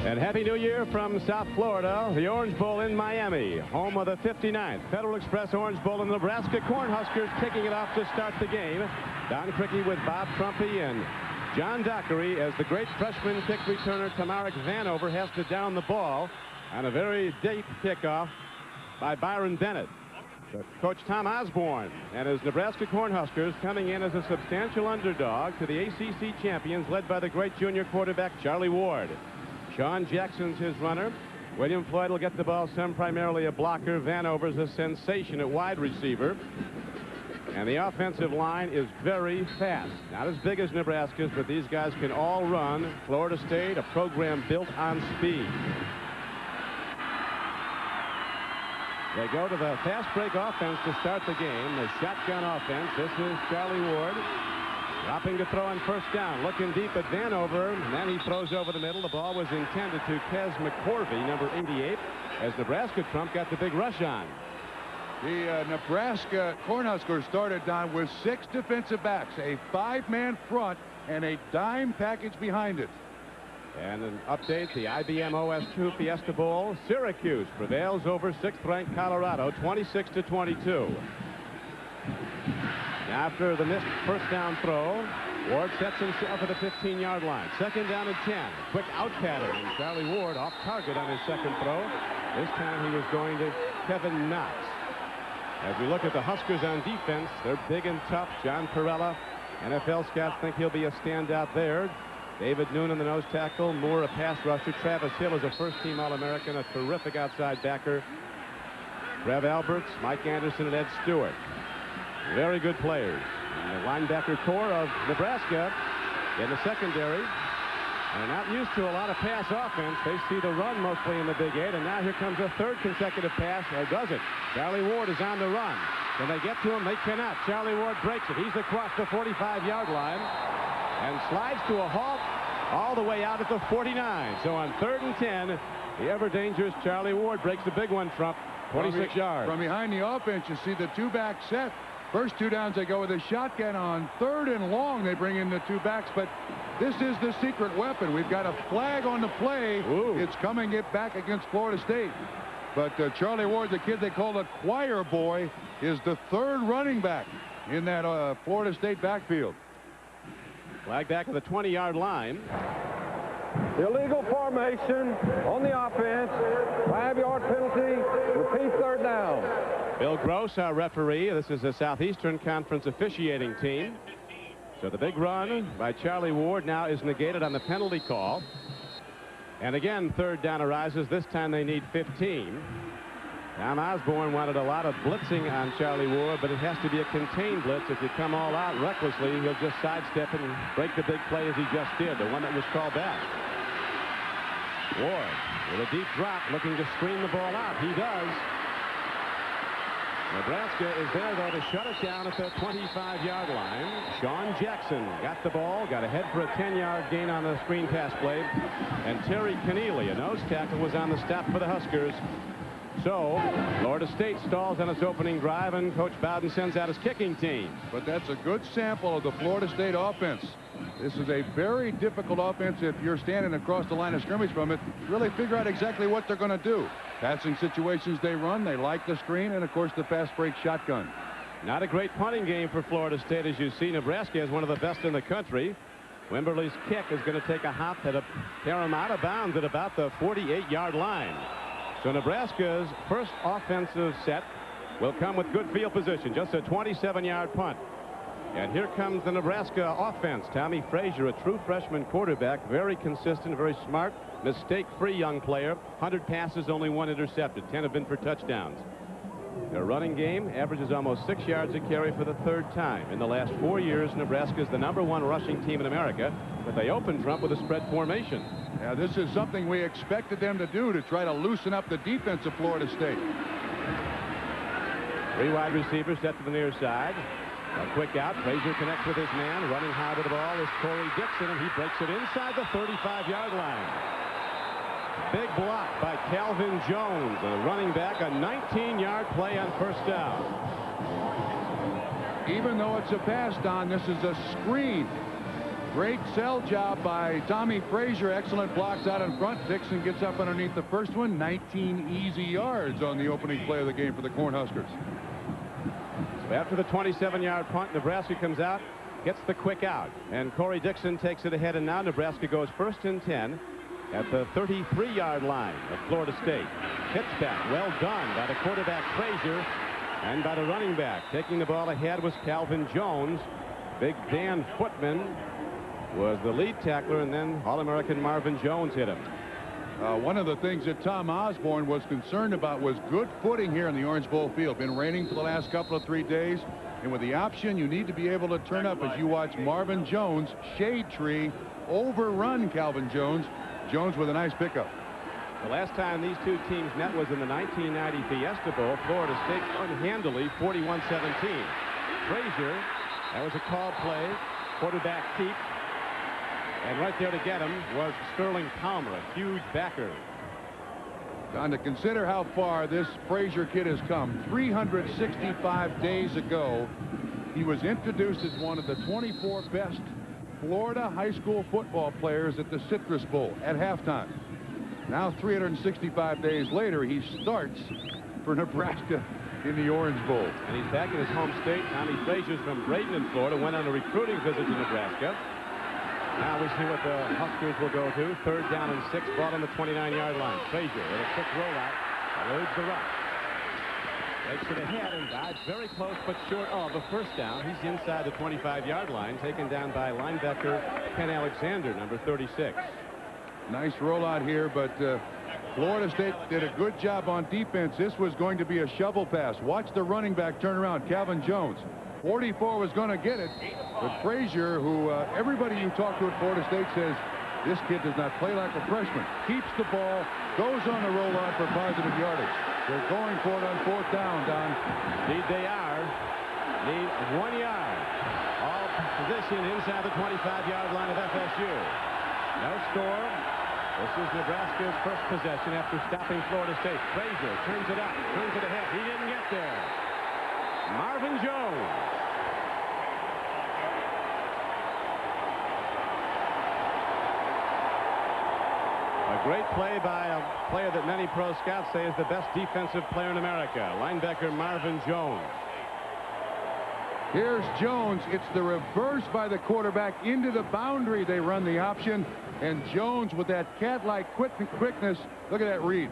And Happy New Year from South Florida, the Orange Bowl in Miami, home of the 59th Federal Express Orange Bowl. In Nebraska Cornhuskers kicking it off to start the game. Don Criqui with Bob Trumpy and John Dockery as the great freshman kick returner Tamarick Vanover has to down the ball on a very deep kickoff by Byron Bennett. So Coach Tom Osborne and his Nebraska Cornhuskers coming in as a substantial underdog to the ACC champions, led by the great junior quarterback Charlie Ward. Sean Jackson's his runner. William Floyd will get the ball, some primarily a blocker. Vanover's a sensation at wide receiver. And the offensive line is very fast. Not as big as Nebraska's, but these guys can all run. Florida State, a program built on speed. They go to the fast break offense to start the game. The shotgun offense. This is Charlie Ward. Dropping to throw on first down. Looking deep at Vanover. And then he throws over the middle. The ball was intended to Kez McCorvey, number 88, as Nebraska Trump got the big rush on. The Nebraska Cornhuskers started down with 6 defensive backs, a 5-man front, and a dime package behind it. And an update, the IBM OS2 Fiesta Bowl. Syracuse prevails over 6th-ranked Colorado, 26-22. After the missed first down throw, Ward sets himself at the 15-yard line. Second down and 10. Quick out pattern. And Charlie Ward off target on his second throw. This time he was going to Kevin Knox. As we look at the Huskers on defense, they're big and tough. John Perella, NFL scouts think he'll be a standout there. David Noonan, the nose tackle. Moore, a pass rusher. Travis Hill is a first-team All-American, a terrific outside backer. Trev Alberts, Mike Anderson, and Ed Stewart. Very good players. And the linebacker core of Nebraska in the secondary. And they're not used to a lot of pass offense. They see the run mostly in the Big 8. And now here comes a third consecutive pass. Or does it? Charlie Ward is on the run. Can they get to him? They cannot. Charlie Ward breaks it. He's across the 45-yard line and slides to a halt all the way out at the 49. So on 3rd and 10, the ever-dangerous Charlie Ward breaks the big one, Trump. 26 yards. From behind the offense, you see the 2-back set. First 2 downs, they go with a shotgun. On 3rd and long, they bring in the 2 backs. But this is the secret weapon. We've got a flag on the play. Ooh. It's coming it back against Florida State. But Charlie Ward, the kid they call the choir boy, is the 3rd running back in that Florida State backfield. Flag back at the 20-yard line. Illegal formation on the offense. 5-yard penalty. Repeat 3rd down. Bill Gross, our referee. This is a Southeastern Conference officiating team. So the big run by Charlie Ward now is negated on the penalty call. And again, 3rd down arises. This time they need 15. Tom Osborne wanted a lot of blitzing on Charlie Ward, but it has to be a contained blitz. If you come all out recklessly, he'll just sidestep and break the big play as he just did, the one that was called back. Ward with a deep drop, looking to screen the ball out. He does. Nebraska is there, though, to shut it down at the 25-yard line. Sean Jackson got the ball, got ahead for a 10-yard gain on the screen pass play. And Terry Keneally, a nose tackle, was on the stop for the Huskers. So Florida State stalls on its opening drive, and Coach Bowden sends out his kicking team. But that's a good sample of the Florida State offense. This is a very difficult offense if you're standing across the line of scrimmage from it. Really figure out exactly what they're going to do. Passing situations they run, they like the screen, and of course the fast break shotgun. Not a great punting game for Florida State, as you see. Nebraska is one of the best in the country. Wimberly's kick is going to take a hop at tear him out of bounds at about the 48-yard line. So Nebraska's first offensive set will come with good field position, just a 27-yard punt. And here comes the Nebraska offense. Tommy Frazier, a true freshman quarterback, very consistent, very smart, mistake-free young player. 100 passes, only 1 intercepted. 10 have been for touchdowns. Their running game averages almost 6 yards a carry for the 3rd time. In the last 4 years, Nebraska is the #1 rushing team in America, but they opened Trump with a spread formation. Now, this is something we expected them to do to try to loosen up the defense of Florida State. 3 wide receivers set to the near side. A quick out. Frazier connects with his man. Running high to the ball is Corey Dixon, and he breaks it inside the 35-yard line. Big block by Calvin Jones, a running back, a 19-yard play on first down. Even though it's a pass, Don, this is a screen. Great sell job by Tommy Frazier. Excellent blocks out in front. Dixon gets up underneath the first one. 19 easy yards on the opening play of the game for the Cornhuskers. So after the 27-yard punt, Nebraska comes out, gets the quick out, and Corey Dixon takes it ahead, and now Nebraska goes 1st and 10 at the 33-yard line of Florida State. Pitch back, well done by the quarterback Frazier, and by the running back. Taking the ball ahead was Calvin Jones. Big Dan Footman was the lead tackler, and then All-American Marvin Jones hit him. One of the things that Tom Osborne was concerned about was good footing here in the Orange Bowl field. Been raining for the last couple of 3 days, and with the option, you need to be able to turn up as you watch Marvin Jones, shade tree, overrun Calvin Jones. Jones with a nice pickup. The last time these two teams met was in the 1990 Fiesta Bowl. Florida State won handily, 41-17. Frazier, that was a call play, quarterback keep. And right there to get him was Sterling Palmer, a huge backer. And to consider how far this Frazier kid has come, 365 days ago, he was introduced as one of the 24 best Florida high school football players at the Citrus Bowl at halftime. Now, 365 days later, he starts for Nebraska in the Orange Bowl. And he's back in his home state. Tommy Frazier's from Bradenton, Florida, went on a recruiting visit to Nebraska. Now we see what the Huskers will go to. 3rd down and 6, ball on the 29-yard line. Frazier with a quick rollout, eludes the rush. Takes it ahead and dives very close but short of the first down. He's inside the 25-yard line, taken down by linebacker Ken Alexander, number 36. Nice rollout here, but Florida State did a good job on defense. This was going to be a shovel pass. Watch the running back turn around, Calvin Jones. 44 was going to get it, but Frazier, who everybody you talk to at Florida State says this kid does not play like a freshman, keeps the ball, goes on the rollout for positive yardage. They're going for it on 4th down, Don. Indeed they are. Need 1 yard. All position inside the 25-yard line of FSU. No score. This is Nebraska's first possession after stopping Florida State. Frazier turns it up, turns it ahead. He didn't get there. Marvin Jones. A great play by a player that many pro scouts say is the best defensive player in America, linebacker Marvin Jones. Here's Jones. It's the reverse by the quarterback into the boundary. They run the option, and Jones with that cat-like quickness. Look at that read.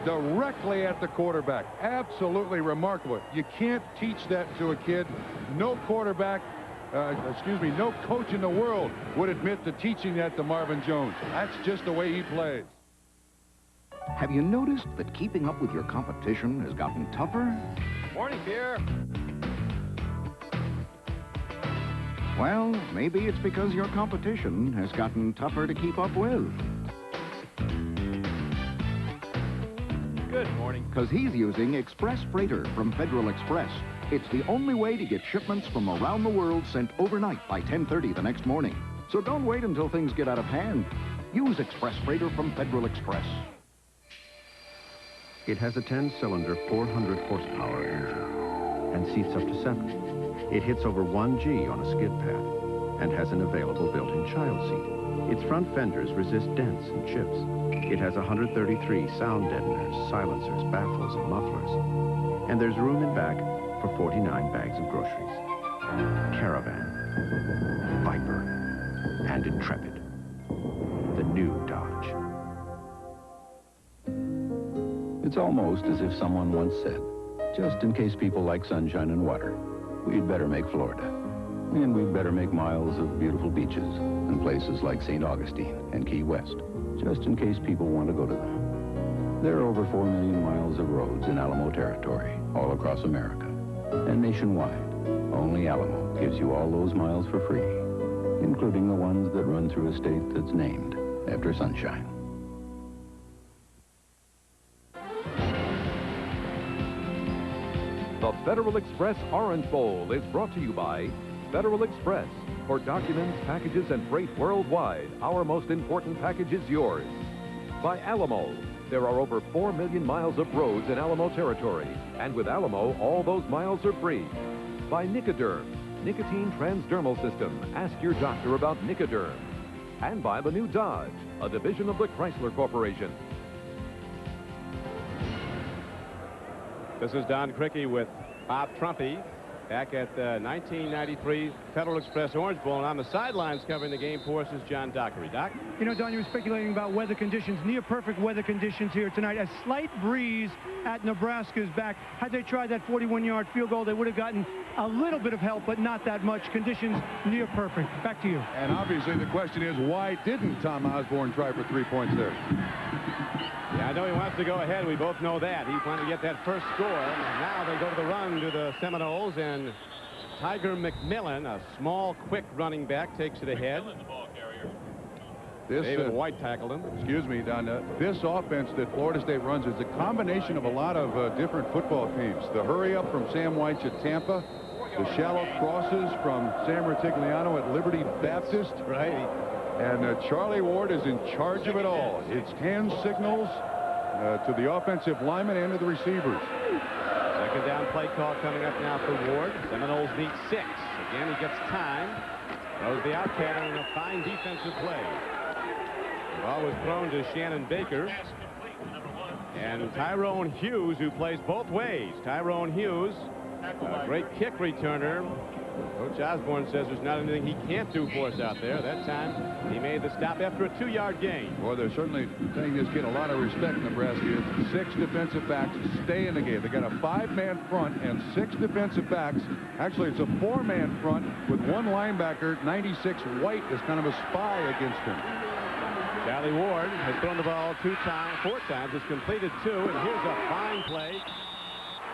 Directly at the quarterback. Absolutely remarkable. You can't teach that to a kid. No quarterback, no coach in the world would admit to teaching that to Marvin Jones. That's just the way he plays. Have you noticed that keeping up with your competition has gotten tougher? Morning, Pierre. Well, maybe it's because your competition has gotten tougher to keep up with. Good morning. Because he's using Express Freighter from Federal Express. It's the only way to get shipments from around the world sent overnight by 10:30 the next morning. So don't wait until things get out of hand. Use Express Freighter from Federal Express. It has a 10-cylinder, 400-horsepower engine and seats up to 7. It hits over 1G on a skid pad and has an available built-in child seat. Its front fenders resist dents and chips. It has 133 sound deadeners, silencers, baffles, and mufflers. And there's room in back for 49 bags of groceries. Caravan, Viper, and Intrepid. The new Dodge. It's almost as if someone once said, just in case people like sunshine and water, we'd better make Florida. And we'd better make miles of beautiful beaches and places like St. Augustine and Key West, just in case people want to go to them. There are over 4 million miles of roads in Alamo territory, all across America. And nationwide, only Alamo gives you all those miles for free, including the ones that run through a state that's named after sunshine. The Federal Express Orange Bowl is brought to you by Federal Express. For documents, packages, and freight worldwide, our most important package is yours. By Alamo. There are over 4 million miles of roads in Alamo territory, and with Alamo, all those miles are free. By Nicoderm. nicotine transdermal system. Ask your doctor about Nicoderm. And by the new Dodge, a division of the Chrysler Corporation. This is Don Criqui with Bob Trumpy back at the 1993 Federal Express Orange Bowl. And on the sidelines covering the game for us is John Dockery. Doc? You know, Don, you were speculating about weather conditions, near perfect weather conditions here tonight. A slight breeze at Nebraska's back. Had they tried that 41-yard field goal, they would have gotten a little bit of help, but not that much. Conditions near perfect. Back to you. And obviously the question is, why didn't Tom Osborne try for 3 points there? Yeah, I know he wants to go ahead. We both know that. He wanted to get that first score. And now they go to the run to the Seminoles, and Tiger McMillan, a small, quick running back, takes it ahead. David White tackled him. Excuse me, Don. This offense that Florida State runs is a combination of a lot of different football teams. The hurry up from Sam White at Tampa, the shallow crosses from Sam Retigliano at Liberty Baptist. Right. And Charlie Ward is in charge of it all. It's hand signals to the offensive linemen and to the receivers. Second down play call coming up now for Ward. Seminoles need 6. Again, he gets time. Throws the out pattern in a fine defensive play. The ball was thrown to Shannon Baker. And Tyrone Hughes, who plays both ways. Tyrone Hughes, a great kick returner. Coach Osborne says there's not anything he can't do for us out there. That time he made the stop after a 2-yard gain. Well, they're certainly paying this kid a lot of respect, Nebraska. 6 defensive backs stay in the game. They got a 5-man front and 6 defensive backs. Actually, it's a 4-man front with 1 linebacker. 96 White is kind of a spy against him. Charlie Ward has thrown the ball 4 times. Has completed 2, and here's a fine play.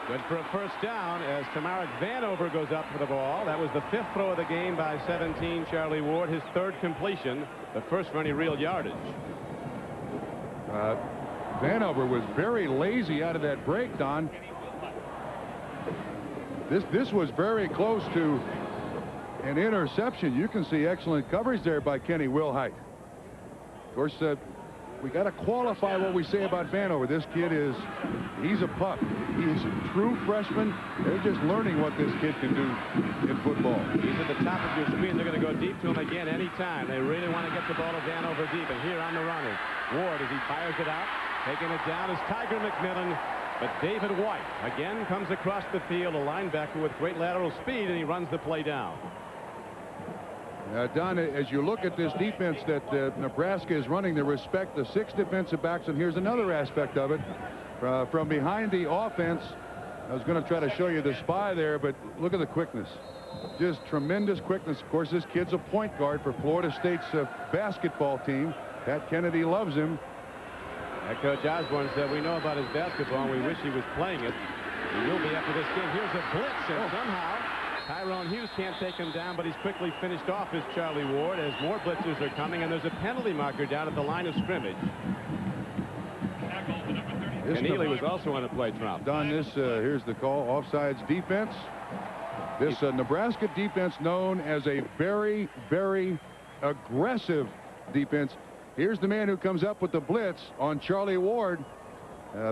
Good for a first down as Tamarick Vanover goes up for the ball. That was the 5th throw of the game by 17, Charlie Ward. His 3rd completion, the first for any real yardage. Vanover was very lazy out of that break, Don. This was very close to an interception. You can see excellent coverage there by Kenny Wilhite. Of course, we got to qualify what we say about Vanover. This kid he's a pup. He's a true freshman. They're just learning what this kid can do in football. He's at the top of your screen. They're going to go deep to him again anytime. They really want to get the ball to Vanover deep. And here on the runner, Ward, as he fires it out, taking it down is Tiger McMillan. But David White again comes across the field, a linebacker with great lateral speed, and he runs the play down. Don, as you look at this defense that Nebraska is running, they respect the 6 defensive backs. And here's another aspect of it. From behind the offense, I was going to try to show you the spy there, but look at the quickness. Just tremendous quickness. Of course, this kid's a point guard for Florida State's basketball team. Pat Kennedy loves him. Coach Osborne said, we know about his basketball, and we wish he was playing it. He will be after this game. Here's a blitz, and somehow Tyrone Hughes can't take him down, but he's quickly finished off as Charlie Ward as more blitzers are coming, and there's a penalty marker down at the line of scrimmage. And Neely was also on the play, Trump. Don, here's the call. Offsides defense. This Nebraska defense known as a very, very aggressive defense. Here's the man who comes up with the blitz on Charlie Ward.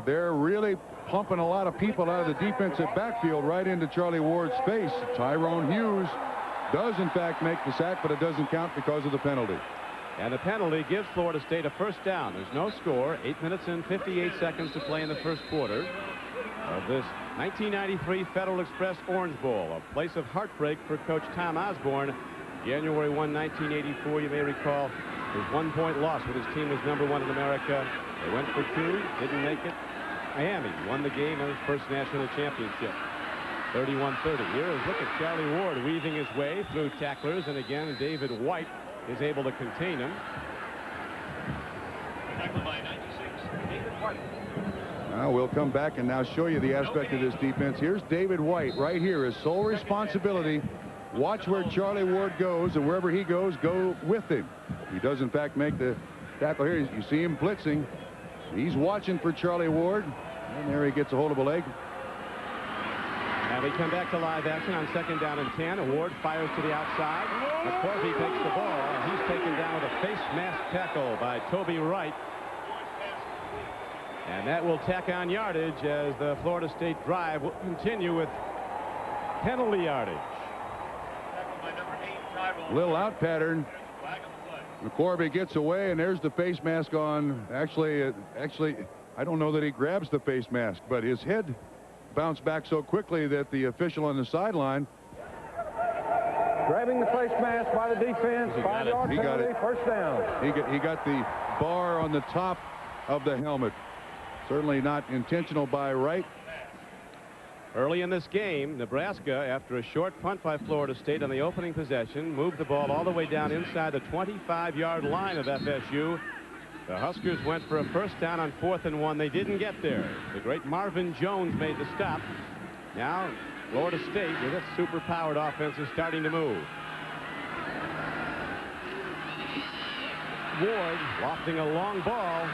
They're really pumping a lot of people out of the defensive backfield right into Charlie Ward's face. Tyrone Hughes does, in fact, make the sack, but it doesn't count because of the penalty. And the penalty gives Florida State a first down. There's no score. 8 minutes and 58 seconds to play in the first quarter of this 1993 Federal Express Orange Bowl, a place of heartbreak for Coach Tom Osborne. January 1, 1984, you may recall his 1-point loss when his team was #1 in America. They went for 2, didn't make it. Miami won the game in his first national championship, 31-30. Here is, look at Charlie Ward weaving his way through tacklers, and again David White is able to contain him. Now we'll come back and now show you the aspect of this defense. Here's David White right here. His sole responsibility, watch where Charlie Ward goes, and wherever he goes, go with him. He does, in fact, make the tackle here. You see him blitzing. He's watching for Charlie Ward, and there he gets a hold of a leg. Now we come back to live action on 2nd down and 10. Ward fires to the outside. McCorvey takes the ball, and he's taken down with a face mask tackle by Toby Wright. And that will tack on yardage as the Florida State drive will continue with penalty yardage. Little out pattern. McCorvey gets away, and there's the face mask on. Actually, I don't know that he grabs the face mask, but his head bounced back so quickly that the official on the sideline. Grabbing the face mask by the defense. 5-yard penalty, first down. He got the bar on the top of the helmet. Certainly not intentional by Wright. Early in this game, Nebraska, after a short punt by Florida State on the opening possession, moved the ball all the way down inside the 25-yard line of FSU. The Huskers went for a first down on 4th and 1. They didn't get there. The great Marvin Jones made the stop. Now, Florida State, with its super-powered offense, is starting to move. Ward lofting a long ball.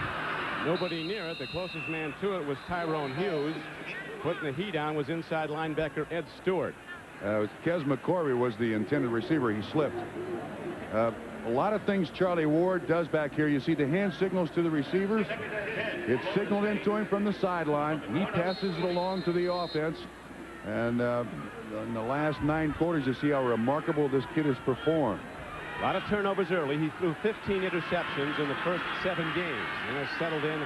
Nobody near it. The closest man to it was Tyrone Hughes. Putting the heat on was inside linebacker Ed Stewart. Kes McCorvey was the intended receiver. He slipped. A lot of things Charlie Ward does back here. You see the hand signals to the receivers. It's signaled into him from the sideline. He passes it along to the offense. And in the last 9 quarters, you see how remarkable this kid has performed. A lot of turnovers early. He threw 15 interceptions in the first 7 games. And has settled in.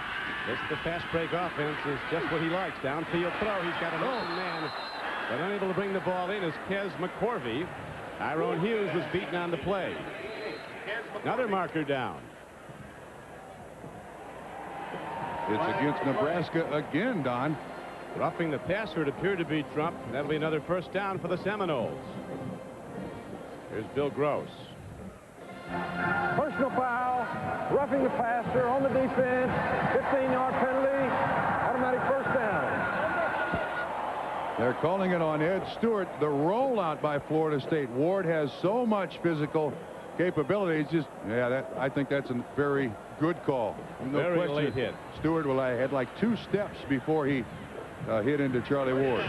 The fast break offense is just what he likes. Downfield throw. He's got an open man, but unable to bring the ball in is Kes McCorvey. Tyrone Hughes was beaten on the play. Another marker down. It's against Nebraska again, Don. Roughing the passer, it appeared to be Trump. That'll be another first down for the Seminoles. Here's Bill Gross. Personal foul, roughing the passer on the defense, 15-yard penalty, automatic first down. They're calling it on Ed Stewart. The rollout by Florida State. Ward has so much physical capability. It's just, I think that's a very good call. No very question. Late hit. Stewart had like 2 steps before he hit into Charlie Ward.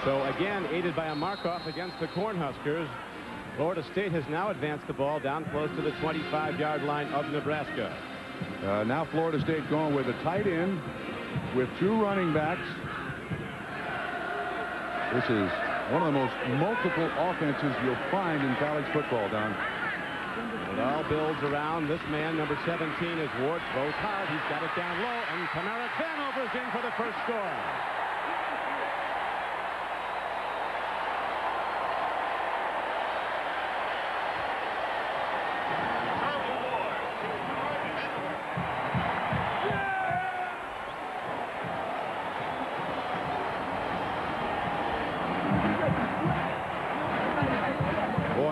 So again, aided by a mark-off against the Cornhuskers, Florida State has now advanced the ball down close to the 25-yard line of Nebraska. Now Florida State going with a tight end with 2 running backs. This is one of the most multiple offenses you'll find in college football, Don. It all builds around this man, number 17, is Ward. Throws hard. He's got it down low, and Tamarick Vanover's in for the first score.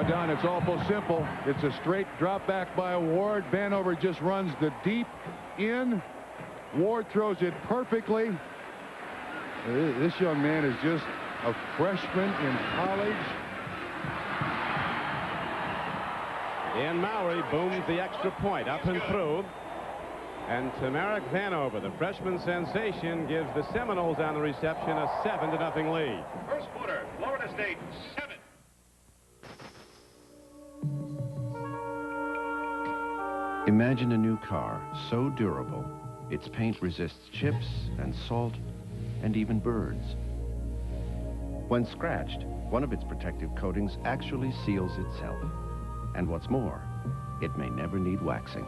Don, it's awful simple. It's a straight drop back by Ward. Vanover just runs the deep in. Ward throws it perfectly. This young man is just a freshman in college. Dan Mowry booms the extra point up and through. And Tamarick Vanover, the freshman sensation, gives the Seminoles on the reception a 7-0 lead. First quarter, Florida State 7. Imagine a new car so durable, its paint resists chips and salt and even birds. When scratched, one of its protective coatings actually seals itself. And what's more, it may never need waxing.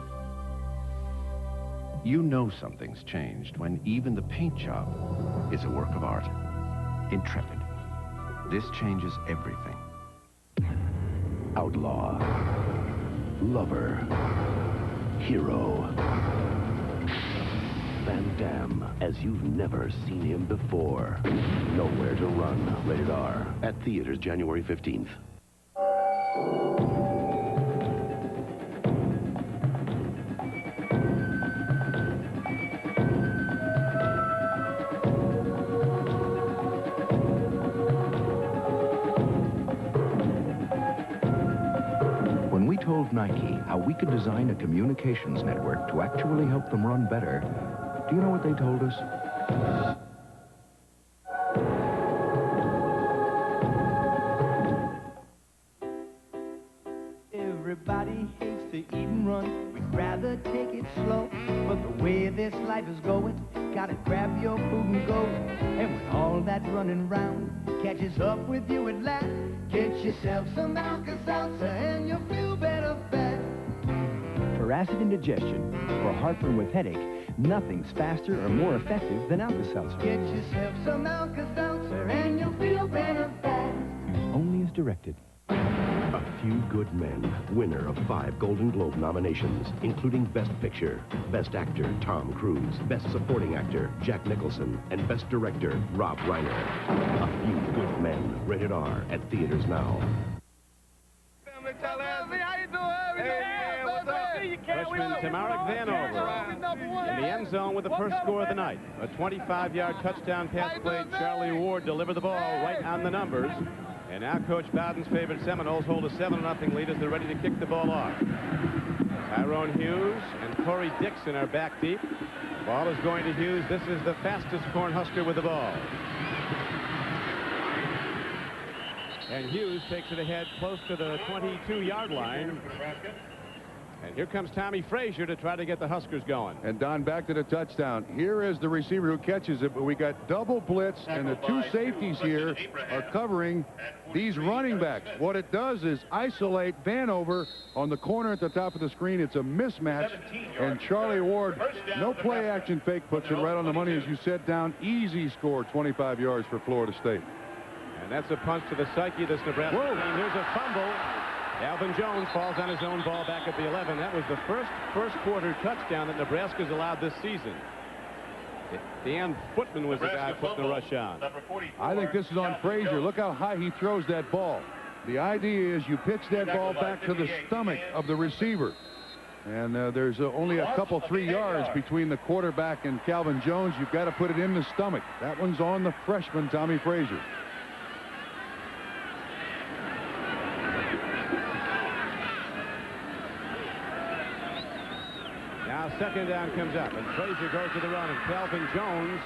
You know something's changed when even the paint job is a work of art. Intrepid. This changes everything. Outlaw. Lover. Hero. Van Damme, as you've never seen him before. Nowhere to Run, rated R, at theaters January 15th. Told Nike how we could design a communications network to actually help them run better, do you know what they told us? Everybody hates to eat and run. We'd rather take it slow. But the way this life is going, gotta grab your food and go. And when all that running round catches up with you at last, get yourself some Alka-Seltzer and you'll feel better fast. For acid indigestion or heartburn with headache, nothing's faster or more effective than Alka-Seltzer. Get yourself some Alka-Seltzer and you'll feel better fast. Use only as directed. A Few Good Men, winner of 5 Golden Globe nominations, including Best Picture, Best Actor, Tom Cruise, Best Supporting Actor, Jack Nicholson, and Best Director, Rob Reiner. A Few Good Men, rated R, at theaters now. Freshman Tamarick Vanover in the end zone with the first score of the night. A 25-yard touchdown pass played. Charlie Ward delivered the ball right on the numbers. And now Coach Bowden's favorite Seminoles hold a 7-0 lead as they're ready to kick the ball off. Tyrone Hughes and Corey Dixon are back deep. The ball is going to Hughes. This is the fastest Cornhusker with the ball. And Hughes takes it ahead close to the 22-yard line. And here comes Tommy Frazier to try to get the Huskers going. And Don, back to the touchdown. Here is the receiver who catches it, but we got double blitz, and the 2 safeties here are covering these running backs. What it does is isolate Vanover on the corner at the top of the screen. It's a mismatch, and Charlie Ward, no play action fake, puts it right on the money, as you said, down. Easy score, 25 yards for Florida State. And that's a punch to the psyche of this Nebraska team. Here's a fumble. Alvin Jones falls on his own ball back at the 11. That was the first quarter touchdown that Nebraska's allowed this season. Dan Footman was the guy putting the rush on. I think this is on Frazier. Look how high he throws that ball. The idea is you pitch that ball back to the stomach of the receiver. And there's only a couple, 3 yards between the quarterback and Calvin Jones. You've got to put it in the stomach. That one's on the freshman, Tommy Frazier. Second down comes up, and Frazier goes to the run, and Calvin Jones,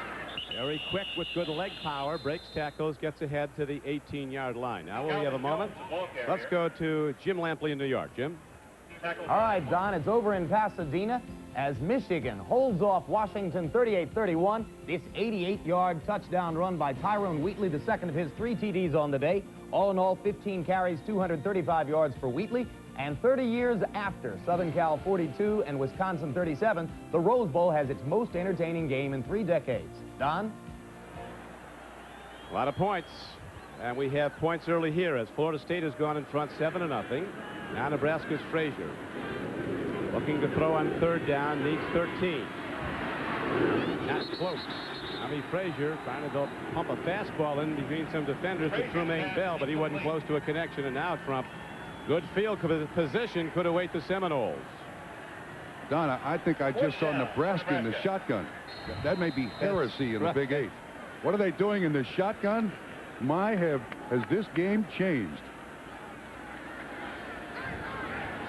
very quick with good leg power, breaks tackles, gets ahead to the 18-yard line. Now we have a moment. Let's go to Jim Lampley in New York. Jim? All right, Don, it's over in Pasadena as Michigan holds off Washington 38-31. This 88-yard touchdown run by Tyrone Wheatley, the second of his 3 TDs on the day. All in all, 15 carries, 235 yards for Wheatley. And 30 years after Southern Cal 42 and Wisconsin 37, the Rose Bowl has its most entertaining game in 3 decades. Don? A lot of points. And we have points early here as Florida State has gone in front 7-0. Now Nebraska's Frazier. Looking to throw on 3rd down, needs 13. Not close. Tommy Frazier trying to go pump a fastball in between some defenders to Trumaine Bell, but he wasn't close to a connection, and now Trump. Good field position could await the Seminoles. Donna, I think I just saw Nebraska in the shotgun. That may be heresy in the Big 8. What are they doing in the shotgun? Has this game changed?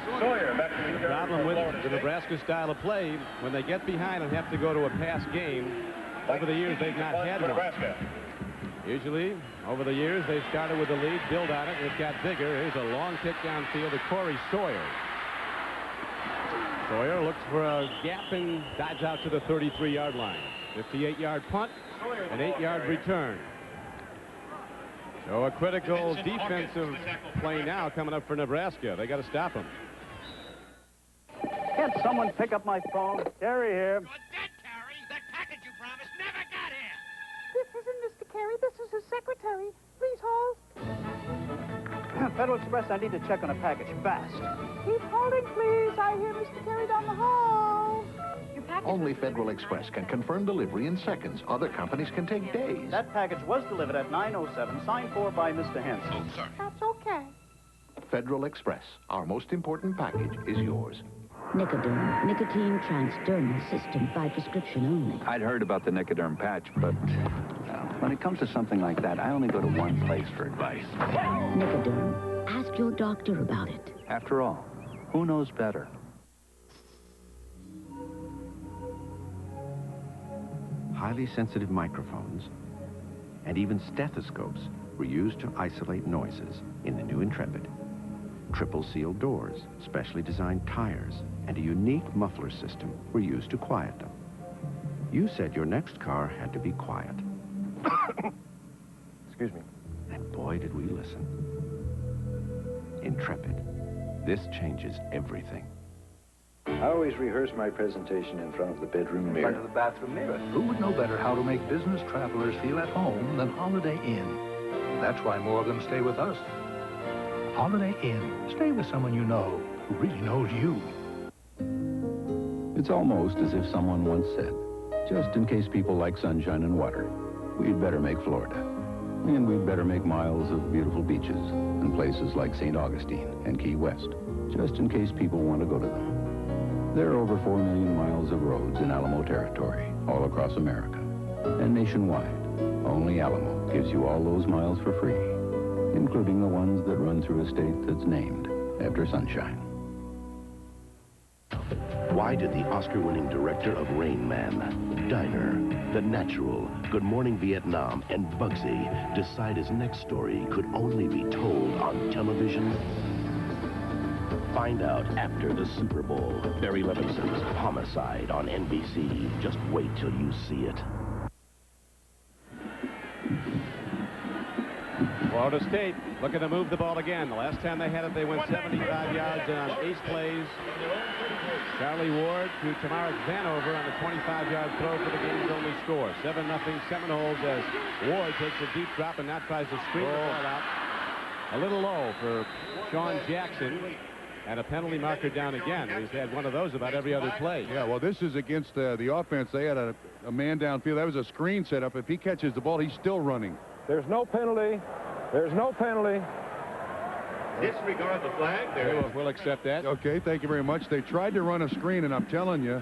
The problem with the Nebraska style of play, when they get behind and have to go to a pass game, over the years they've not had one. Usually, over the years, they've started with the lead, build on it, and it's got bigger. Here's a long kick downfield to Corey Sawyer. Sawyer looks for a gap and dives out to the 33-yard line. 58-yard punt, an 8-yard return. So a critical defensive play now coming up for Nebraska. They got to stop him. Can't someone pick up my phone? Carrie here. This isn't Mr. Carey. This is his secretary. Please hold. Federal Express, I need to check on a package fast. Keep holding, please. I hear Mr. Carey down the hall. Your package. Only Federal Express can confirm delivery in seconds. Other companies can take days. That package was delivered at 9:07, signed for by Mr. Henson. Oh, sorry. That's okay. Federal Express. Our most important package is yours. Nicoderm, nicotine transdermal system by prescription only. I'd heard about the Nicoderm patch, but when it comes to something like that, I only go to one place for advice. Nicoderm. Ask your doctor about it. After all, who knows better? Highly sensitive microphones and even stethoscopes were used to isolate noises in the new Intrepid. Triple sealed doors, specially designed tires, and a unique muffler system were used to quiet them. You said your next car had to be quiet. Excuse me. And boy, did we listen. Intrepid. This changes everything. I always rehearse my presentation in front of the bedroom mirror. In front of the bathroom mirror. Who would know better how to make business travelers feel at home than Holiday Inn? That's why more of them stay with us. Holiday Inn. Stay with someone you know who really knows you. It's almost as if someone once said, just in case people like sunshine and water, we'd better make Florida. And we'd better make miles of beautiful beaches and places like St. Augustine and Key West, just in case people want to go to them. There are over 4 million miles of roads in Alamo territory, all across America. And nationwide, only Alamo gives you all those miles for free, including the ones that run through a state that's named after sunshine. Why did the Oscar-winning director of Rain Man, Diner, The Natural, Good Morning Vietnam, and Bugsy decide his next story could only be told on television? Find out after the Super Bowl. Barry Levinson's Homicide on NBC. Just wait till you see it. Florida State looking to move the ball again. The last time they had it, they went 75 yards on 8 plays. Charlie Ward to Tamara Vanover on the 25-yard throw for the game's only score. 7-0 Seminoles as Ward takes a deep drop and now tries to screen the ball out. A little low for Sean Jackson. And a penalty marker down again. He's had one of those about every other play. Yeah, well, this is against the offense. They had a man downfield. That was a screen setup. If he catches the ball, he's still running. There's no penalty. There's no penalty. Disregard the flag. There. We'll accept that. Okay, thank you very much. They tried to run a screen, and I'm telling you,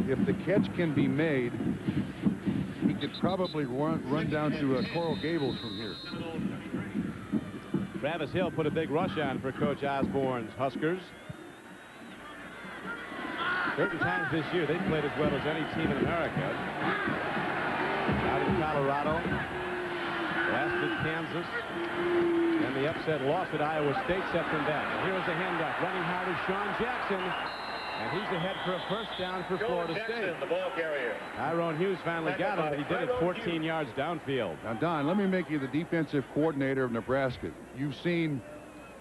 if the catch can be made, he could probably run down to Coral Gables from here. Travis Hill put a big rush on for Coach Osborne's Huskers. Certain times this year, they played as well as any team in America. Out in Colorado, blasted Kansas, and the upset loss at Iowa State set them back. Here's a handoff, running hard is Sean Jackson, and he's ahead for a first down for Florida State. The ball carrier. Tyrone Hughes finally got him, but he did it 14 yards downfield. Now, Don, let me make you the defensive coordinator of Nebraska. You've seen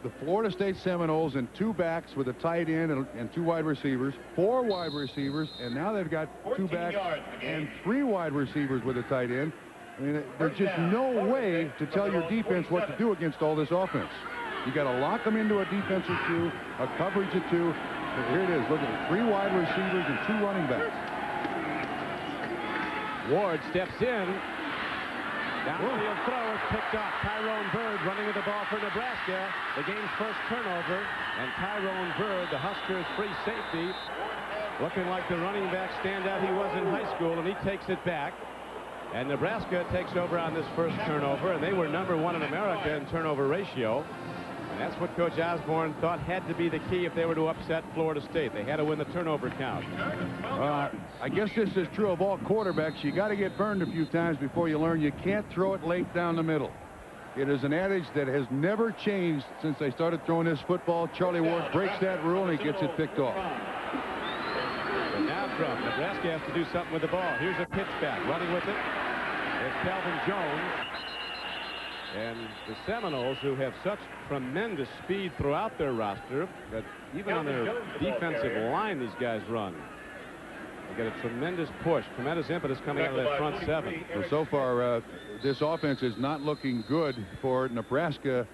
the Florida State Seminoles in 2 backs with a tight end and 2 wide receivers, 4 wide receivers, and now they've got 2 backs and 3 wide receivers with a tight end. I mean, there's just no way to tell your defense what to do against all this offense. You got to lock them into a defensive 2, a coverage of 2. Here it is. Look at it. 3 wide receivers and 2 running backs. Ward steps in. Downfield throw is picked off. Tyrone Bird running with the ball for Nebraska. The game's first turnover. And Tyrone Bird, the Huskers' free safety, looking like the running back standout he was in high school, and he takes it back. And Nebraska takes over on this first turnover, and they were #1 in America in turnover ratio. And that's what Coach Osborne thought had to be the key if they were to upset Florida State. They had to win the turnover count. I guess this is true of all quarterbacks. You got to get burned a few times before you learn you can't throw it late down the middle. It is an adage that has never changed since they started throwing this football. Charlie Ward breaks that rule, and he gets it picked off. And now from Nebraska has to do something with the ball. Here's a pitch back. Running with it is Calvin Jones. And the Seminoles, who have such tremendous speed throughout their roster, that even on their defensive line, these guys run. They get a tremendous push, tremendous impetus coming out of that front 7. Well, so far, this offense is not looking good for Nebraska.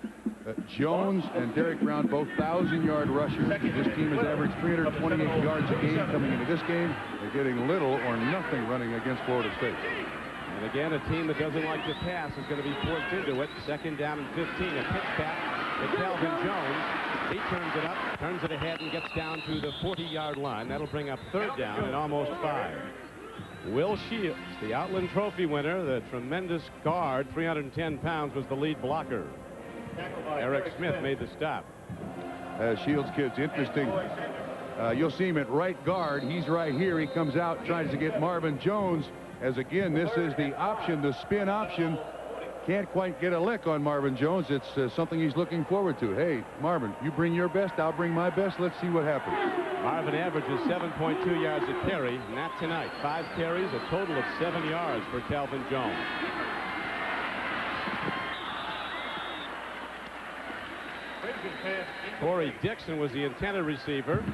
Jones and Derek Brown, both 1,000-yard rushers. This team has averaged 328 yards a game coming into this game. They're getting little or nothing running against Florida State. And again, a team that doesn't like to pass is going to be forced into it. 2nd down and 15. A pitch back to Calvin Jones. He turns it up, turns it ahead, and gets down to the 40-yard line. That'll bring up 3rd down and almost 5. Will Shields, the Outland Trophy winner, the tremendous guard, 310 pounds, was the lead blocker. Eric Smith made the stop. Shields kid's interesting. You'll see him at right guard. He's right here. He comes out, tries to get Marvin Jones. As again, this is the option, the spin option. can't quite get a lick on Marvin Jones. It's something he's looking forward to. Hey, Marvin, you bring your best, I'll bring my best. Let's see what happens. Marvin averages 7.2 yards a carry. Not tonight. 5 carries, a total of 7 yards for Calvin Jones. Corey Dixon was the intended receiver.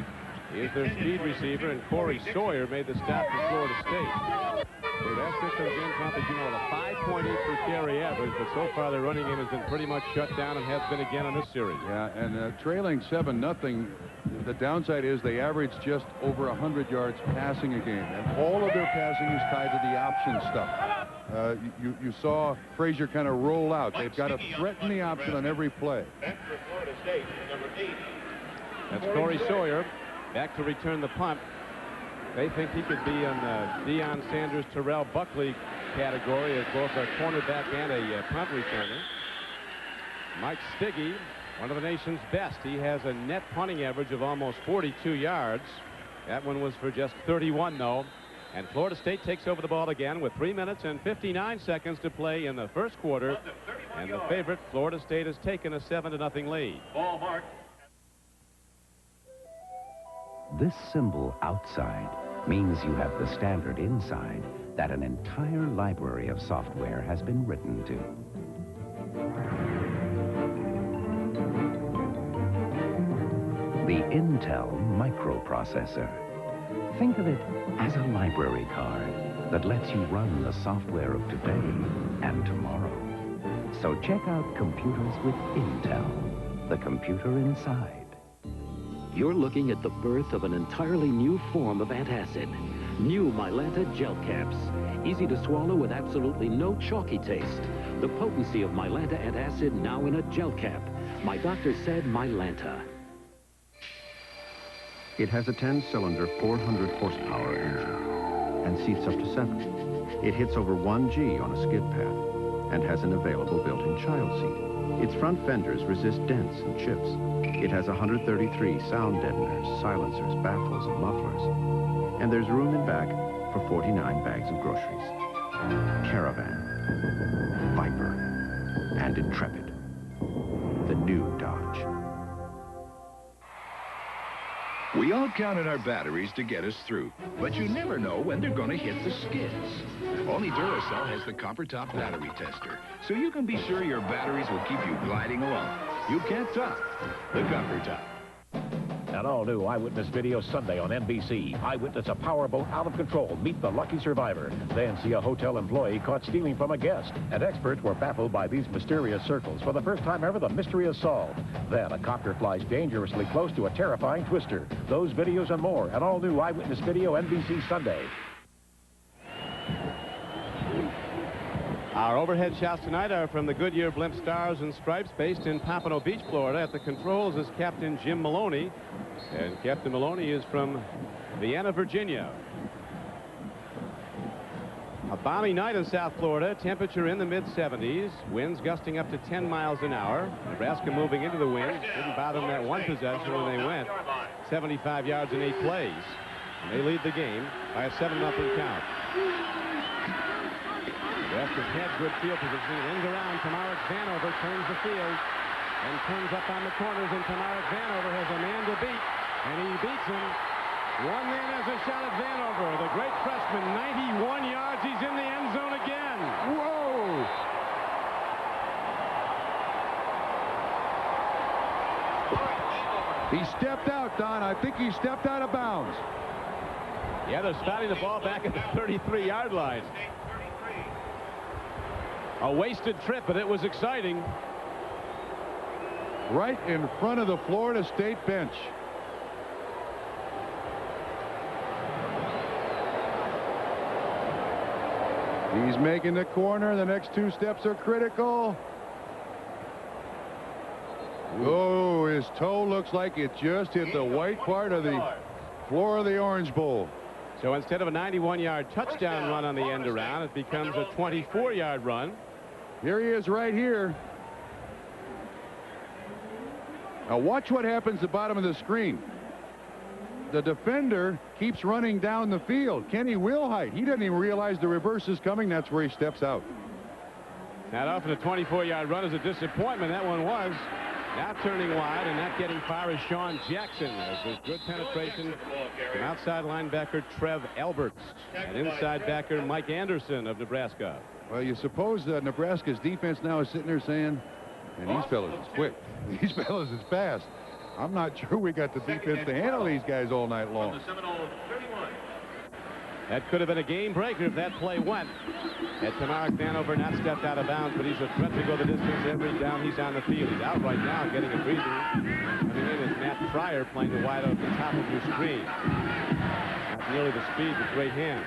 He is their speed receiver, and Corey Sawyer made the stop for Florida State. Nebraska comes in, as you know, with a 5.8 per carry average, but so far their running game has been pretty much shut down and has been again on this series. Yeah, and trailing 7-0, the downside is they average just over 100 yards passing a game, and all of their passing is tied to the option stuff. You saw Frazier kind of roll out. They've got to threaten the option on every play. That's Corey Sawyer back to return the punt. They think he could be in the Deion Sanders, Terrell Buckley category as both a cornerback and a punt returner. Mike Stiggy, one of the nation's best. He has a net punting average of almost 42 yards. That one was for just 31, though. And Florida State takes over the ball again with 3 minutes and 59 seconds to play in the first quarter. And the favorite, Florida State, has taken a 7-0 lead. Ball mark. This symbol outside means you have the standard inside that an entire library of software has been written to. The Intel microprocessor. Think of it as a library card that lets you run the software of today and tomorrow. So check out computers with Intel, the computer inside. You're looking at the birth of an entirely new form of antacid. New Mylanta gel caps. Easy to swallow with absolutely no chalky taste. The potency of Mylanta antacid now in a gel cap. My doctor said Mylanta. It has a 10-cylinder, 400-horsepower engine and seats up to 7. It hits over 1 G on a skid pad and has an available built-in child seat. Its front fenders resist dents and chips. It has 133 sound deadeners, silencers, baffles, and mufflers. And there's room in back for 49 bags of groceries. Caravan, Viper, and Intrepid. The new Dodge. We all count on our batteries to get us through, but you never know when they're going to hit the skids. Only Duracell has the Copper Top Battery Tester, so you can be sure your batteries will keep you gliding along. You can't top the Copper Top. An all-new Eyewitness video Sunday on NBC. Eyewitness a powerboat out of control. Meet the lucky survivor. Then see a hotel employee caught stealing from a guest. And experts were baffled by these mysterious circles. For the first time ever, the mystery is solved. Then a copter flies dangerously close to a terrifying twister. Those videos and more. An all-new Eyewitness video NBC Sunday. Our overhead shots tonight are from the Goodyear Blimp Stars and Stripes, based in Pompano Beach, Florida. At the controls is Captain Jim Maloney, and Captain Maloney is from Vienna, Virginia. A balmy night in South Florida, temperature in the mid-70s, winds gusting up to 10 miles an hour. Nebraska moving into the wind. Didn't bother them that one possession when they went 75 yards in 8 plays. And they lead the game by a 7-0 count. Nebraska's had good field position. It ends around. Tamarick Vanover turns the field and turns up on the corners, and Tamarick Vanover has a man to beat, and he beats him. One man has a shot at Vanover. The great freshman, 91 yards. He's in the end zone again. Whoa! He stepped out, Don. I think he stepped out of bounds. Yeah, they're spotting the ball back at the 33-yard line. A wasted trip, but it was exciting. Right in front of the Florida State bench. He's making the corner. The next 2 steps are critical. Oh, his toe looks like it just hit the white part of the floor of the Orange Bowl. So instead of a 91-yard touchdown run on the end around, it becomes a 24-yard run. Here he is right here. Now watch what happens at the bottom of the screen. The defender keeps running down the field. Kenny Wilhite, he doesn't even realize the reverse is coming. That's where he steps out. Not often a 24-yard run is a disappointment. That one was. Now turning wide and not getting far is Sean Jackson, as there's good penetration from outside linebacker Trev Alberts and inside backer Mike Anderson of Nebraska. Well, you suppose Nebraska's defense now is sitting there saying, and these fellas is quick. These fellas is fast. I'm not sure we got the defense to handle these guys all night long. That could have been a game breaker if that play went. Had Tamarick Vanover not stepped out of bounds, but he's a threat to go the distance every down he's on the field. He's out right now getting a breather. Coming in is Matt Pryor playing the wide off the top of your screen. Not nearly the speed, but great hands.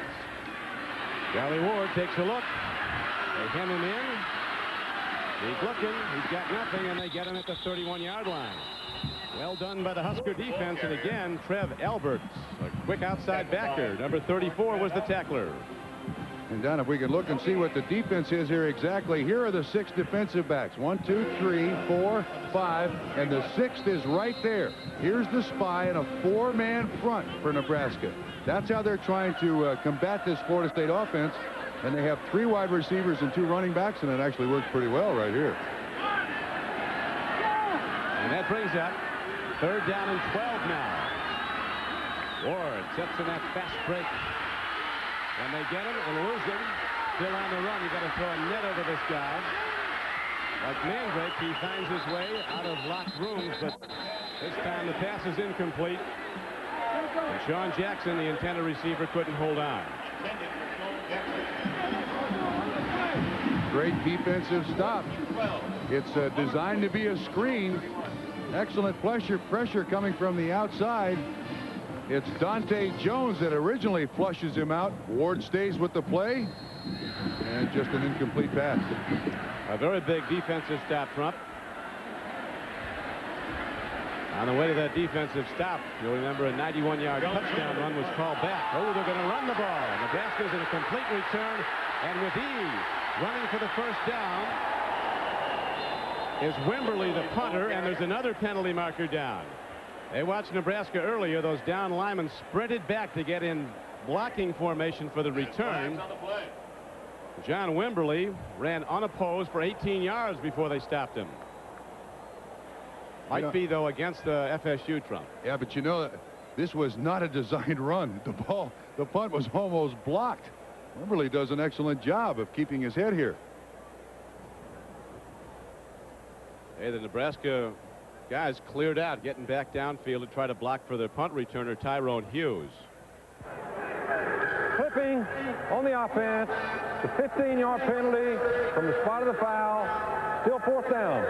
Charlie Ward takes a look. They hem him in. He's looking. He's got nothing, and they get him at the 31-yard line. Well done by the Husker defense, and again, Trev Alberts, a quick outside backer. Number 34 was the tackler. And Don, if we can look and see what the defense is here exactly, here are the 6 defensive backs. 1, 2, 3, 4, 5, and the 6th is right there. Here's the spy and a 4-man front for Nebraska. That's how they're trying to combat this Florida State offense. And they have 3 wide receivers and 2 running backs, and it actually works pretty well right here. And that brings up 3rd down and 12 now. Ward sets in that fast break. And they get him and lose him. Still on the run. You got to throw a net over this guy. Like Mandrake, he finds his way out of locked rooms, but this time the pass is incomplete. And Sean Jackson, the intended receiver, couldn't hold on. Great defensive stop. It's designed to be a screen. Excellent pressure coming from the outside. It's Dante Jones that originally flushes him out. Ward stays with the play. And just an incomplete pass. A very big defensive stop, Trump. On the way to that defensive stop, you'll remember a 91-yard touchdown run was called back. Oh, they're going to run the ball. Nebraska's in a complete return, and with ease, running for the first down is Wimberly, the punter, and there's another penalty marker down. They watched Nebraska earlier. Those down linemen sprinted back to get in blocking formation for the return. John Wimberly ran unopposed for 18 yards before they stopped him. Might be, though, against the FSU, Trump. Yeah, but you know, this was not a designed run. The punt was almost blocked. Wimberly does an excellent job of keeping his head here. Hey, the Nebraska guys cleared out, getting back downfield to try to block for their punt returner, Tyrone Hughes. Clipping on the offense. The 15-yard penalty from the spot of the foul. Still 4th down.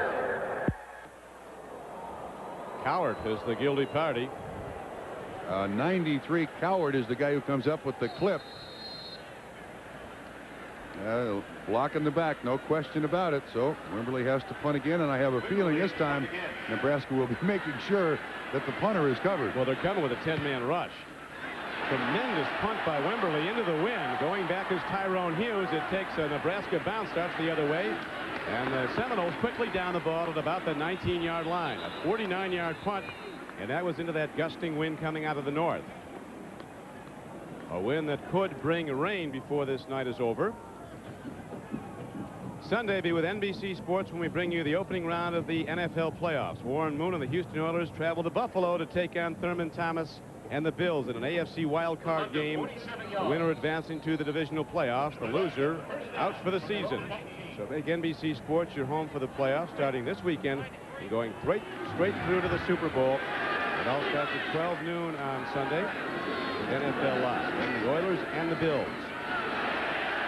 Coward is the guilty party. 93 Coward is the guy who comes up with the clip. Block in the back, no question about it. So Wimberly has to punt again, and I have a feeling this time Nebraska will be making sure that the punter is covered. Well, they're coming with a 10-man rush. Tremendous punt by Wimberly into the wind. Going back is Tyrone Hughes. It takes a Nebraska bounce, starts the other way. And the Seminoles quickly down the ball at about the 19-yard line. A 49-yard punt, and that was into that gusting wind coming out of the north. A wind that could bring rain before this night is over. Sunday be with NBC Sports when we bring you the opening round of the NFL playoffs. Warren Moon and the Houston Oilers travel to Buffalo to take on Thurman Thomas and the Bills in an AFC wildcard game. The winner advancing to the divisional playoffs. The loser out for the season. So make NBC Sports your home for the playoffs starting this weekend and going straight through to the Super Bowl. It all starts at 12 noon on Sunday with NFL Live. And the Oilers and the Bills.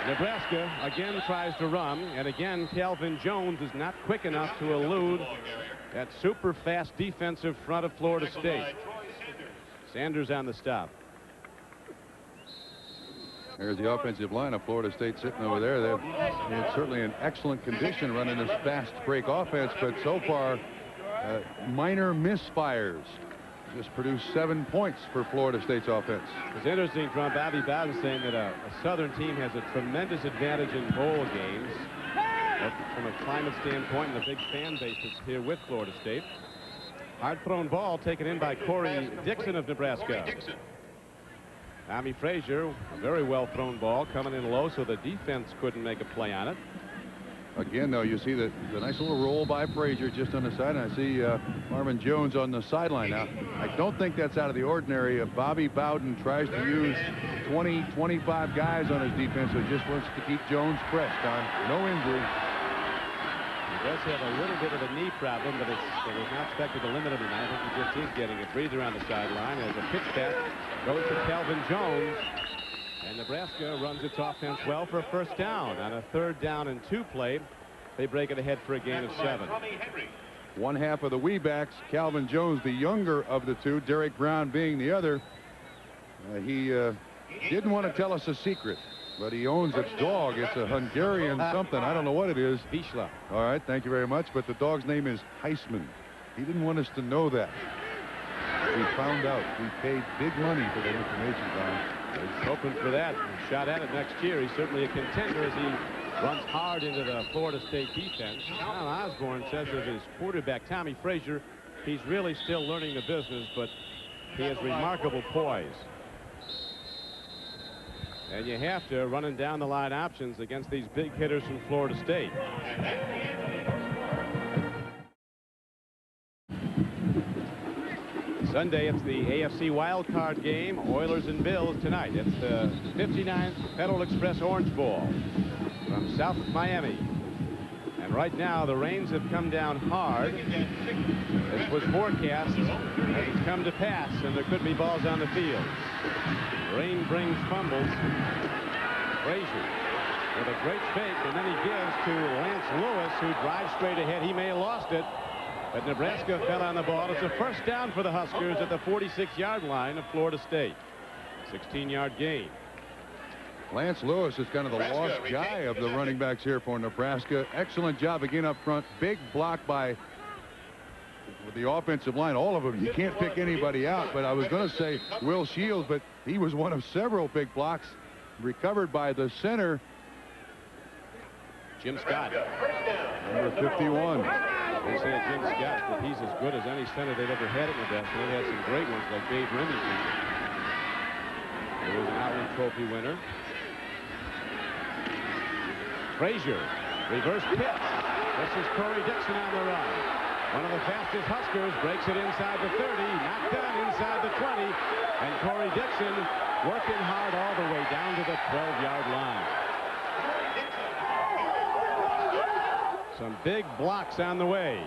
Nebraska again tries to run, and again Calvin Jones is not quick enough to elude that super fast defensive front of Florida State. Sanders on the stop. There's the offensive line of Florida State sitting over there. They're in certainly an excellent condition running this fast break offense, but so far minor misfires just produced 7 points for Florida State's offense. It's interesting, Trump. Bobby Bowden saying that a Southern team has a tremendous advantage in bowl games from a climate standpoint and the big fan base that's here with Florida State. Hard thrown ball taken in by Corey Dixon of Nebraska. Tommy Frazier, a very well thrown ball coming in low so the defense couldn't make a play on it. Again, though, you see the nice little roll by Frazier just on the side, and I see Marvin Jones on the sideline now. I don't think that's out of the ordinary. Bobby Bowden tries to use 20, 25 guys on his defense, so just wants to keep Jones fresh, Don. No injury. He does have a little bit of a knee problem, but it was not expected to limit him tonight. I think he just is getting a breather on the sideline as a pitch back goes to Calvin Jones. And Nebraska runs its offense well for a first down. On a 3rd down and 2 play, they break it ahead for a gain of 7. One half of the Weebacks, Calvin Jones, the younger of the two, Derek Brown being the other. He didn't want to tell us a secret, but he owns a dog. It's a Hungarian something. I don't know what it is. Vizsla. All right, thank you very much. But the dog's name is Heisman. He didn't want us to know that. We found out. We paid big money for that information, Don. He's hoping for that. Shot at it next year. He's certainly a contender as he runs hard into the Florida State defense. Tom Osborne says of his quarterback, Tommy Frazier, he's really still learning the business, but he has remarkable poise. And you have to, running down the line options against these big hitters from Florida State. Sunday, it's the AFC wild card game, Oilers and Bills tonight. It's the 59th Federal Express Orange Bowl from South Miami. And right now, the rains have come down hard. This was forecast. It's come to pass, and there could be balls on the field. Rain brings fumbles. Frazier with a great fake, and then he gives to Lance Lewis, who drives straight ahead. He may have lost it. But Nebraska fell on the ball. It's a first down for the Huskers at the 46-yard line of Florida State. 16-yard gain. Lance Lewis is kind of the lost guy of the running backs here for Nebraska. Excellent job again up front. Big block by the offensive line. All of them. You can't pick anybody out. But I was going to say Will Shields, but he was one of several big blocks recovered by the center. Jim Scott. Number 51. They say Jim Scott that he's as good as any center they've ever had at Nebraska. They've had some great ones like Dave Remington. He was an Outland Trophy winner. Frazier, reverse pitch. This is Corey Dixon on the run. One of the fastest Huskers breaks it inside the 30, not done inside the 20, and Corey Dixon working hard all the way down to the 12-yard line. Some big blocks on the way.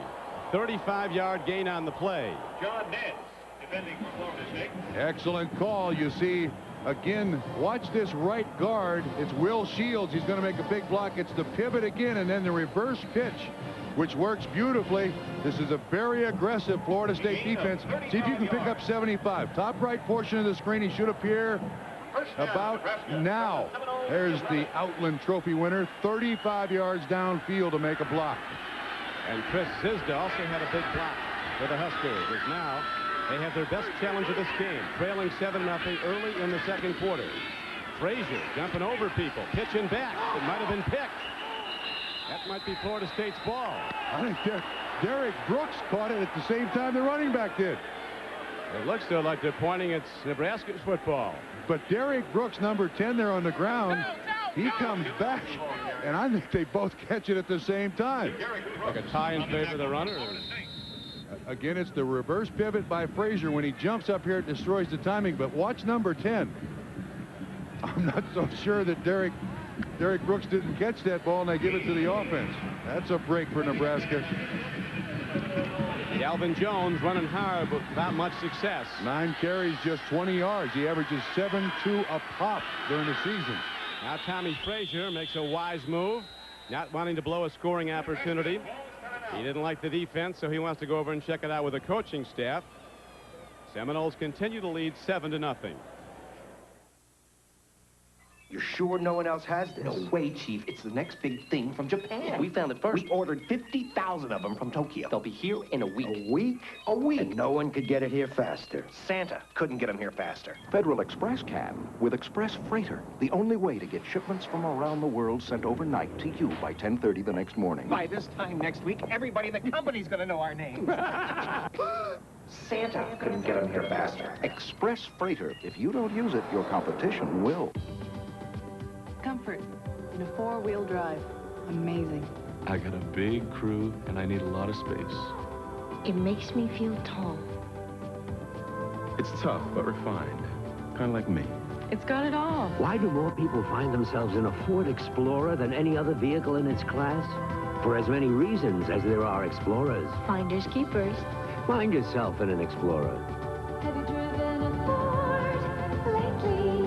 35-yard gain on the play. John Nance, defending for Florida State. Excellent call. You see, again, watch this right guard. It's Will Shields. He's going to make a big block. It's the pivot again, and then the reverse pitch, which works beautifully. This is a very aggressive Florida State defense. See if you can pick up 75. Top right portion of the screen. He should appear about now. There's the Outland Trophy winner, 35 yards downfield to make a block. And Chris Zizda also had a big block for the Huskers. As now they have their best challenge of this game, trailing 7-0 early in the second quarter. Frazier jumping over people, pitching back. It might have been picked. That might be Florida State's ball. I think Derek Brooks caught it at the same time the running back did. It looks though like they're pointing at Nebraska's football. But Derek Brooks, number 10 there on the ground, he comes back, and I think they both catch it at the same time. Like a tie in favor of the runner. Again, it's the reverse pivot by Frazier. When he jumps up here, it destroys the timing. But watch number 10. I'm not so sure that Derek Brooks didn't catch that ball, and they give it to the offense. That's a break for Nebraska. Calvin Jones running hard, but without much success. 9 carries, just 20 yards. He averages 7-2 a pop during the season. Now Tommy Frazier makes a wise move, not wanting to blow a scoring opportunity. He didn't like the defense, so he wants to go over and check it out with the coaching staff. Seminoles continue to lead 7-0. You're sure no one else has this? No way, Chief. It's the next big thing from Japan. We found it first. We ordered 50,000 of them from Tokyo. They'll be here in a week. A week? A week. And no one could get it here faster. Santa couldn't get them here faster. Federal Express can with Express Freighter, the only way to get shipments from around the world sent overnight to you by 10:30 the next morning. By this time next week, everybody in the company's going to know our names. Santa couldn't get them here faster. Express Freighter. If you don't use it, your competition will. Comfort in a 4-wheel drive. Amazing. I got a big crew, and I need a lot of space. It makes me feel tall. It's tough, but refined. Kind of like me. It's got it all. Why do more people find themselves in a Ford Explorer than any other vehicle in its class? For as many reasons as there are Explorers. Finders keepers. Find yourself in an Explorer. Have you driven a Ford lately?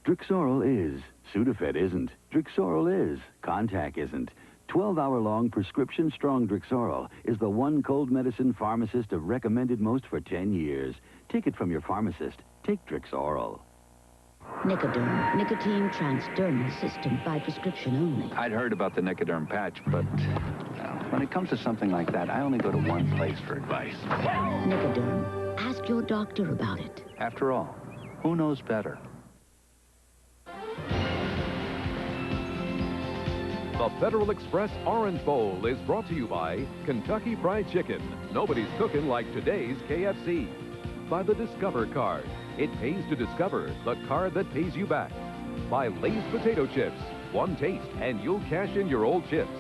Drixoral is. Sudafed isn't. Drixoral is. Contac isn't. 12-hour-long prescription-strong Drixoral is the one cold medicine pharmacists have recommended most for 10 years. Take it from your pharmacist. Take Drixoral. Nicoderm, nicotine transdermal system by prescription only. I'd heard about the Nicoderm patch, but when it comes to something like that, I only go to one place for advice. Nicoderm. Ask your doctor about it. After all, who knows better? The Federal Express Orange Bowl is brought to you by Kentucky Fried Chicken. Nobody's cooking like today's KFC. By the Discover card. It pays to discover, the card that pays you back. By Lay's Potato Chips. One taste and you'll cash in your old chips.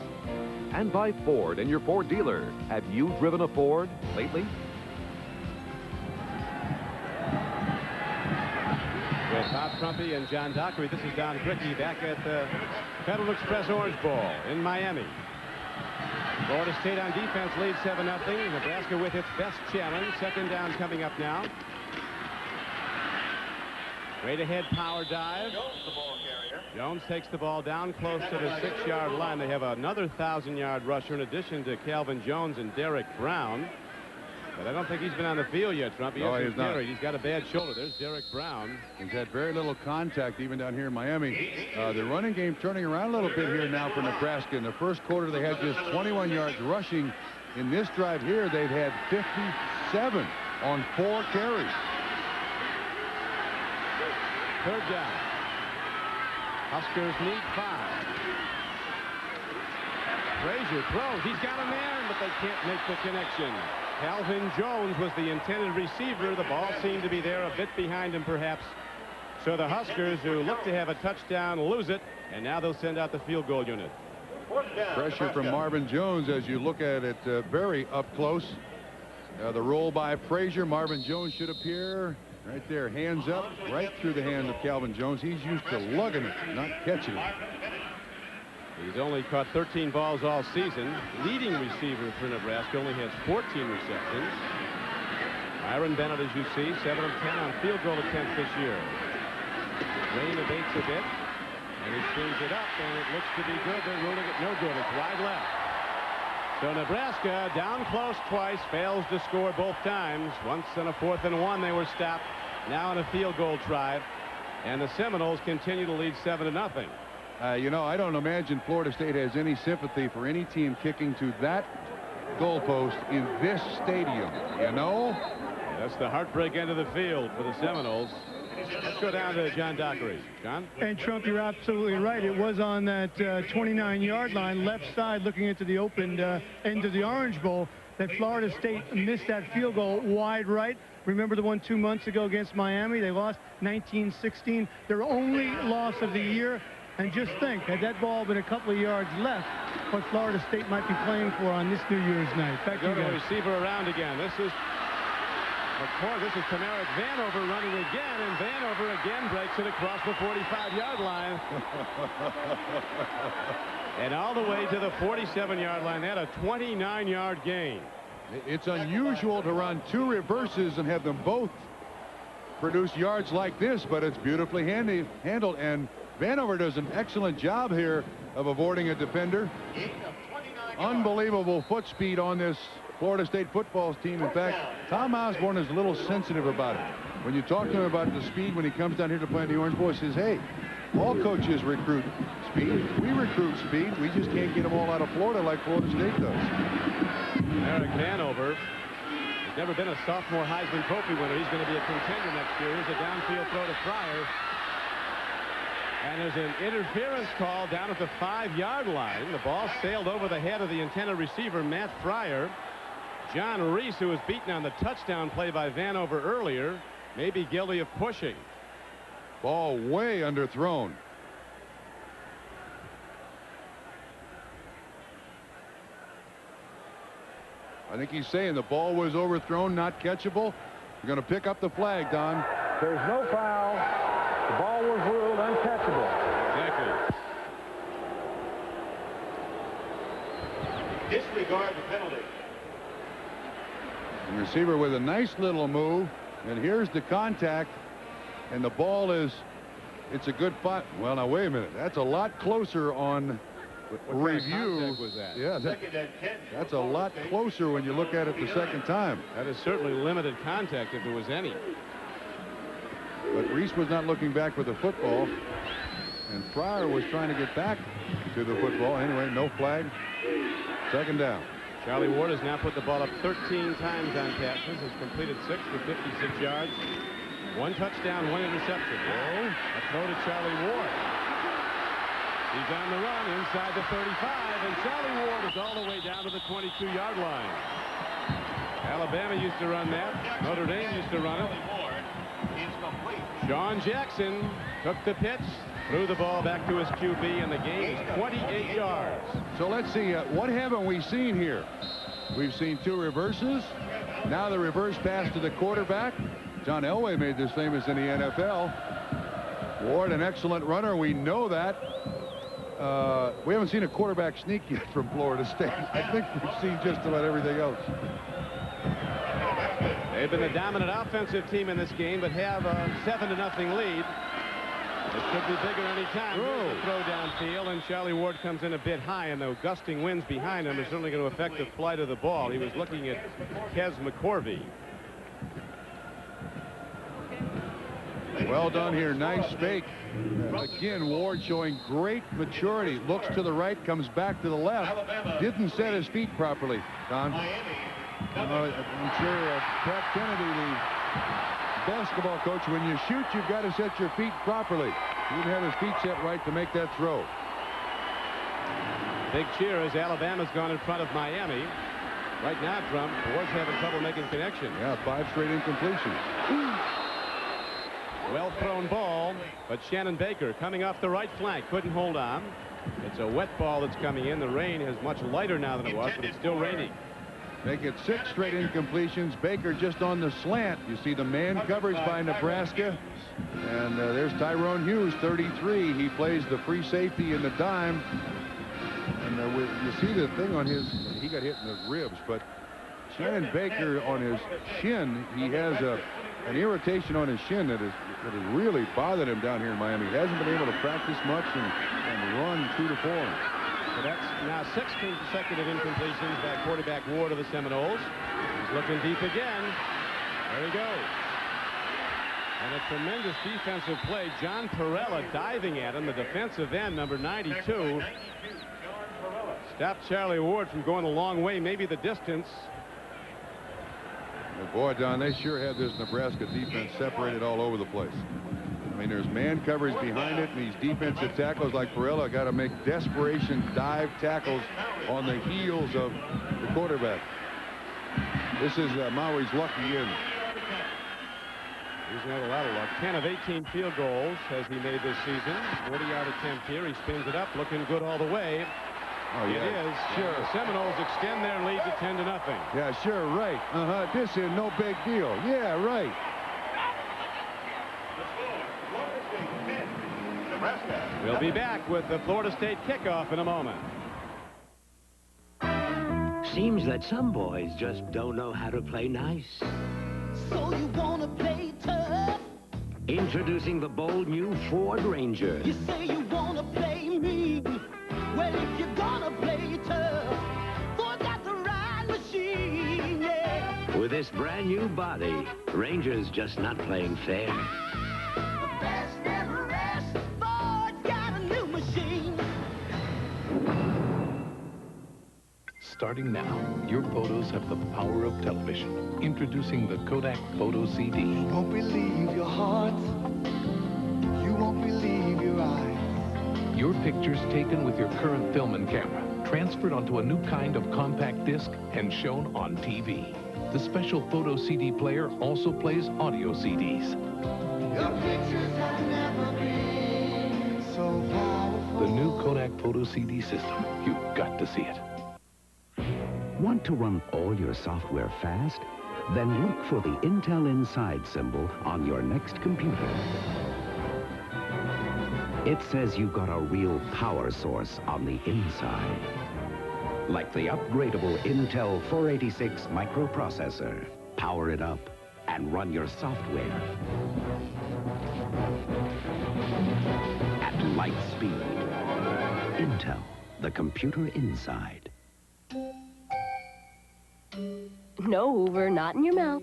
And by Ford and your Ford dealer. Have you driven a Ford lately? With Bob Trumpy and John Dockery, this is Don Cricky back at the Federal Express Orange Bowl in Miami. Florida State on defense leads 7-0. Nebraska with its best challenge. Second down coming up now. Straight ahead power dive. Jones takes the ball down close to the 6-yard line. They have another 1,000-yard rusher in addition to Calvin Jones and Derek Brown. But I don't think he's been on the field yet, Trump. No, he's not. He's got a bad shoulder. There's Derek Brown. He's had very little contact even down here in Miami. The running game turning around a little bit here now for Nebraska. In the first quarter, they had just 21 yards rushing. In this drive here, they've had 57 on 4 carries. Third down. Huskers need 5. Frazier throws. He's got a man, but they can't make the connection. Calvin Jones was the intended receiver. The ball seemed to be there a bit behind him, perhaps. So the Huskers, who look to have a touchdown, lose it, and now they'll send out the field goal unit. Pressure from Marvin Jones as you look at it very up close. The roll by Frazier. Marvin Jones should appear right there, hands up, right through the hand of Calvin Jones. He's used to lugging it, not catching it. He's only caught 13 balls all season. Leading receiver for Nebraska, only has 14 receptions. Myron Bennett, as you see, 7 of 10 on field goal attempts this year. Rain abates a bit, and he swings it up, and it looks to be good. They're ruling it no good. It's wide left. So Nebraska down close twice, fails to score both times. Once on a 4th and 1, they were stopped. Now in a field goal try, and the Seminoles continue to lead 7-0. You know, I don't imagine Florida State has any sympathy for any team kicking to that goalpost in this stadium, you know? That's the heartbreak end of the field for the Seminoles. Let's go down to John Dockery. John? And Trump, you're absolutely right. It was on that 29-yard line, left side, looking into the open end of the Orange Bowl, that Florida State missed that field goal wide right. Remember the one 2 months ago against Miami? They lost 19-16. Their only loss of the year. And just think, had that ball been a couple of yards left, what Florida State might be playing for on this New Year's night. Back to you guys. Receiver around again. This is Tamarick Vanover running again, and Vanover again breaks it across the 45-yard line. And all the way to the 47-yard line. They had a 29-yard gain. It's unusual to run 2 reverses and have them both produce yards like this, but it's beautifully handled, and Vanover does an excellent job here of avoiding a defender. Unbelievable foot speed on this Florida State football team. In fact, Tom Osborne is a little sensitive about it. When you talk to him about the speed when he comes down here to play in the Orange Bowl, he says, hey, all coaches recruit speed. We recruit speed. We just can't get them all out of Florida like Florida State does. Eric Vanover has never been a sophomore Heisman Trophy winner. He's going to be a contender next year. Here's a downfield throw to Fryer. And there's an interference call down at the 5-yard line. The ball sailed over the head of the intended receiver, Matt Fryer. John Reese, who was beaten on the touchdown play by Vanover earlier, may be guilty of pushing. Ball way underthrown. think he's saying the ball was overthrown, not catchable. You're going to pick up the flag, Don. There's no foul. The ball was ruled uncatchable. Exactly. Disregard the penalty. The receiver with a nice little move, and here's the contact, and the ball is, it's a good spot. Well, now wait a minute, that's a lot closer on review. Kind of contact was that? Yeah, that's a lot closer when you look at it the second time. That is certainly limited contact if there was any. But Reese was not looking back with the football, and Fryer was trying to get back to the football. Anyway, no flag. Second down. Charlie Ward has now put the ball up 13 times on passes. Has completed 6 for 56 yards. 1 touchdown, 1 interception. Oh, a throw to Charlie Ward. He's on the run inside the 35, and Charlie Ward is all the way down to the 22-yard line. Alabama used to run that. Notre Dame used to run it. Sean Jackson took the pitch, threw the ball back to his QB, and the game is 28 yards. So let's see, what haven't we seen here? We've seen 2 reverses. Now the reverse pass to the quarterback. John Elway made this famous in the NFL. Ward, an excellent runner. We know that. We haven't seen a quarterback sneak yet from Florida State. I think we've seen just about everything else. They've been the dominant offensive team in this game, but have a 7-0 lead. It could be bigger any time. Throw downfield, and Charlie Ward comes in a bit high, and the gusting winds behind him are certainly going to affect the flight of the ball. He was looking at Kez McCorvey. Well done here. Nice fake. Again, Ward showing great maturity. Looks to the right, comes back to the left. Didn't set his feet properly, Don. I'm sure Pat Kennedy, the basketball coach, when you shoot, you've got to set your feet properly. He didn't have his feet set right to make that throw. Big cheer as Alabama's gone in front of Miami. Right now, Trump, Ward's having trouble making connection. Yeah, 5 straight incompletions. Well thrown ball, but Shannon Baker coming off the right flank couldn't hold on. It's a wet ball that's coming in. The rain is much lighter now than it was, but it's still raining. Make it 6 straight incompletions. Baker just on the slant. You see the man coverage by Nebraska. And there's Tyrone Hughes, 33. He plays the free safety in the dime. And you see the thing on his, he got hit in the ribs, but Shannon Baker on his shin, he has an irritation on his shin that has really bothered him down here in Miami. He hasn't been able to practice much and run true to form. So that's now 16 consecutive incompletions by quarterback Ward of the Seminoles. He's looking deep again. There he goes. And a tremendous defensive play. John Perella diving at him, the defensive end, number 92. Stopped Charlie Ward from going a long way, maybe the distance. Boy, Don, they sure have this Nebraska defense separated all over the place. I mean, there's man coverage behind it, and these defensive tackles like Perella got to make desperation dive tackles on the heels of the quarterback. This is Maury's lucky in. He's had a lot of luck. 10 of 18 field goals has he made this season. 40-yard attempt here. He spins it up, looking good all the way. Oh, yeah. It is. Sure. The Seminoles extend their lead to 10-0. Yeah, sure, right. This is no big deal. Yeah, right. We'll be back with the Florida State kickoff in a moment. Seems that some boys just don't know how to play nice. So you want to play tough? Introducing the bold new Ford Ranger. You say you want to play mean. Well, if you're gonna play tough, Ford got the right machine, yeah. With this brand new body, Ranger's just not playing fair. The best never rests. Ford's got a new machine. Starting now, your photos have the power of television. Introducing the Kodak Photo CD. You won't believe your heart. You won't believe your eyes. Your pictures taken with your current film and camera, transferred onto a new kind of compact disc and shown on TV. The special photo CD player also plays audio CDs. Your pictures have never been so powerful. The new Kodak Photo CD system. You've got to see it. Want to run all your software fast? Then look for the Intel Inside symbol on your next computer. It says you've got a real power source on the inside. Like the upgradable Intel 486 microprocessor. Power it up and run your software at light speed. Intel, the computer inside. No, Hoover, not in your mouth.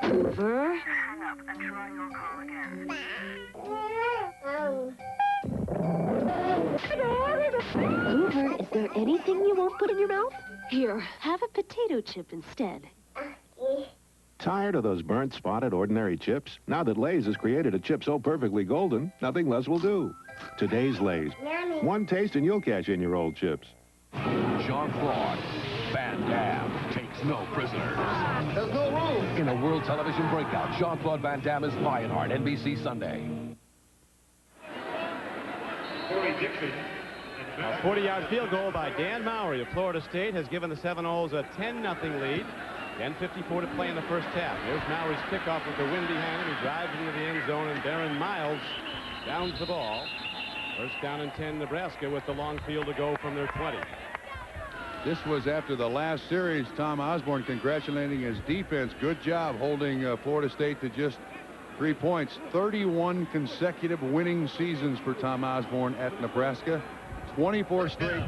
Hoover? Hang up and try your call again. Hoover, is there anything you won't put in your mouth? Here, have a potato chip instead. Tired of those burnt, spotted, ordinary chips? Now that Lay's has created a chip so perfectly golden, nothing less will do. Today's Lay's. One taste and you'll cash in your old chips. Jean-Claude Van Damme takes no prisoners. There's no room. In a world television breakout, Jean-Claude Van Damme is Lionheart, NBC Sunday. A 40-yard field goal by Dan Mowry of Florida State has given the Seminoles a 10-0 lead. 10:54 to play in the first half. There's Mowry's kickoff with the wind behind him. He drives into the end zone, and Darren Miles downs the ball. First down and 10, Nebraska with the long field to go from their 20. This was after the last series. Tom Osborne congratulating his defense. Good job holding Florida State to just 3 points. 31 consecutive winning seasons for Tom Osborne at Nebraska. 24 straight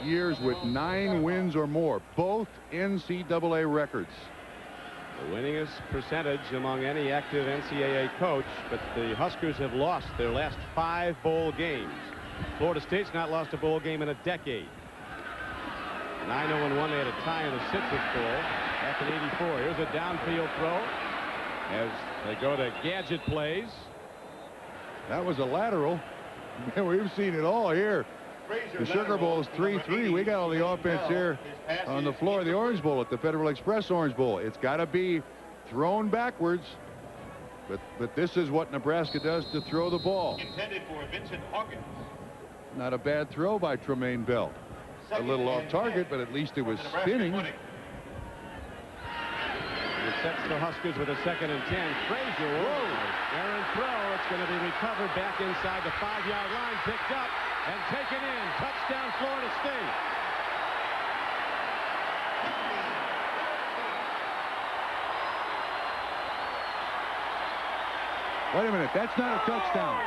years with 9 wins or more, both NCAA records. The winningest percentage among any active NCAA coach, but the Huskers have lost their last 5 bowl games. Florida State's not lost a bowl game in a decade. 9-0-1, they had a tie in the Citrus Bowl back in '84. Here's a downfield throw as they go to gadget plays. That was a lateral. We've seen it all here. The Sugar Bowl is 3-3. We got all the offense here on the floor of the Orange Bowl at the Federal Express Orange Bowl. It's got to be thrown backwards. But this is what Nebraska does to throw the ball. Intended for Vincent Hawkins. Not a bad throw by Tremaine Bell. A little off target, but at least it was spinning. It sets the Huskers with a 2nd and 10. Frazier, errant throw. It's going to be recovered back inside the 5-yard line, picked up and taken in. Touchdown, Florida State. Wait a minute, that's not a touchdown.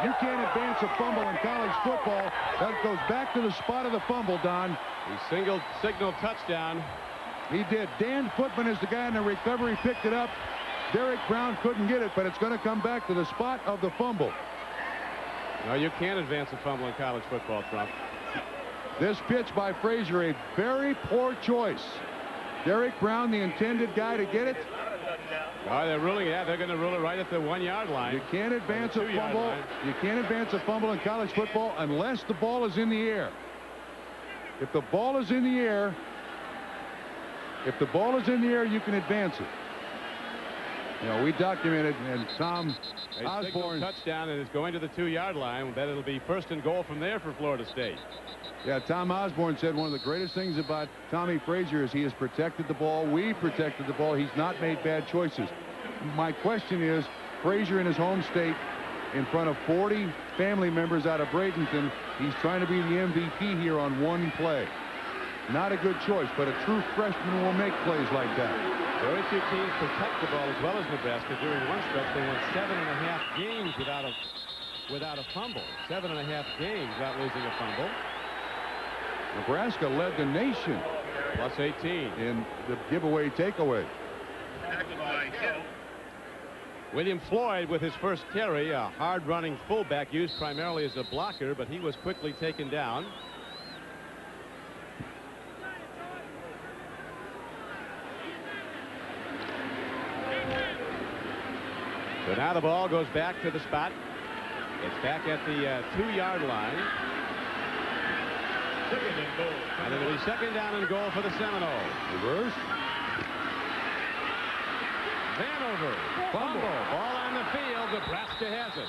You can't advance a fumble in college football. That goes back to the spot of the fumble, Don. He signaled touchdown. He did. Dan Footman is the guy in the recovery, picked it up. Derek Brown couldn't get it, but it's going to come back to the spot of the fumble. No, you can't advance a fumble in college football, Trump. This pitch by Frazier, a very poor choice. Derek Brown, the intended guy to get it. Oh, they're ruling it. They're going to rule it right at the 1-yard line. You can't advance a fumble. You can't advance a fumble in college football unless the ball is in the air. If the ball is in the air, you can advance it. You know, we documented, and Tom Osborne touchdown, and it's going to the 2-yard line. Bet it'll be 1st and goal from there for Florida State. Yeah, Tom Osborne said one of the greatest things about Tommy Frazier is he has protected the ball. We protected the ball. He's not made bad choices. My question is, Frazier in his home state, in front of 40 family members out of Bradenton, he's trying to be the MVP here on one play. Not a good choice, but a true freshman will make plays like that. Very few teams protect the ball as well as Nebraska. During one stretch, they won 7.5 games without a fumble. 7.5 games without losing a fumble. Nebraska led the nation. Plus 18. In the giveaway takeaway. William Floyd with his first carry, a hard-running fullback used primarily as a blocker, but he was quickly taken down. So now the ball goes back to the spot. It's back at the 2-yard line. And it'll be 2nd down and goal for the Seminoles. Reverse. Vanover. Fumble. Ball on the field. Nebraska has it.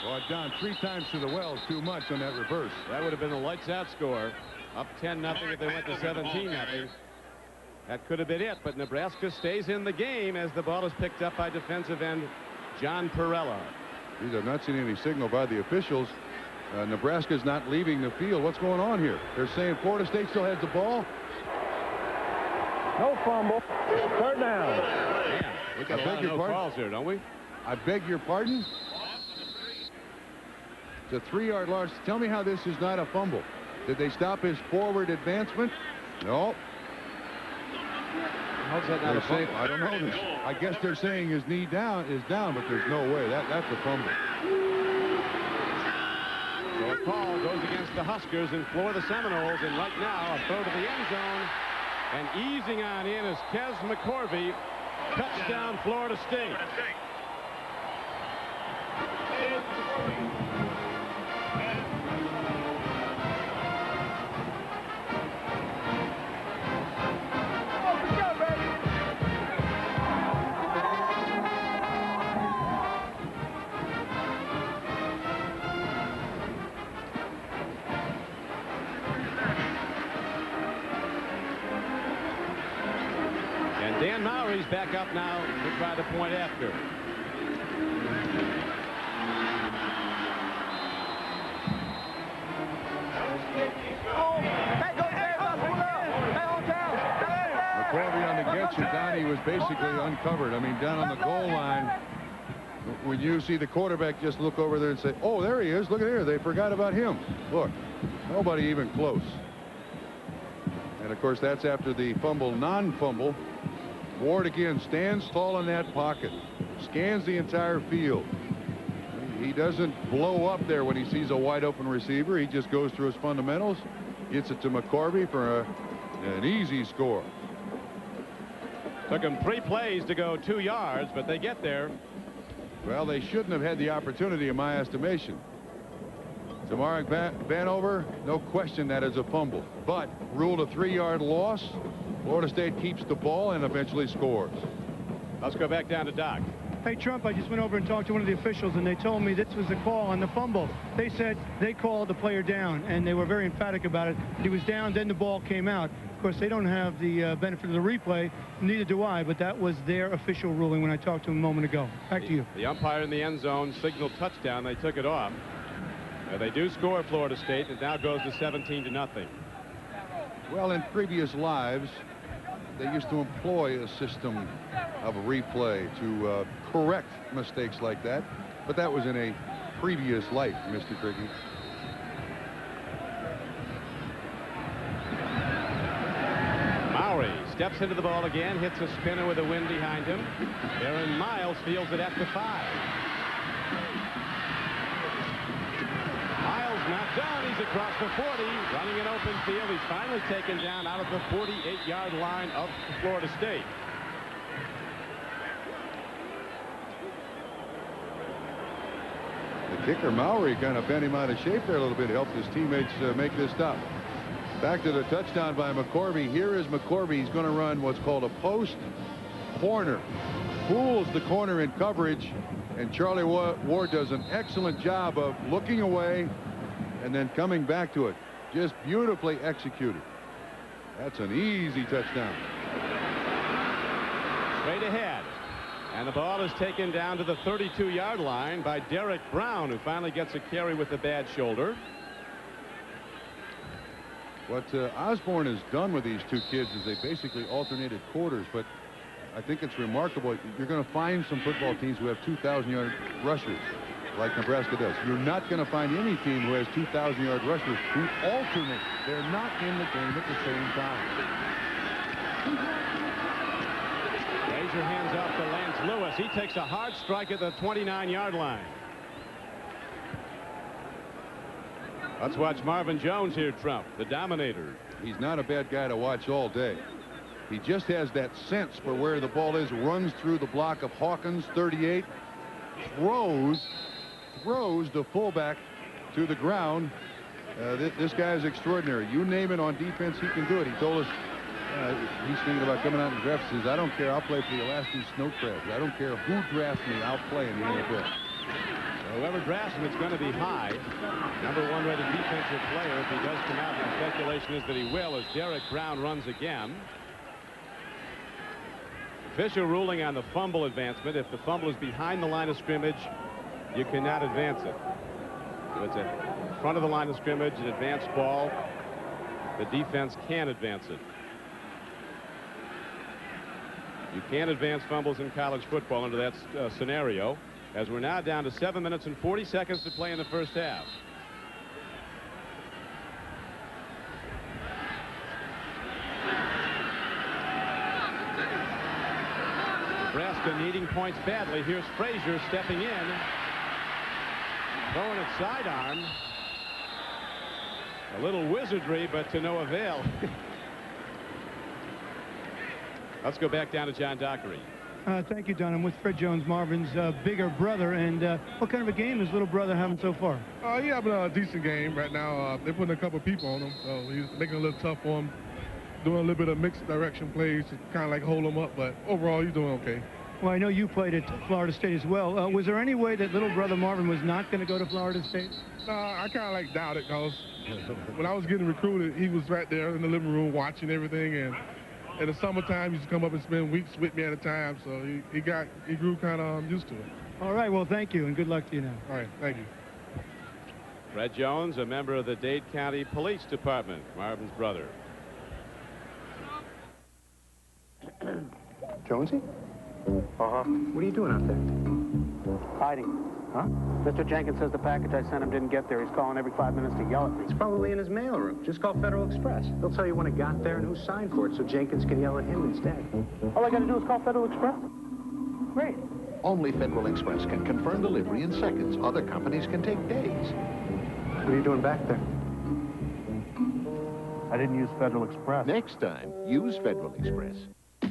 Well, Don, 3 times to the well is too much on that reverse. That would have been the lights out score. Up 10-0 if they went to 17-0. That could have been it, but Nebraska stays in the game as the ball is picked up by defensive end John Perella. These have not seen any signal by the officials. Nebraska's not leaving the field. What's going on here? They're saying Florida State still has the ball. No fumble. Third down. Man, we got a lot of no calls here, don't we? I beg your pardon? It's a 3-yard loss. Tell me how this is not a fumble. Did they stop his forward advancement? No. How's that not a fumble? I don't know. I guess they're saying his knee is down, but there's no way. That's a fumble. So a call goes against the Huskers and Florida Seminoles, and right now a throw to the end zone, and easing on in is Kez McCorvey. Touchdown, Florida State. Dan Mowry's back up now to try the point after. McCorvey on the get you down. He was basically uncovered. I mean, down on the goal line. When you see the quarterback just look over there and say, oh, there he is. Look at here. They forgot about him. Look, nobody even close. And of course, that's after the fumble, non-fumble. Ward again stands tall in that pocket, scans the entire field. He doesn't blow up there when he sees a wide open receiver. He just goes through his fundamentals, gets it to McCorvey for an easy score. Took him 3 plays to go 2 yards, but they get there. Well, they shouldn't have had the opportunity in my estimation. To Mark Vanover, no question that is a fumble, but ruled a 3-yard loss. Florida State keeps the ball and eventually scores. Let's go back down to Doc. Hey, Trump, I just went over and talked to one of the officials, and they told me this was the call on the fumble. They said they called the player down, and they were very emphatic about it. He was down, then the ball came out. Of course, they don't have the benefit of the replay, neither do I, but that was their official ruling when I talked to him a moment ago. Back to you. The umpire in the end zone signaled touchdown. They took it off. They do score Florida State. It now goes to 17-0. Well, in previous lives, they used to employ a system of replay to correct mistakes like that. But that was in a previous life, Mr. Craigie. Mowry steps into the ball again, hits a spinner with a wind behind him. Aaron Miles fields it at the 5. Not done. He's across the 40, running an open field. He's finally taken down out of the 48-yard line of Florida State. The kicker, Mowry, kind of bent him out of shape there a little bit, helped his teammates make this stop. Back to the touchdown by McCorvey. Here is McCorvey. He's going to run what's called a post corner. Fools the corner in coverage, and Charlie Ward does an excellent job of looking away and then coming back to it. Just beautifully executed. That's an easy touchdown. Straight ahead. And the ball is taken down to the 32-yard line by Derek Brown, who finally gets a carry with a bad shoulder. What Osborne has done with these two kids is they basically alternated quarters, but I think it's remarkable. You're going to find some football teams who have 2,000-yard rushers like Nebraska does. You're not going to find any team who has 2,000-yard rushers who alternate. They're not in the game at the same time. Raise your hands off to Lance Lewis. He takes a hard strike at the 29-yard line. Let's watch Marvin Jones here, Trump, the dominator. He's not a bad guy to watch all day. He just has that sense for where the ball is, runs through the block of Hawkins, 38, throws the fullback to the ground. This guy is extraordinary. You name it on defense, he can do it. He told us he's thinking about coming out and draft. He says, I don't care. I'll play for the Alaskan Snow Crabs. I don't care who drafts me. I'll play in the NFL. Whoever drafts him, it's going to be high. #1 rated defensive player, if he does come out, the speculation is that he will, as Derek Brown runs again. Official ruling on the fumble advancement. If the fumble is behind the line of scrimmage, you cannot advance it. If it's in front of the line of scrimmage, an advanced ball, the defense can advance it. You can't advance fumbles in college football under that scenario, as we're now down to 7 minutes and 40 seconds to play in the first half. Nebraska needing points badly. Here's Frazier stepping in, throwing it sidearm. A little wizardry, but to no avail. Let's go back down to John Dockery. Thank you, Don. I'm with Fred Jones, Marvin's bigger brother. And what kind of a game is little brother having so far? He's having a decent game right now. They're putting a couple people on him, so he's making it a little tough for him. Doing a little bit of mixed direction plays to kind of like hold him up, but overall he's doing okay. Well, I know you played at Florida State as well. Was there any way that little brother Marvin was not going to go to Florida State? No, I kind of like doubt it, because when I was getting recruited, he was right there in the living room watching everything, and in the summertime, he used to come up and spend weeks with me at a time, so he grew kind of used to it. All right, well, thank you, and good luck to you now. All right, thank you. Fred Jones, a member of the Dade County Police Department, Marvin's brother. Jonesy? Uh-huh. What are you doing out there? Hiding. Huh? Mr. Jenkins says the package I sent him didn't get there. He's calling every 5 minutes to yell at me. It's probably in his mailroom. Just call Federal Express. They'll tell you when it got there and who signed for it, so Jenkins can yell at him instead. All I got to do is call Federal Express? Great. Only Federal Express can confirm delivery in seconds. Other companies can take days. What are you doing back there? I didn't use Federal Express. Next time, use Federal Express.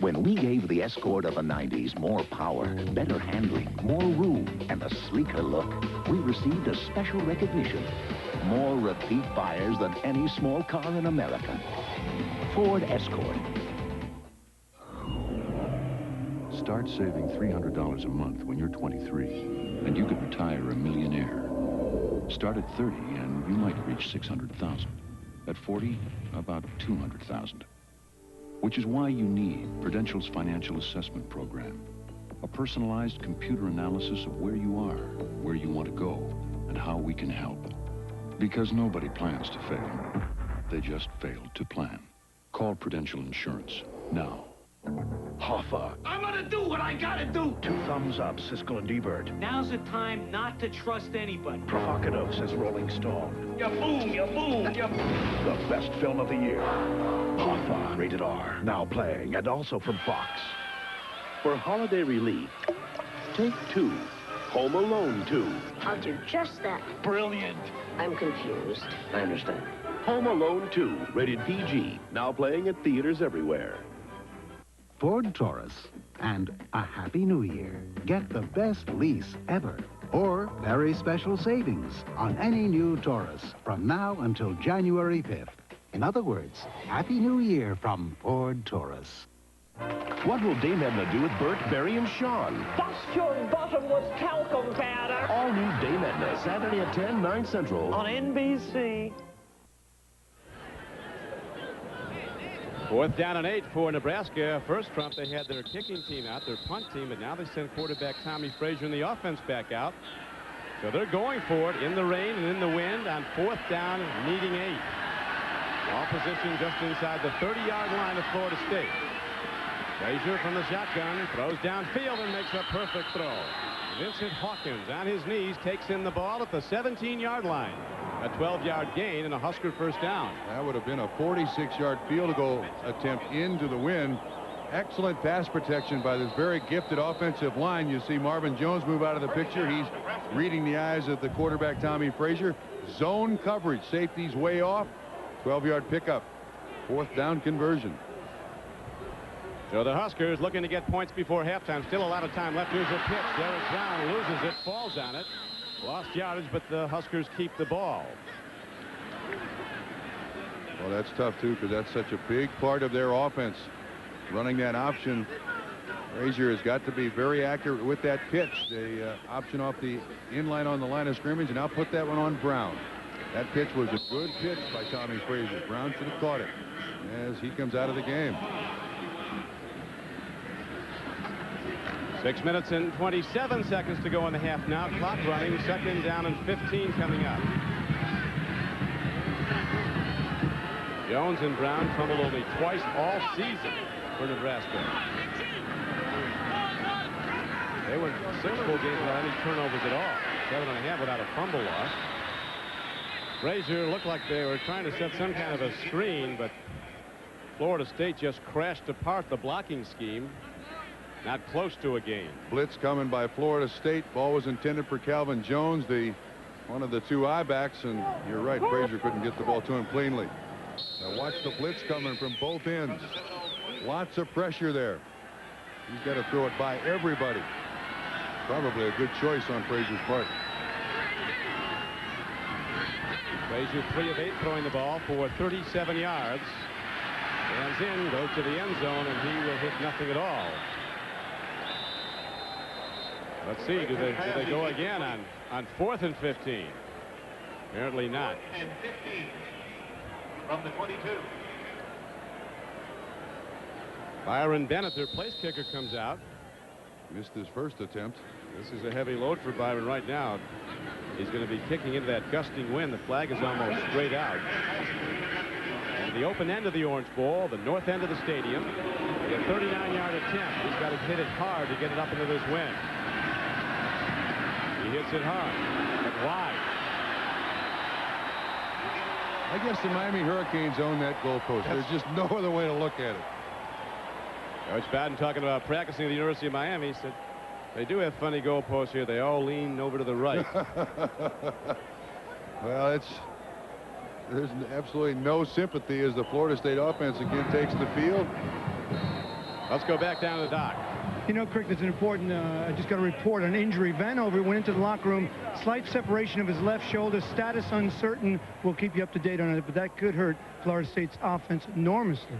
When we gave the Escort of the 90s more power, better handling, more room, and a sleeker look, we received a special recognition. More repeat buyers than any small car in America. Ford Escort. Start saving $300 a month when you're 23, and you could retire a millionaire. Start at 30, and you might reach 600,000. At 40, about 200,000. Which is why you need Prudential's Financial Assessment Program. A personalized computer analysis of where you are, where you want to go, and how we can help. Because nobody plans to fail. They just fail to plan. Call Prudential Insurance now. Hoffa. I'm gonna do what I gotta do. 2 thumbs up, Siskel and Ebert. Now's the time not to trust anybody. Provocative, says Rolling Stone. You boom, you boom, you boom. The best film of the year. Hoffa, rated R. Now playing, and also from Fox. For holiday relief, take 2. Home Alone 2. I'll do just that. Brilliant. I'm confused. I understand. Home Alone 2, rated PG. Now playing at theaters everywhere. Ford Taurus and a Happy New Year. Get the best lease ever or very special savings on any new Taurus from now until January 5th. In other words, Happy New Year from Ford Taurus. What will Dame Edna do with Bert, Barry, and Sean? Dust your bottomless talcum powder. All new Dame Edna, Saturday at 10, 9 Central. On NBC. 4th down and 8 for Nebraska. First Trump, they had their kicking team out, their punt team, but now they send quarterback Tommy Frazier and the offense back out. So they're going for it in the rain and in the wind on 4th down, needing 8. All positioned just inside the 30-yard line of Florida State. Frazier from the shotgun throws downfield and makes a perfect throw. Vincent Hawkins on his knees takes in the ball at the 17-yard line. A 12-yard gain and a Husker first down. That would have been a 46-yard field goal attempt into the wind. Excellent pass protection by this very gifted offensive line. You see Marvin Jones move out of the picture. He's reading the eyes of the quarterback, Tommy Frazier. Zone coverage. Safety's way off. 12-yard pickup. 4th down conversion. So the Huskers looking to get points before halftime. Still a lot of time left. Here's a pitch. Derek Brown loses it, falls on it. Lost yardage, but the Huskers keep the ball. Well, that's tough, too, because that's such a big part of their offense. Running that option Frazier has got to be very accurate with that pitch. They option off the inline on the line of scrimmage and now put that one on Brown. That pitch was a good pitch by Tommy Frazier. Brown should have caught it as he comes out of the game. 6 minutes and 27 seconds to go in the half now. Clock running. Second down and 15 coming up. Jones and Brown fumbled only twice all season for Nebraska. They went 6 full games without any turnovers at all. 7.5 without a fumble loss. Frazier looked like they were trying to set some kind of a screen, but Florida State just crashed apart the blocking scheme. Not close to a gain. Blitz coming by Florida State. Ball was intended for Calvin Jones, one of the 2 I-backs, and you're right, Frazier couldn't get the ball to him cleanly. Now watch the blitz coming from both ends. Lots of pressure there. He's got to throw it by everybody. Probably a good choice on Frazier's part. Frazier 3 of 8 throwing the ball for 37 yards. Hands in, goes to the end zone, and he will hit nothing at all. Let's see, do they go again on 4th and 15? Apparently not. And 15 from the 22. Byron Bennett, their place kicker, comes out. Missed his first attempt. This is a heavy load for Byron right now. He's going to be kicking into that gusting wind. The flag is almost straight out. And the open end of the Orange Bowl, the north end of the stadium, a 39-yard attempt. He's got to hit it hard to get it up into this wind. He hits it hard, but wide. I guess the Miami Hurricanes own that goalpost. There's just no other way to look at it. Coach Batten talking about practicing at the University of Miami. He said, they do have funny goalposts here. They all lean over to the right. Well, there's absolutely no sympathy as the Florida State offense again takes the field. Let's go back down to the dock. You know, Crick, that's an important, I just got a report on injury. Vanover went into the locker room, slight separation of his left shoulder, status uncertain. We'll keep you up to date on it, but that could hurt Florida State's offense enormously.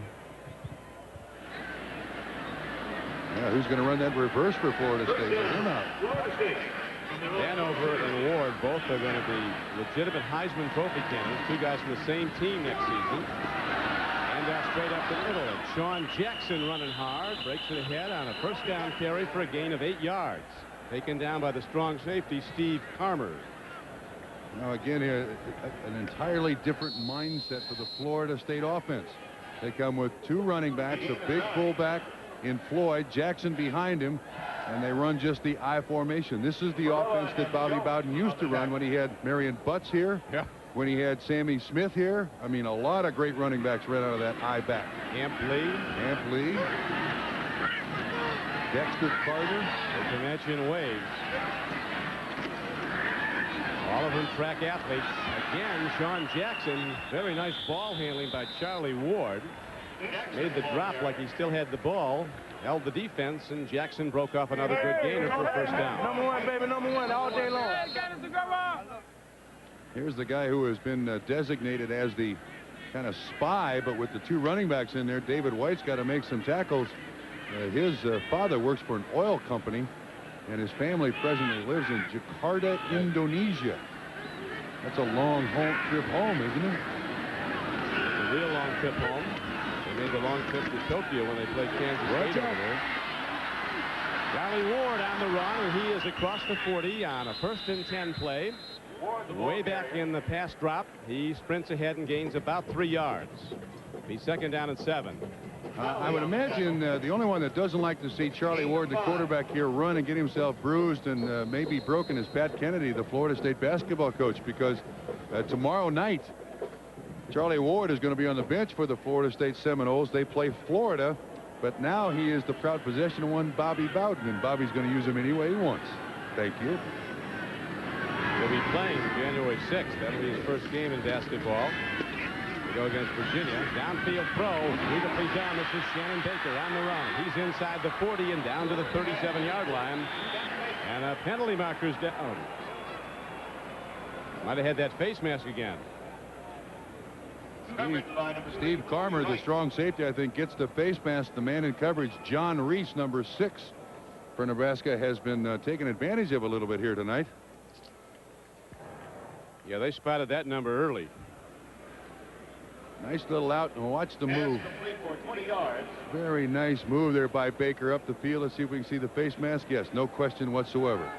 Yeah, who's going to run that reverse for Florida State? Vanover and Ward both are going to be legitimate Heisman Trophy candidates, 2 guys from the same team next season. And straight up the middle. And Sean Jackson running hard, breaks it ahead on a first down carry for a gain of 8 yards. Taken down by the strong safety, Steve Carmer. Now again here, an entirely different mindset for the Florida State offense. They come with 2 running backs, a big fullback in Floyd, Jackson behind him, and they run just the I formation. This is the offense that Bobby Bowden used to run when he had Marion Butts here. Yeah. When he had Sammy Smith here. I mean, a lot of great running backs right out of that I back. Amp Lee. Dexter Carter. The Comanche waves. All of them track athletes. Again, Sean Jackson. Very nice ball handling by Charlie Ward. Made the drop like he still had the ball. Held the defense, and Jackson broke off another good gainer for a first down. Number 1, baby, number 1, all day long. Here's the guy who has been designated as the kind of spy, but with the 2 running backs in there, David White's got to make some tackles. His father works for an oil company, and his family presently lives in Jakarta, Indonesia. That's a long trip home, isn't it? It's a real long trip home. They made the long trip to Tokyo when they played Kansas State over there. Charlie Ward on the run, and he is across the 40 on a 1st and 10 play. Way back in the pass drop, he sprints ahead and gains about 3 yards. Be 2nd down and 7. I would imagine the only one that doesn't like to see Charlie Ward, the quarterback here, run and get himself bruised and maybe broken is Pat Kennedy, the Florida State basketball coach, because tomorrow night, Charlie Ward is going to be on the bench for the Florida State Seminoles. They play Florida, but now he is the proud possession of one Bobby Bowden, and Bobby's going to use him any way he wants. Thank you. He'll be playing January 6th. That'll be his first game in basketball. We go against Virginia. Downfield throw. Beautifully done. This is Shannon Baker on the run. He's inside the 40 and down to the 37-yard line. And a penalty marker's down. Might have had that face mask again. Steve Carmer, the strong safety, I think, gets the face mask. The man in coverage, John Reese, number 6 for Nebraska, has been taken advantage of a little bit here tonight. Yeah, they spotted that number early. Nice little out, and watch the move. For 20 yards. Very nice move there by Baker up the field. Let's see if we can see the face mask. Yes, no question whatsoever.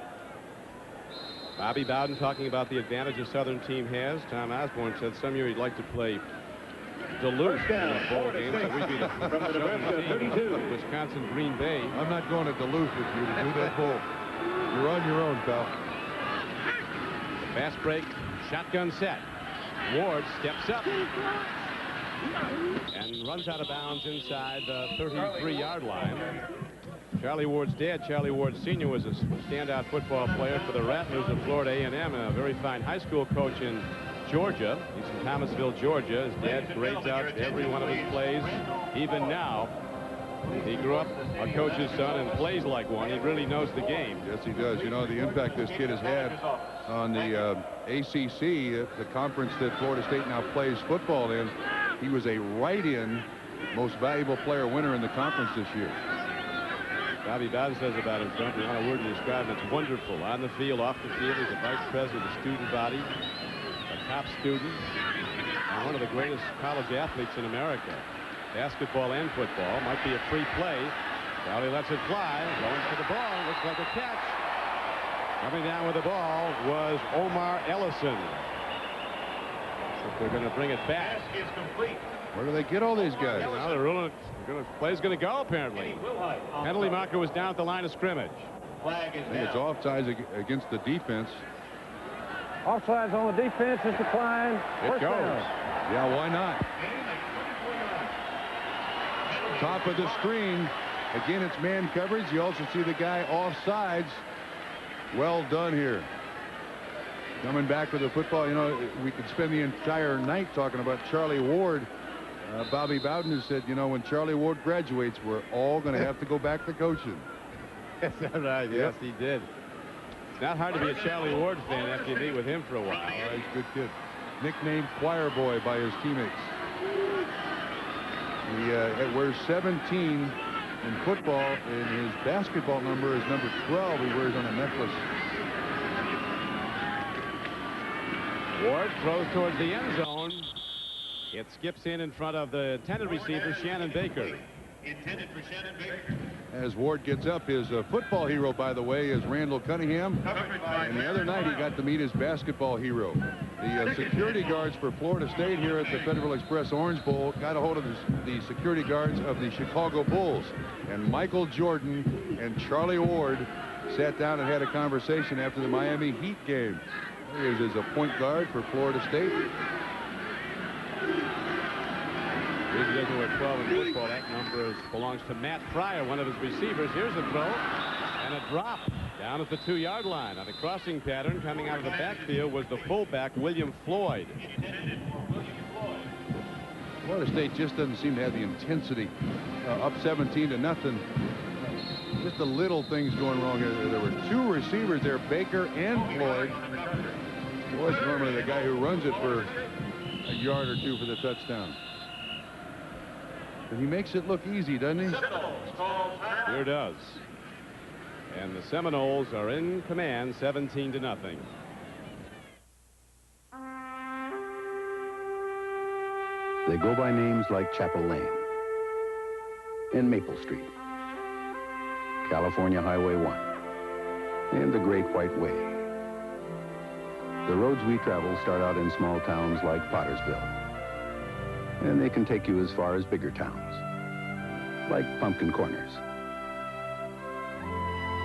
Bobby Bowden talking about the advantage the Southern team has. Tom Osborne said some year he'd like to play Duluth in a bowl game. So we'd be the Southern team of Wisconsin, Green Bay. I'm not going to Duluth with you to do that bowl. You're on your own, pal. Fast break, shotgun set. Ward steps up and runs out of bounds inside the 33-yard line. Charlie Ward's dad, Charlie Ward Sr., was a standout football player for the Rattlers of Florida A&M and a very fine high school coach in Georgia. He's from Thomasville, Georgia. His dad grades out every one of his plays. Even now, he grew up a coach's son and plays like one. He really knows the game. Yes, he does. You know, the impact this kid has had on the ACC, the conference that Florida State now plays football in. He was a write-in most valuable player winner in the conference this year. Bobby Bowden says about him, don't want a word to describe him. It's wonderful. On the field, off the field, he's a vice president of the student body, a top student, and one of the greatest college athletes in America. Basketball and football. Might be a free play. Charlie lets it fly. Going for the ball. Looks like a catch. Coming down with the ball was Omar Ellison. So they're going to bring it back. Pass is complete. Where do they get all these guys? Now they're ruling it. Play's going to go, apparently. Penalty marker was down at the line of scrimmage. Flag is I think it's offsides against the defense. Offsides on the defense is declined. It goes. Down. Yeah, why not? Top of the screen. Again, it's man coverage. You also see the guy offsides. Well done here. Coming back with the football. You know, we could spend the entire night talking about Charlie Ward. Bobby Bowden has said, you know, when Charlie Ward graduates, we're all going to have to go back to coaching. Is that right? Yes, he did. It's not hard to be a Charlie Ward fan after you meet with him for a while. Oh, he's a good kid. Nicknamed Choir Boy by his teammates. He wears 17 in football, and his basketball number is number 12. He wears on a necklace. Ward throws towards the end zone. It skips in front of the intended receiver, Shannon Baker. Intended for Shannon Baker. As Ward gets up, his football hero, by the way, is Randall Cunningham. And the other night, he got to meet his basketball hero. The security guards for Florida State here at the Federal Express Orange Bowl got a hold of the security guards of the Chicago Bulls. And Michael Jordan and Charlie Ward sat down and had a conversation after the Miami Heat game. There he is as a point guard for Florida State. He doesn't wear 12 in football. That number belongs to Matt Fryer, one of his receivers. Here's a throw and a drop down at the 2-yard line. On a crossing pattern coming out of the backfield was the fullback, William Floyd. Florida State just doesn't seem to have the intensity. Up 17-0. Just the little things going wrong here. There were 2 receivers there, Baker and Floyd. Floyd's normally the guy who runs it for a yard or 2 for the touchdown. But he makes it look easy, doesn't he? Sure does. And the Seminoles are in command, 17-0. They go by names like Chapel Lane and Maple Street, California Highway 1, and the Great White Way. The roads we travel start out in small towns like Pottersville, and they can take you as far as bigger towns, like Pumpkin Corners.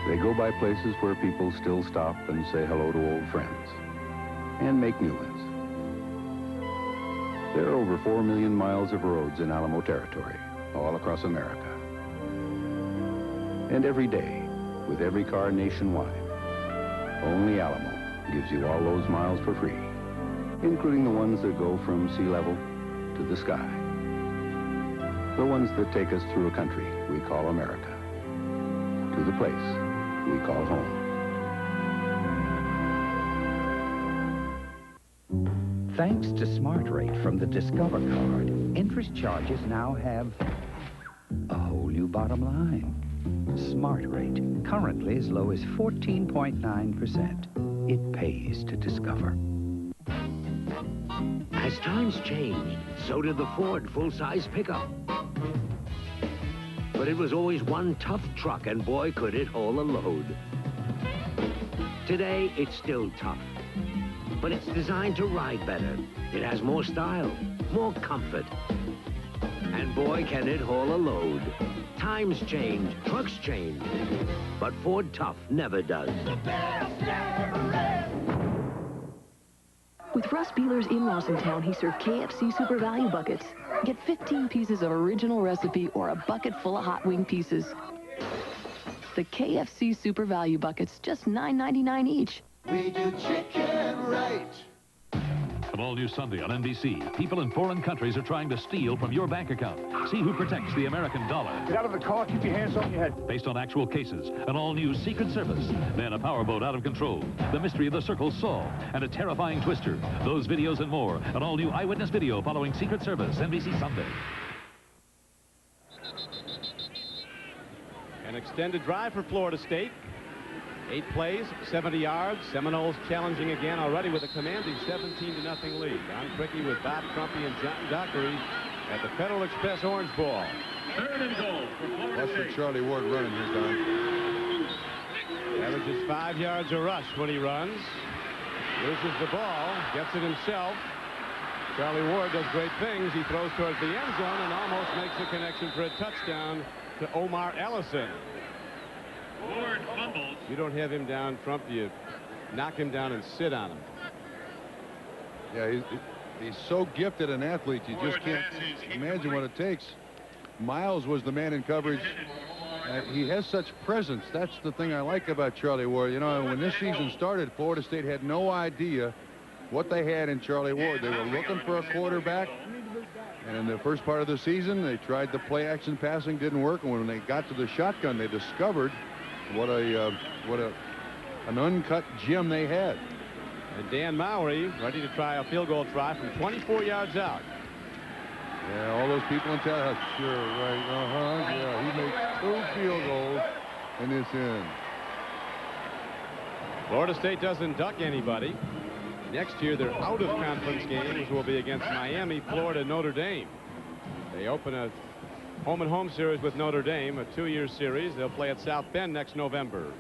They go by places where people still stop and say hello to old friends, and make new ones. There are over 4 million miles of roads in Alamo territory, all across America. And every day, with every car nationwide, only Alamo gives you all those miles for free, including the ones that go from sea level to the sky. The ones that take us through a country we call America, to the place we call home. Thanks to Smart Rate from the Discover card, interest charges now have a whole new bottom line. Smart Rate, currently as low as 14.9%. It pays to Discover. As times changed, so did the Ford full-size pickup. But it was always one tough truck, and boy, could it haul a load. Today, it's still tough, but it's designed to ride better. It has more style, more comfort, and boy, can it haul a load. Times change, trucks change, but Ford Tough never does. With Russ Beeler's in-laws in town, he served KFC Super Value Buckets. Get 15 pieces of original recipe or a bucket full of hot wing pieces. The KFC Super Value Buckets, just $9.99 each. We do chicken right. An all-new Sunday on NBC. People in foreign countries are trying to steal from your bank account. See who protects the American dollar. Get out of the car, keep your hands on your head. Based on actual cases, an all-new Secret Service. Then a powerboat out of control. The mystery of the Circle solved. And a terrifying twister. Those videos and more. An all-new eyewitness video following Secret Service. NBC Sunday. An extended drive for Florida State. 8 plays, 70 yards. Seminoles challenging again already with a commanding 17-0 lead. Don Crickey with Bob Crumpy and John Dockery at the Federal Express Orange Bowl. 3rd and goal for Florida Watch for State. Charlie Ward running here, Don. Averages 5 yards a rush when he runs. Loses the ball, gets it himself. Charlie Ward does great things. He throws towards the end zone and almost makes a connection for a touchdown to Omar Ellison. Ward fumbles. You don't have him down, Trump. You knock him down and sit on him. Yeah, he's so gifted an athlete, you just can't imagine what it takes. Miles was the man in coverage. He has such presence. That's the thing I like about Charlie Ward. You know, when this season started, Florida State had no idea what they had in Charlie Ward. They were looking for a quarterback. And in the first part of the season, they tried the play-action passing, didn't work. And when they got to the shotgun, they discovered what an uncut gem they had. And Dan Mowry ready to try a field goal try from 24 yards out. Yeah, all those people in town, sure, right, yeah, he makes 2 field goals in this end. Florida State doesn't duck anybody. Next year, their out-of-conference games will be against Miami, Florida, Notre Dame. They open a home-and-home series with Notre Dame, a 2-year series. They'll play at South Bend next November.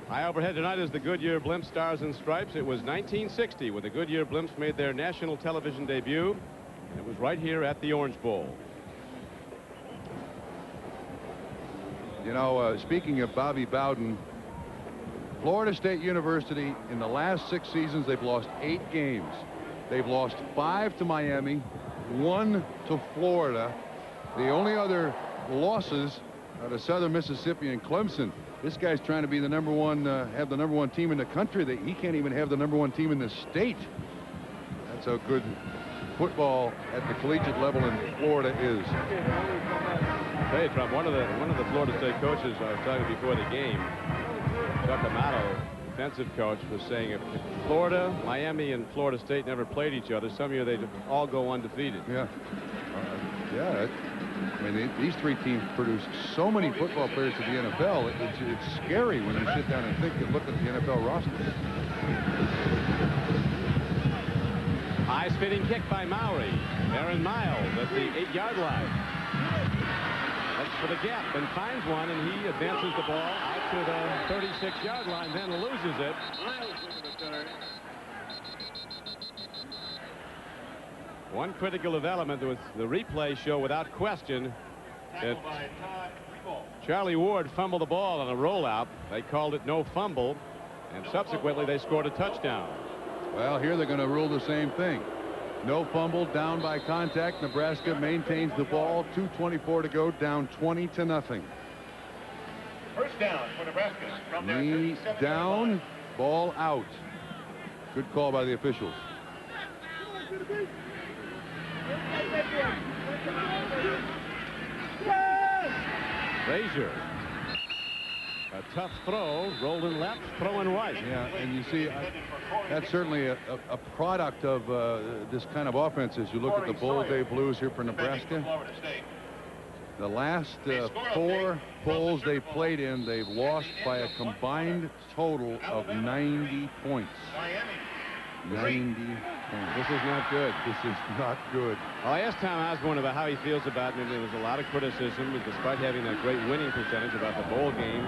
High overhead tonight is the Goodyear Blimp Stars and Stripes. It was 1960 when the Goodyear Blimps made their national television debut. It was right here at the Orange Bowl. You know, speaking of Bobby Bowden, Florida State University, in the last 6 seasons, they've lost 8 games. They've lost 5 to Miami, 1 to Florida. The only other losses are to Southern Mississippi and Clemson. This guy's trying to be the have the number one team in the country. He can't even have the number 1 team in the state. That's how good football at the collegiate level in Florida is. Hey, Trump, one of the Florida State coaches I was talking before the game, Chuck Amato, defensive coach, was saying if Florida, Miami, and Florida State never played each other, some year they'd all go undefeated. Yeah. I mean, these 3 teams produce so many football players to the NFL. It's scary when you sit down and think and look at the NFL roster. High spinning kick by Mowry. Aaron Miles at the 8-yard line. Looks for the gap and finds one, and he advances the ball out to the 36-yard line, then loses it. One critical development was the replay show without question that Charlie Ward fumbled the ball on a rollout. They called it no fumble, and subsequently they scored a touchdown. Well, here they're going to rule the same thing. No fumble, down by contact. Nebraska maintains the ball. 2:24 to go, down 20-0. First down for Nebraska. From their Knee 37-yard down, line. ball out. Good call by the officials. Frazier. A tough throw, rolled in left, throw in right. Yeah, and you see, that's certainly a product of this kind of offense as you look at the Bowl Day Blues here for Nebraska. The last 4 bowls they played in, they've lost by a combined total of 90 points. 90 points. This is not good. This is not good. Well, I asked Tom Osborne about how he feels about it, and there was a lot of criticism, despite having a great winning percentage, about the bowl game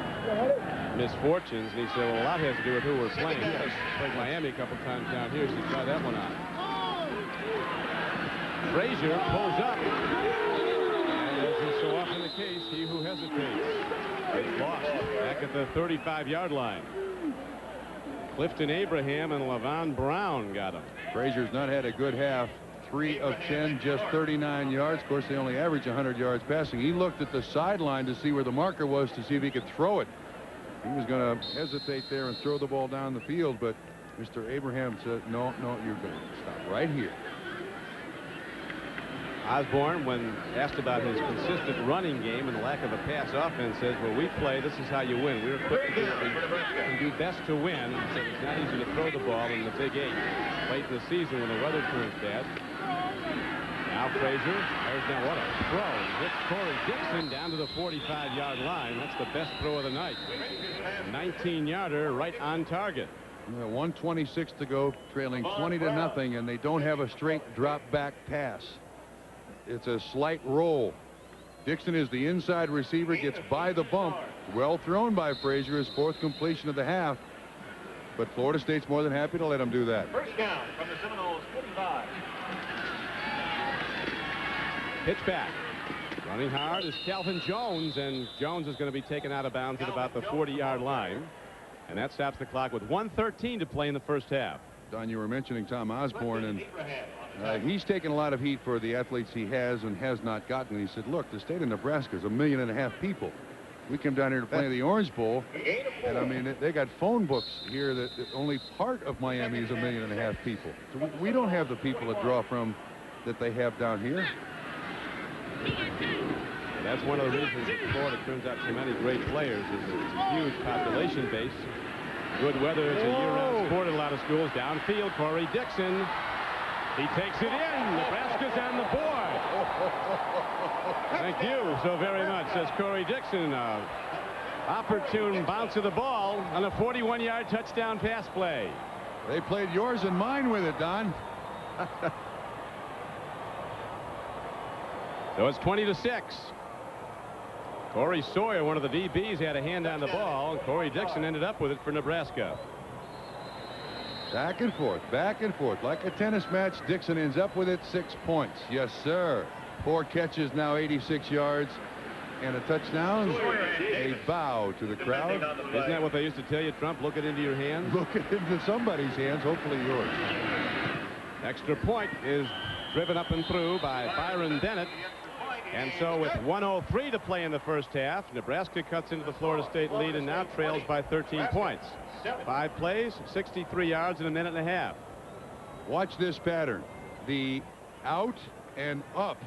misfortunes. And he said, well, a lot has to do with who we're playing. Yes. Played Miami a couple times down here, so you try that one on. Frazier pulls up. And as is so often the case, he who hesitates is lost back at the 35-yard line. Clifton Abraham and LaVon Brown got him. Frazier's not had a good half. 3 of 10, just 39 yards. Of course, they only average 100 yards passing. He looked at the sideline to see where the marker was to see if he could throw it. He was going to hesitate there and throw the ball down the field, but Mr. Abraham said, no, you're going to stop right here. Osborne, when asked about his consistent running game and the lack of a pass offense, says, well, we play, this is how you win. We're equipped to do what we can do best to win. He said it's not easy to throw the ball in the Big 8 late in the season when the weather turns bad. Now Frazier, there's now what a throw. Hits Corey Dixon down to the 45-yard line. That's the best throw of the night. 19-yarder right on target. 1:26 to go, trailing 20-0, and they don't have a straight drop back pass. It's a slight roll. Dixon is the inside receiver, gets by the bump. Well thrown by Frazier, his 4th completion of the half. But Florida State's more than happy to let him do that. First down from the Seminoles, 45. Pitch back. Running hard is Calvin Jones, and Jones is going to be taken out of bounds at about the 40-yard line. And that stops the clock with 1:13 to play in the first half. Don, you were mentioning Tom Osborne, and he's taken a lot of heat for the athletes he has and has not gotten. He said, look, the state of Nebraska is 1.5 million people. We come down here to play the Orange Bowl, and I mean, they got phone books here that only part of Miami is 1.5 million people. So we don't have the people to draw from that they have down here. And that's one of the reasons that Florida turns out so many great players is it's a huge population base. Good weather. It's a year-round sport in a lot of schools. Downfield, Corey Dixon. He takes it in. Nebraska's on the board. Thank you so very much, says Corey Dixon. Opportune bounce of the ball on a 41-yard touchdown pass play. They played yours and mine with it, Don. So it's 20-6. Corey Sawyer, one of the DBs, had a hand on the ball. Corey Dixon ended up with it for Nebraska. Back and forth, like a tennis match. Dixon ends up with it. 6 points. Yes, sir. 4 catches, now 86 yards, and a touchdown. A bow to the crowd. Isn't that what they used to tell you, Trump? Look it into your hands. Look it into somebody's hands, hopefully yours. Extra point is driven up and through by Byron Bennett. And so with 1:03 to play in the first half, Nebraska cuts into the Florida State lead and now trails by 13 points. 5 plays, 63 yards in a minute and a half. Watch this pattern. The out and up.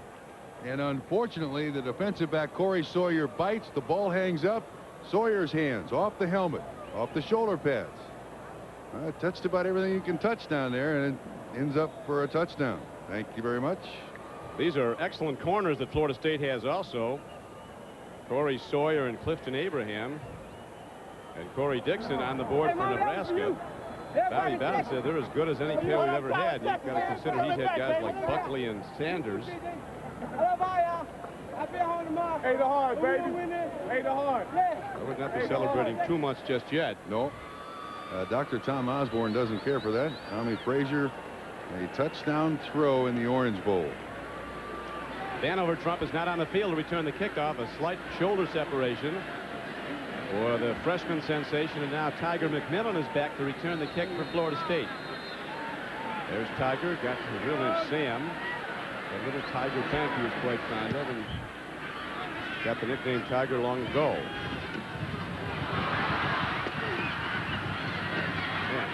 And unfortunately, the defensive back Corey Sawyer bites. The ball hangs up. Sawyer's hands off the helmet, off the shoulder pads. Touched about everything you can touch down there, and it ends up for a touchdown. Thank you very much. These are excellent corners that Florida State has also. Corey Sawyer and Clifton Abraham. And Corey Dixon on the board for Nebraska. Bobby Bowden said they're as good as any pair we've ever had. You've got to consider he's had guys like Buckley and Sanders. Hey, the hard, baby. Hey, the hard. I would not be celebrating too much just yet. No. Dr. Tom Osborne doesn't care for that. Tommy Frazier, a touchdown throw in the Orange Bowl. Vanover Trump is not on the field to return the kickoff. A slight shoulder separation for the freshman sensation, and now Tiger McMillan is back to return the kick for Florida State. There's Tiger, got his real name Sam. A little Tiger tank he was quite fond of, and got the nickname Tiger long ago. Yeah.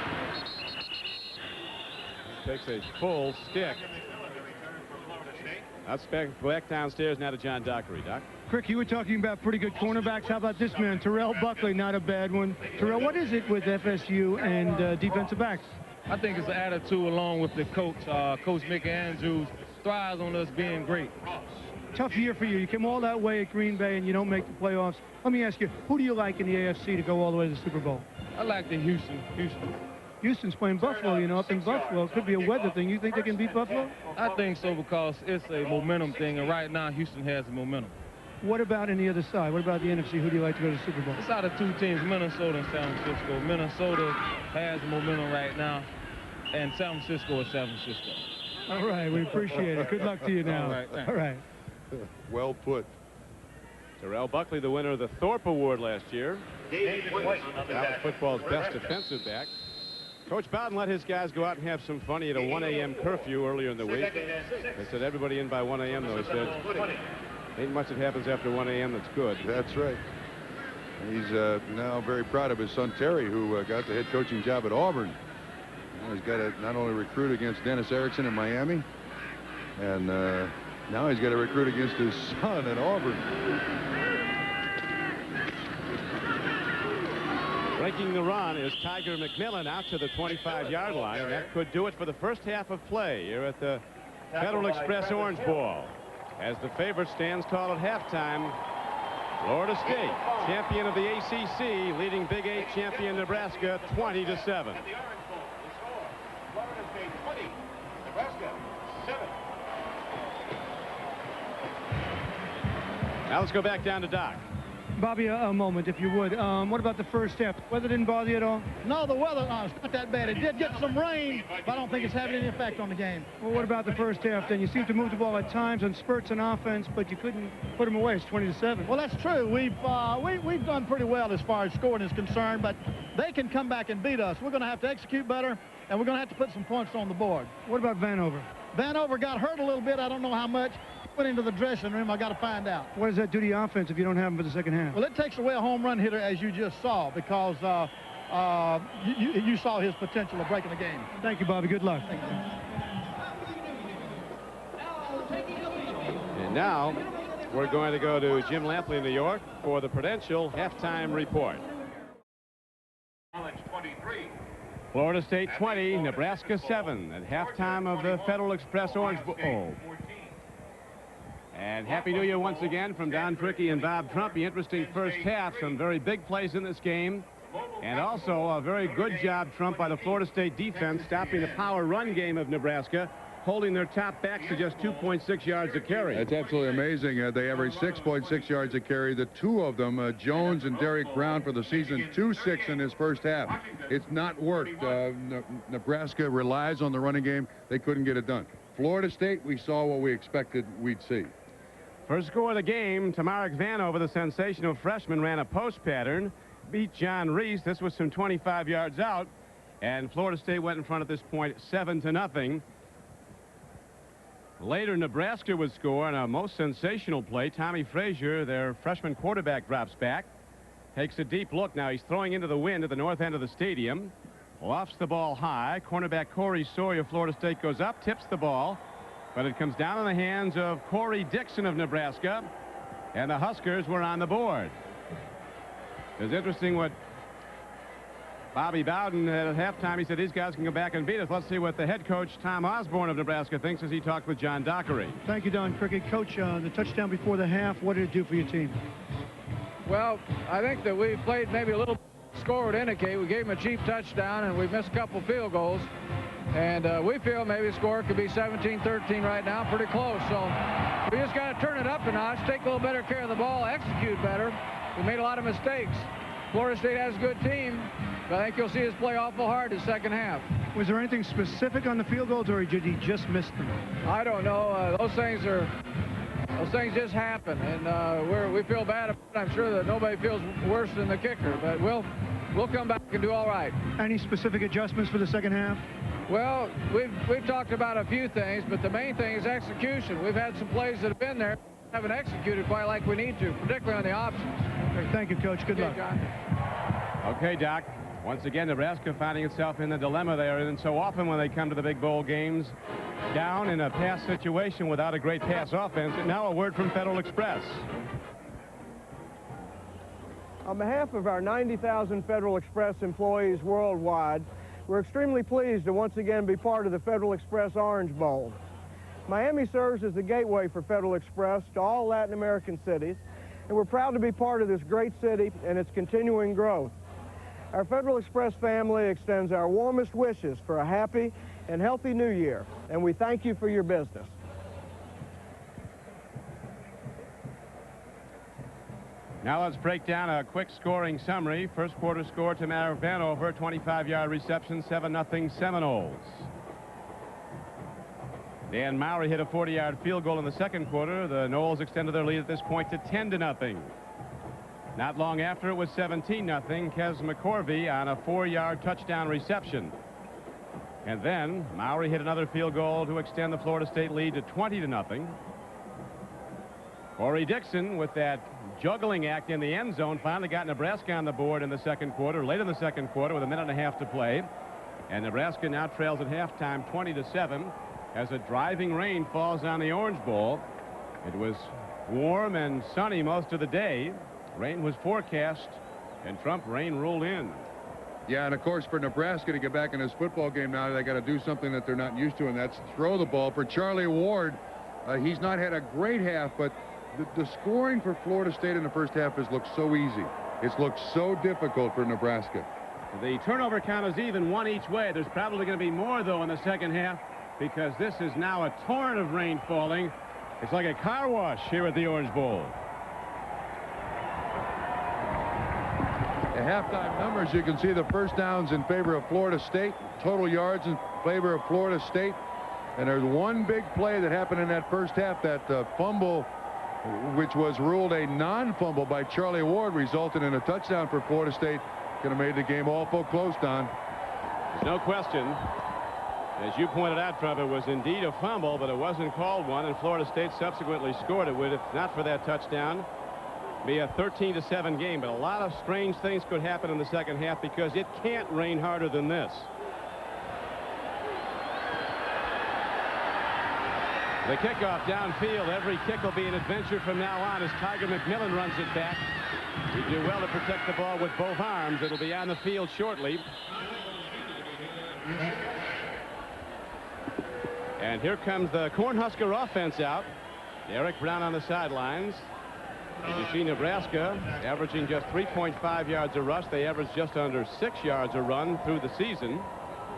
He takes a full stick. Let's back downstairs now to John Dockery. Doc. Crick, you were talking about pretty good cornerbacks. How about this man, Terrell Buckley? Not a bad one. Terrell, what is it with FSU and defensive backs? I think it's the attitude along with the coach. Coach Mickey Andrews thrives on us being great. Tough year for you. You came all that way at Green Bay and you don't make the playoffs. Let me ask you, who do you like in the AFC to go all the way to the Super Bowl? I like the Houston. Houston's playing Buffalo, you know, up in Buffalo. It could be a weather thing. You think they can beat Buffalo? I think so because it's a momentum thing, and right now Houston has the momentum. What about on the other side? What about the NFC? Who do you like to go to the Super Bowl? It's out of two teams, Minnesota and San Francisco. Minnesota has momentum right now, and San Francisco is San Francisco. All right, we appreciate it. Good luck to you now. All right, thanks. All right. Well put. Terrell Buckley, the winner of the Thorpe Award last year. College football's best defensive back. Coach Bowden let his guys go out and have some fun. He had a 1 a.m. curfew earlier in the week. They said everybody in by 1 a.m. though. He said, ain't much that happens after 1 a.m. that's good. That's right. He's now very proud of his son Terry, who got the head coaching job at Auburn. Now he's got to not only recruit against Dennis Erickson in Miami, and now he's got to recruit against his son at Auburn. Breaking the run is Tiger McMillan out to the 25-yard line, and that could do it for the first half of play here at the Federal Express Orange Bowl. As the favorite stands tall at halftime, Florida State, champion of the ACC, leading Big 8 champion Nebraska 20-7. Florida State 20, Nebraska 7. Now let's go back down to Doc. Bobby, a moment, if you would. What about the first half? Weather didn't bother you at all? No, the weather it's not that bad. It did get some rain, but I don't think it's having any effect on the game. Well, what about the first half then? You seem to move the ball at times on spurts on offense, but you couldn't put them away. It's 20-7. Well, that's true. We've done pretty well as far as scoring is concerned, but they can come back and beat us. We're going to have to execute better, and we're going to have to put some points on the board. What about Vanover? Vanover got hurt a little bit. I don't know how much. Went into the dressing room. I got to find out. What does that do to the offense if you don't have him for the second half? Well, it takes away a home run hitter, as you just saw, because you saw his potential of breaking the game. Thank you, Bobby. Good luck. Thank you. And now we're going to go to Jim Lampley in New York for the Prudential halftime report. College 23. Florida State 20, Nebraska 7 at halftime of the Federal Express Orange Bowl. Oh. And Happy New Year once again from Don Trickey and Bob Trumpy. Interesting first half. Some very big plays in this game. And also a very good job, Trump, by the Florida State defense, stopping the power run game of Nebraska, holding their top backs to just 2.6 yards a carry. That's absolutely amazing. They average 6.6 yards a carry. The two of them, Jones and Derek Brown, for the season, 2-6 in his first half. It's not worked. Nebraska relies on the running game. They couldn't get it done. Florida State, we saw what we expected we'd see. First score of the game, Tamarick Vanover, the sensational freshman, ran a post pattern, beat John Reese. This was some 25 yards out, and Florida State went in front at this point 7-0. Later, Nebraska would score on a most sensational play. Tommy Frazier, their freshman quarterback, drops back, takes a deep look. Now he's throwing into the wind at the north end of the stadium, lofts the ball high. Cornerback Corey Sawyer, Florida State, goes up, tips the ball, but it comes down in the hands of Corey Dixon of Nebraska, and the Huskers were on the board. It's interesting what Bobby Bowden at halftime. He said these guys can go back and beat us. Let's see what the head coach, Tom Osborne of Nebraska, thinks as he talked with John Dockery. Thank you, Don Cricket. Coach, the touchdown before the half, what did it do for your team? Well, I think that we played maybe a little score would indicate. We gave them a cheap touchdown, and we missed a couple field goals. And we feel maybe the score could be 17-13 right now, pretty close. So we just got to turn it up a notch, take a little better care of the ball, execute better. We made a lot of mistakes. Florida State has a good team, but I think you'll see us play awful hard the second half. Was there anything specific on the field goals, or did he just miss them? I don't know. Those things just happen, and we feel bad about it. I'm sure that nobody feels worse than the kicker, but we'll come back and do all right. Any specific adjustments for the second half? Well, we've talked about a few things, but the main thing is execution. We've had some plays that have been there, haven't executed quite like we need to, particularly on the options. Okay, thank you, Coach. Good luck. John. Okay, Doc. Once again, Nebraska finding itself in the dilemma they are in so often when they come to the big bowl games, down in a pass situation without a great pass offense. And now a word from Federal Express. On behalf of our 90,000 Federal Express employees worldwide, we're extremely pleased to once again be part of the Federal Express Orange Bowl. Miami serves as the gateway for Federal Express to all Latin American cities, and we're proud to be part of this great city and its continuing growth. Our Federal Express family extends our warmest wishes for a happy and healthy new year, and we thank you for your business. Now let's break down a quick scoring summary. First quarter score to Vanover, 25-yard reception, 7-0 Seminoles. Dan Mowry hit a 40-yard field goal in the second quarter. The Noles extended their lead at this point to 10-0. Not long after, it was 17-0. Kes McCorvey on a 4-yard touchdown reception. And then Mowry hit another field goal to extend the Florida State lead to 20-0. Corey Dixon, with that juggling act in the end zone, finally got Nebraska on the board in the second quarter, late in the second quarter with a minute and a half to play. And Nebraska now trails at halftime 20-7 as a driving rain falls on the Orange Bowl. It was warm and sunny most of the day. Rain was forecast, and Trump rain rolled in. Yeah, and of course for Nebraska to get back in this football game now, they got to do something that they're not used to, and that's throw the ball. For Charlie Ward, he's not had a great half, but the scoring for Florida State in the first half has looked so easy. It's looked so difficult for Nebraska. The turnover count is even, one each way. There's probably going to be more, though, in the second half, because this is now a torrent of rain falling. It's like a car wash here at the Orange Bowl. The halftime numbers, you can see the first downs in favor of Florida State, total yards in favor of Florida State. And there's one big play that happened in that first half, that fumble, which was ruled a non-fumble by Charlie Ward, resulted in a touchdown for Florida State. Could have made the game awful close, Don. There's no question. As you pointed out, Trump, it was indeed a fumble, but it wasn't called one, and Florida State subsequently scored. It would, if not for that touchdown, be a 13-7 game. But a lot of strange things could happen in the second half because it can't rain harder than this. The kickoff downfield. Every kick will be an adventure from now on as Tiger McMillan runs it back. You do well to protect the ball with both arms. It'll be on the field shortly. And here comes the Cornhusker offense out. Eric Brown on the sidelines. As you see, Nebraska averaging just 3.5 yards a rush. They averaged just under 6 yards a run through the season.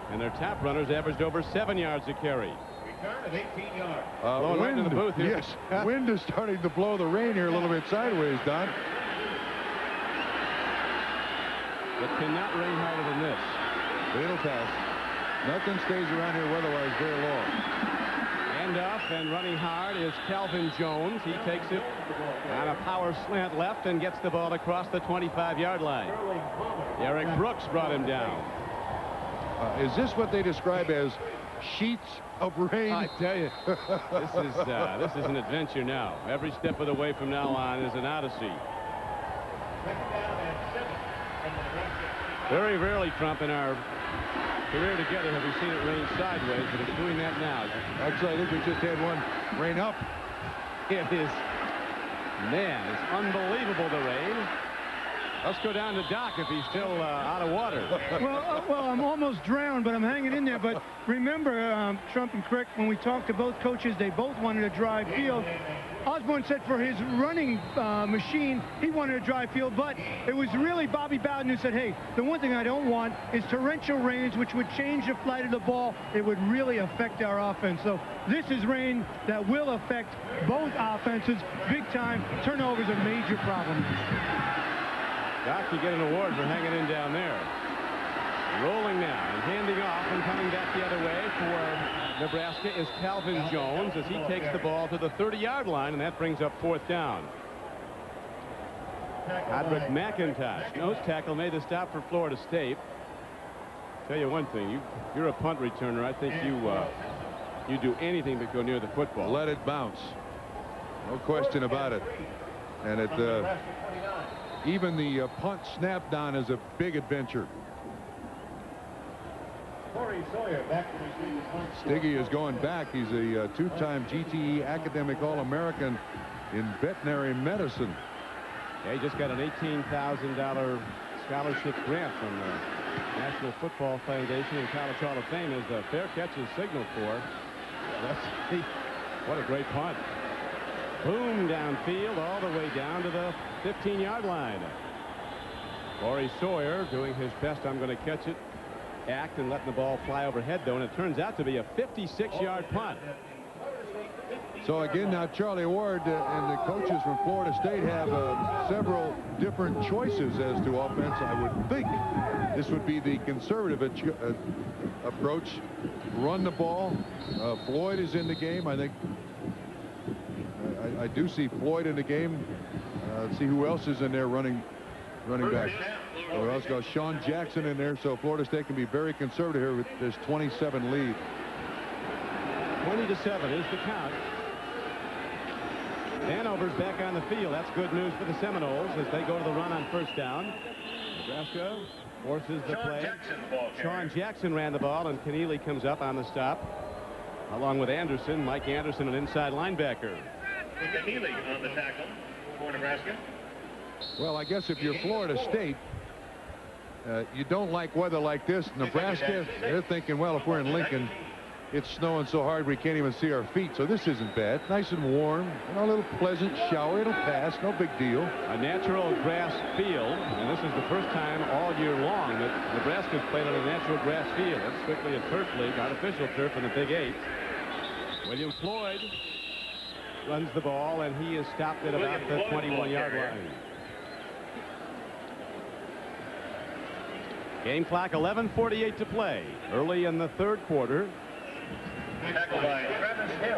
And their top runners averaged over 7 yards a carry. Return of 18 yards. Blowing right into the booth here. Yes, wind is starting to blow the rain here a little bit sideways, Don. It cannot rain harder than this. Fatal pass. Nothing stays around here weather-wise very long. End off and running hard is Calvin Jones. He takes it on a power slant left and gets the ball across the 25-yard line. Eric Brooks brought him down. Is this what they describe as sheets of rain? I tell you, this is an adventure now. Every step of the way from now on is an odyssey. Very rarely, Trump, in our career together have we seen it rain sideways, but it's doing that now. Actually, I think we just had one rain up. It is, man, it's unbelievable, the rain. Let's go down to Doc if he's still out of water. Well, I'm almost drowned, but I'm hanging in there. But remember, Trump and Crick, when we talked to both coaches, they both wanted a dry field. Osborne said for his running machine, he wanted a dry field, but it was really Bobby Bowden who said, hey, the one thing I don't want is torrential rains, which would change the flight of the ball. It would really affect our offense. So this is rain that will affect both offenses big time. Turnovers are a major problem. Doc, you get an award for hanging in down there. Rolling now and handing off and coming back the other way for Nebraska is Calvin Jones as he takes the ball to the 30-yard line, and that brings up fourth down. Roderick McIntosh, nose tackle, made the stop for Florida State. Tell you one thing, you're a punt returner. I think you do anything but go near the football. Let it bounce. No question about it. And it even the punt snap down is a big adventure. Stiggy is going back. He's a two-time GTE Academic All-American in veterinary medicine. Yeah, he just got an $18,000 scholarship grant from the National Football Foundation and College Hall of Fame as the fair catch is signaled for. What a great punt. Boom downfield all the way down to the 15-yard line. Corey Sawyer doing his best. I'm going to catch it act and letting the ball fly overhead, though, and it turns out to be a 56-yard punt. So again, now Charlie Ward and the coaches from Florida State have several different choices as to offense. I would think this would be the conservative approach. Run the ball. Floyd is in the game. I think I do see Floyd in the game. Let's see who else is in there running back. We also got Sean Jackson in there, so Florida State can be very conservative here with this 27 lead. 20-7 is the count. Hanover's back on the field. That's good news for the Seminoles as they go to the run on first down. Nebraska forces the play. Sean Jackson ran the ball, and Keneally comes up on the stop along with Anderson. Mike Anderson, an inside linebacker. Keneally on the tackle for Nebraska. Well, I guess if you're Florida State, you don't like weather like this. Nebraska, they're thinking, well, if we're in Lincoln, it's snowing so hard we can't even see our feet, so this isn't bad. Nice and warm, a little pleasant shower. It'll pass, no big deal. A natural grass field, and this is the first time all year long that Nebraska's played on a natural grass field. It's strictly a turf league, artificial turf in the Big 8. William Floyd runs the ball, and he is stopped at about the 21-yard line. Game clock, 11:48 to play. Early in the third quarter.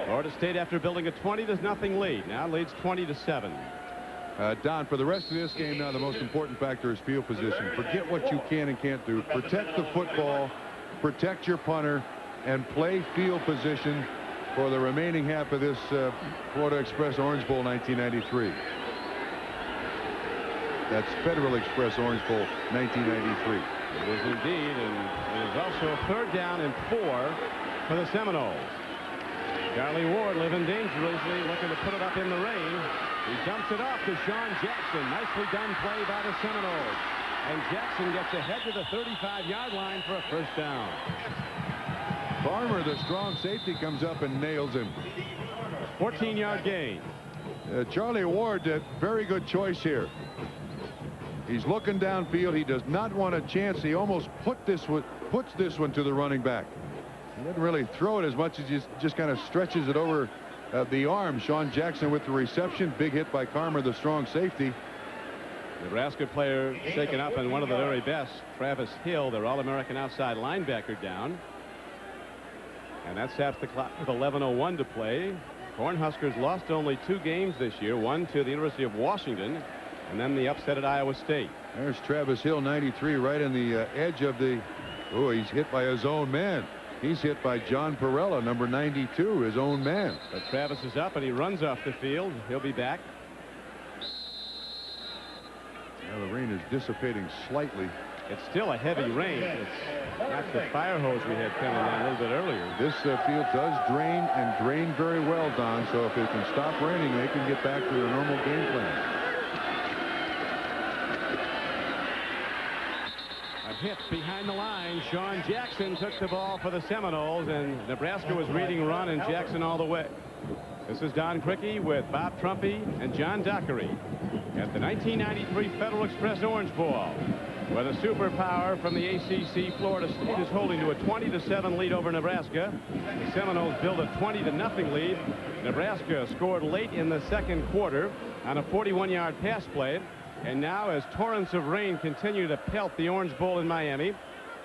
Florida State, after building a 20-0 lead, now leads 20-7. Don, for the rest of this game now, the most important factor is field position. Forget what you can and can't do. Protect the football, protect your punter, and play field position for the remaining half of this Florida Express Orange Bowl 1993. That's Federal Express Orange Bowl 1993. It is indeed, and it is also a third down and 4 for the Seminoles. Charlie Ward living dangerously, looking to put it up in the rain. He dumps it off to Sean Jackson. Nicely done play by the Seminoles. And Jackson gets ahead to the 35-yard line for a first down. Farmer, the strong safety, comes up and nails him. 14-yard gain. Charlie Ward, very good choice here. He's looking downfield. He does not want a chance. He almost puts this one to the running back. He doesn't really throw it as much as he just kind of stretches it over the arm. Sean Jackson with the reception. Big hit by Farmer, the strong safety. Nebraska player shaken up, and one of the very best, Travis Hill, their All-American outside linebacker, down. And that saps the clock with 11:01 to play. Cornhuskers lost only 2 games this year, one to the University of Washington, and then the upset at Iowa State. There's Travis Hill, 93, right in the edge of the... Oh, he's hit by his own man. He's hit by John Perella, number 92, his own man. But Travis is up, and he runs off the field. He'll be back. Now the rain is dissipating slightly. It's still a heavy rain. It's not the fire hose we had coming down a little bit earlier. This field does drain, and drain very well, Don. So if it can stop raining, they can get back to their normal game plan. A hit behind the line. Sean Jackson took the ball for the Seminoles, and Nebraska was reading run and Jackson all the way. This is Don Criqui with Bob Trumpy and John Dockery at the 1993 Federal Express Orange Bowl, where the superpower from the ACC, Florida State, is holding to a 20-7 lead over Nebraska. The Seminoles build a 20-0 lead. Nebraska scored late in the second quarter on a 41-yard pass play. And now, as torrents of rain continue to pelt the Orange Bowl in Miami,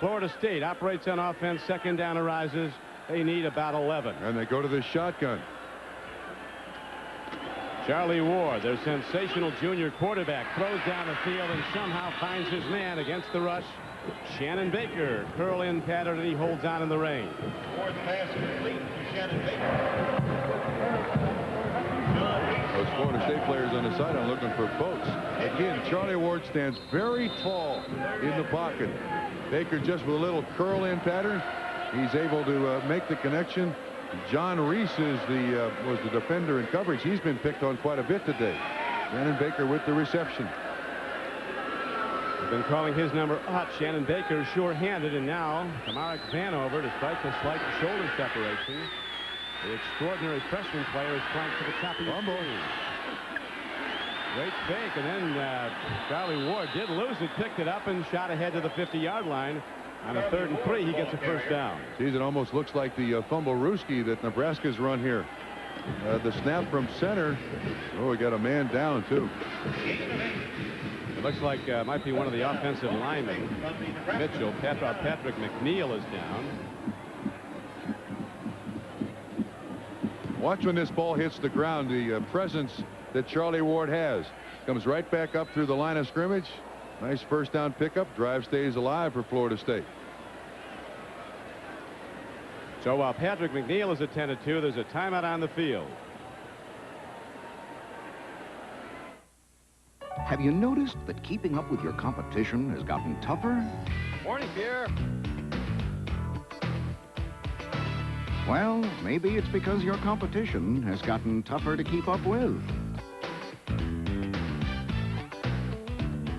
Florida State operates on offense. Second down arises. They need about 11. And they go to the shotgun. Charlie Ward, their sensational junior quarterback, throws down the field and somehow finds his man against the rush. Shannon Baker, curl-in pattern, and he holds on in the rain. Fourth pass complete to Shannon Baker. Those Florida State players on the sideline looking for boats. Again, Charlie Ward stands very tall in the pocket. Baker just with a little curl-in pattern. He's able to make the connection. John Reese is was the defender in coverage. He's been picked on quite a bit today. Shannon Baker with the reception. We've been calling his number up. Shannon Baker sure-handed, and now Marek Vanover, despite the slight shoulder separation, the extraordinary freshman player is flanked to the top of the screen. Great fake, and then Charlie Ward did lose it, picked it up, and shot ahead to the 50-yard line. On a 3rd and 3, he gets a first down. Geez, it almost looks like the fumble Ruski that Nebraska's run here. The snap from center. Oh, we got a man down, too. It looks like might be one of the offensive linemen. Mitchell, Patrick McNeil is down. Watch when this ball hits the ground, the presence that Charlie Ward has. Comes right back up through the line of scrimmage. Nice first down pickup. Drive stays alive for Florida State. So while Patrick McNeil is attended to, there's a timeout on the field. Have you noticed that keeping up with your competition has gotten tougher? Morning, Pierre. Well, maybe it's because your competition has gotten tougher to keep up with.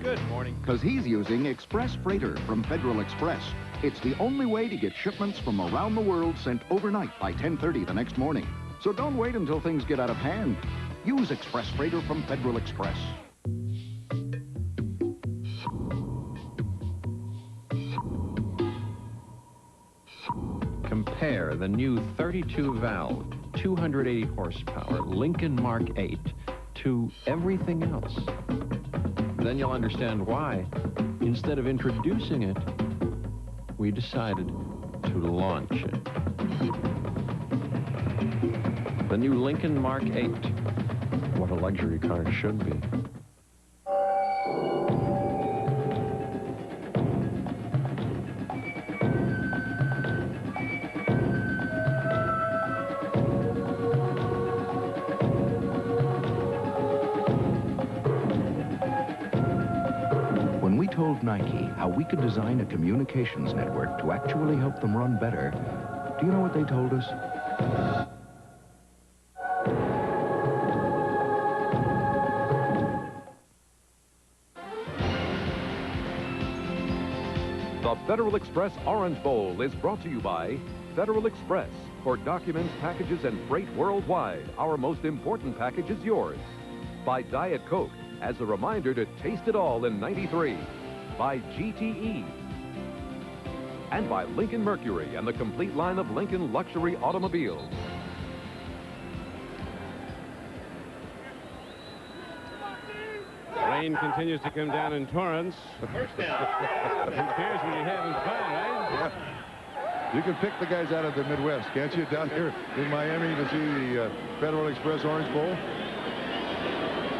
Good morning. Because he's using Express Freighter from Federal Express. It's the only way to get shipments from around the world sent overnight by 10:30 the next morning. So don't wait until things get out of hand. Use Express Freighter from Federal Express. Compare the new 32-valve, 280 horsepower Lincoln Mark 8 to everything else. Then you'll understand why, instead of introducing it, we decided to launch it. The new Lincoln Mark 8. What a luxury car should be. Told Nike how we could design a communications network to actually help them run better. Do you know what they told us? The Federal Express Orange Bowl is brought to you by Federal Express. For documents, packages, and freight worldwide, our most important package is yours. By Diet Coke, as a reminder to taste it all in '93. By GTE. And by Lincoln Mercury and the complete line of Lincoln luxury automobiles. Rain continues to come down in torrents. First down. Who cares when you're having fun, right? Yeah. You can pick the guys out of the Midwest, can't you, down here in Miami to see the Federal Express Orange Bowl?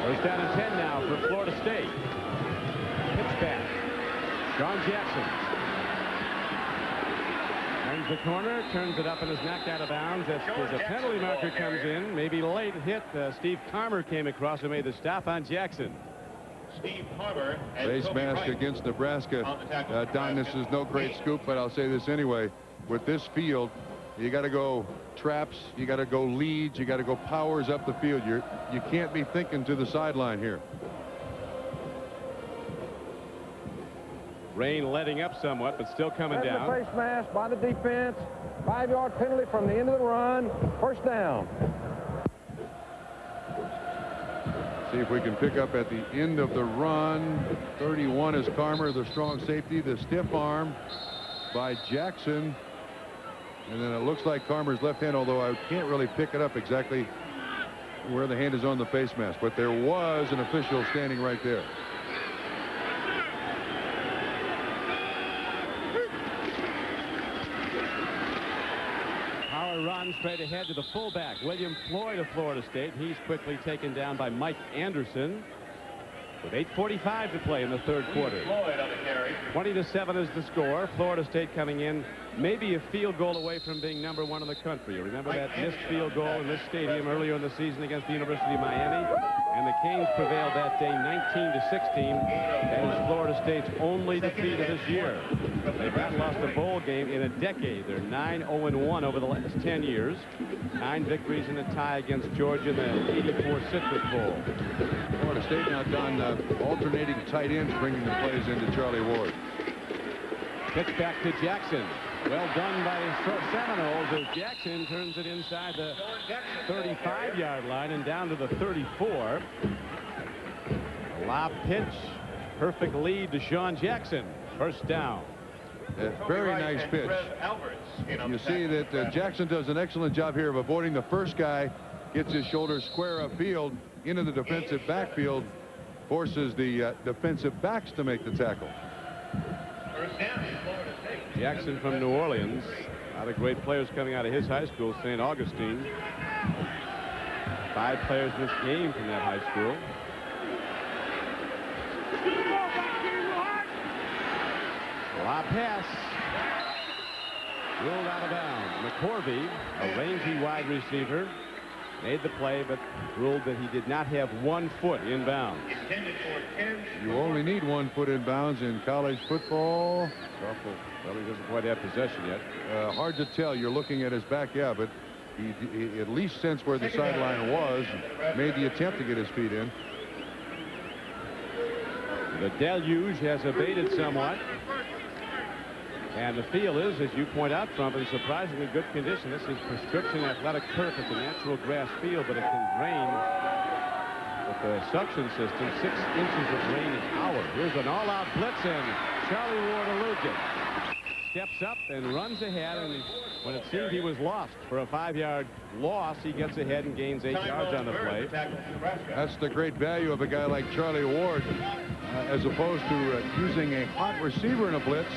First down and 10 now for Florida State. Pitch back. Sean Jackson turns the corner, turns it up, and is knocked out of bounds as a penalty marker comes in. Maybe late hit. Steve Carmer came across and made the stop on Jackson. Steve Carmer. Face mask against Nebraska. Don, this is no great scoop, but I'll say this anyway. With this field, you got to go traps, you got to go leads, you got to go powers up the field. You can't be thinking to the sideline here. Rain letting up somewhat, but still coming down. The face mask by the defense. 5-yard penalty from the end of the run. First down. See if we can pick up at the end of the run. 31 is Carmer, the strong safety. The stiff arm by Jackson. And then it looks like Carmer's left hand, although I can't really pick it up exactly where the hand is on the face mask. But there was an official standing right there. Run straight ahead to the fullback, William Floyd of Florida State. He's quickly taken down by Mike Anderson with 8:45 to play in the third quarter. 20-7 is the score. Florida State coming in maybe a field goal away from being #1 in the country. You remember that missed field goal in this stadium earlier in the season against the University of Miami? And the Canes prevailed that day 19-16. That was Florida State's only defeat of this year. They've not lost a bowl game in a decade. They're 9-0-1 over the last 10 years. 9 victories and a tie against Georgia in the '84 Citrus Bowl. Florida State now done alternating tight ends, bringing the plays into Charlie Ward. Pitch back to Jackson. Well done by Seminoles as Jackson turns it inside the 35-yard line and down to the 34. A lob pitch. Perfect lead to Sean Jackson. First down. A very nice pitch. You see that Jackson does an excellent job here of avoiding the first guy, gets his shoulder square upfield into the defensive backfield, forces the defensive backs to make the tackle. Jackson from New Orleans. A lot of great players coming out of his high school, St. Augustine. 5 players in this game from that high school. Lob pass. Ruled out of bounds. McCorvey, a rangy wide receiver, made the play, but ruled that he did not have 1 foot in bounds. You only need 1 foot in bounds in college football. Well, he doesn't quite have possession yet. Hard to tell. You're looking at his back, yeah, but he at least sensed where the sideline was, made the attempt to get his feet in. The deluge has abated somewhat. And the field is, as you point out, Trump, in surprisingly good condition. This is prescription athletic turf. It's a natural grass field, but it can drain with the suction system 6 inches of rain an hour. Here's an all-out blitz, and Charlie Ward eludes it. Steps up and runs ahead, and when it seemed he was lost for a 5-yard loss, he gets ahead and gains 8 yards on the play. That's the great value of a guy like Charlie Ward, as opposed to using a hot receiver in a blitz.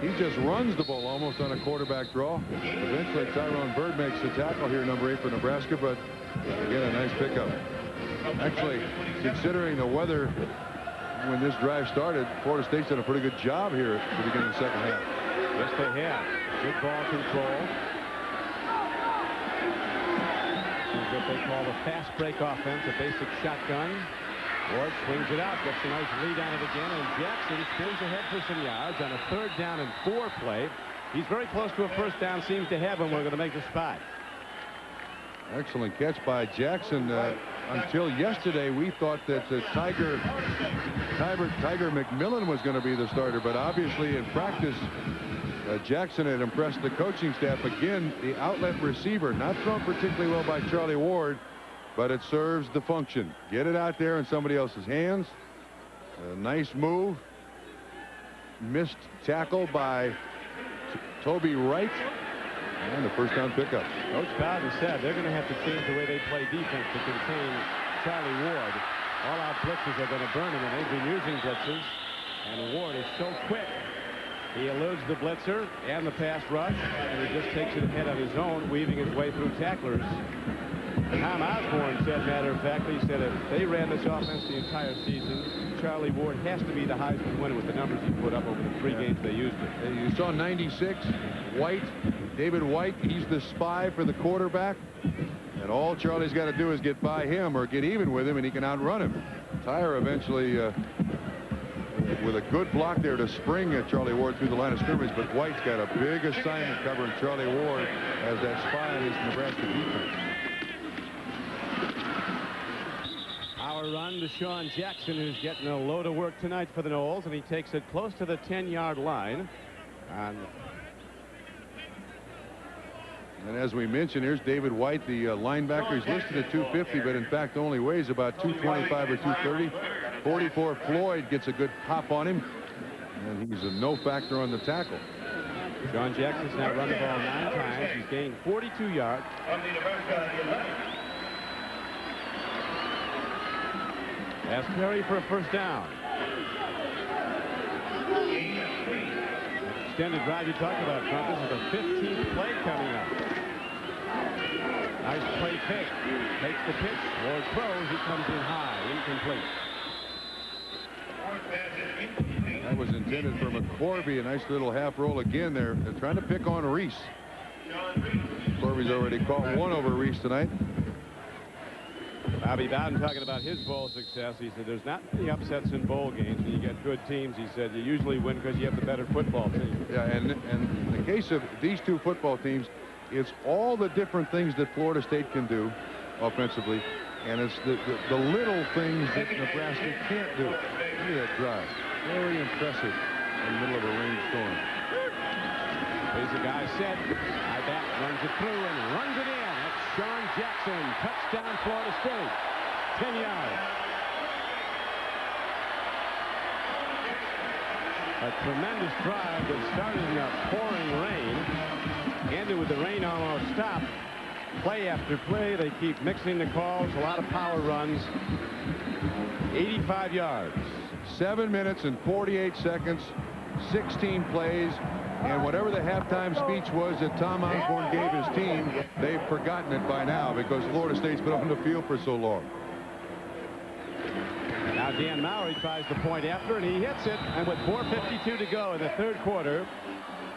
He just runs the ball almost on a quarterback draw. Eventually, Tyrone Bird makes the tackle here, number 8 for Nebraska, but again, a nice pickup. Actually, considering the weather when this drive started, Florida State's done a pretty good job here at the beginning of the second half. Yes, they have. Good ball control. This is what they call the fast break offense, a basic shotgun. Ward swings it out, gets a nice lead on it again, and Jackson spins ahead for some yards on a 3rd down and 4 play. He's very close to a first down, seems to have him. We're going to make the spot. Excellent catch by Jackson. Until yesterday, we thought that Tiger McMillan was going to be the starter, but obviously in practice, Jackson had impressed the coaching staff. Again, the outlet receiver, not thrown particularly well by Charlie Ward, but it serves the function. Get it out there in somebody else's hands. A nice move. Missed tackle by Toby Wright. And the first down pickup. Coach Bowden said they're going to have to change the way they play defense to contain Charlie Ward. All-out blitzes are going to burn him, and they've been using blitzes. And Ward is so quick. He eludes the blitzer and the pass rush, and he just takes it ahead on his own, weaving his way through tacklers. Tom Osborne said, matter of fact, he said if they ran this offense the entire season, Charlie Ward has to be the Heisman winner with the numbers he put up over the 3 games they used it. You saw 96, White, David White, he's the spy for the quarterback. And all Charlie's got to do is get by him or get even with him, and he can outrun him. Tyre eventually, with a good block there to spring at Charlie Ward through the line of scrimmage, but White's got a big assignment covering Charlie Ward as that spy in his Nebraska defense. Our run to Sean Jackson, who's getting a load of work tonight for the Noles, and he takes it close to the 10-yard line. And as we mentioned, here's David White, the linebacker. He's listed at 250, but in fact only weighs about 225 or 230. 44 Floyd gets a good pop on him, and he's a no factor on the tackle. Sean Jackson's now run the ball 9 times. He's gained 42 yards. As carry for a first down. Extended drive you talked about, Trump. This is the 15th play coming up. Nice play fake. Takes the pitch. Ward throws. He comes in high. Incomplete. That was intended for McCorvey. A nice little half roll again there. They're trying to pick on Reese. McCorvey's already caught one over Reese tonight. Bobby Bowden talking about his bowl success. He said there's not many upsets in bowl games when you get good teams. He said you usually win because you have the better football team. Yeah, and in the case of these two football teams, it's all the different things that Florida State can do offensively, and it's the little things that Nebraska can't do. Look at that drive. Very impressive in the middle of a rainstorm. Here's the guy set. High back runs it through and runs it in. That's Sean Jackson. Touchdown, Florida State. 10 yards. A tremendous drive that started in a pouring rain. Ended with the rain almost stopped. Play after play, they keep mixing the calls. A lot of power runs. 85 yards. 7 minutes and 48 seconds. 16 plays. And whatever the halftime speech was that Tom Osborne gave his team, they've forgotten it by now because Florida State's been on the field for so long. Now Dan Mowry tries the point after, and he hits it. And with 4:52 to go in the third quarter,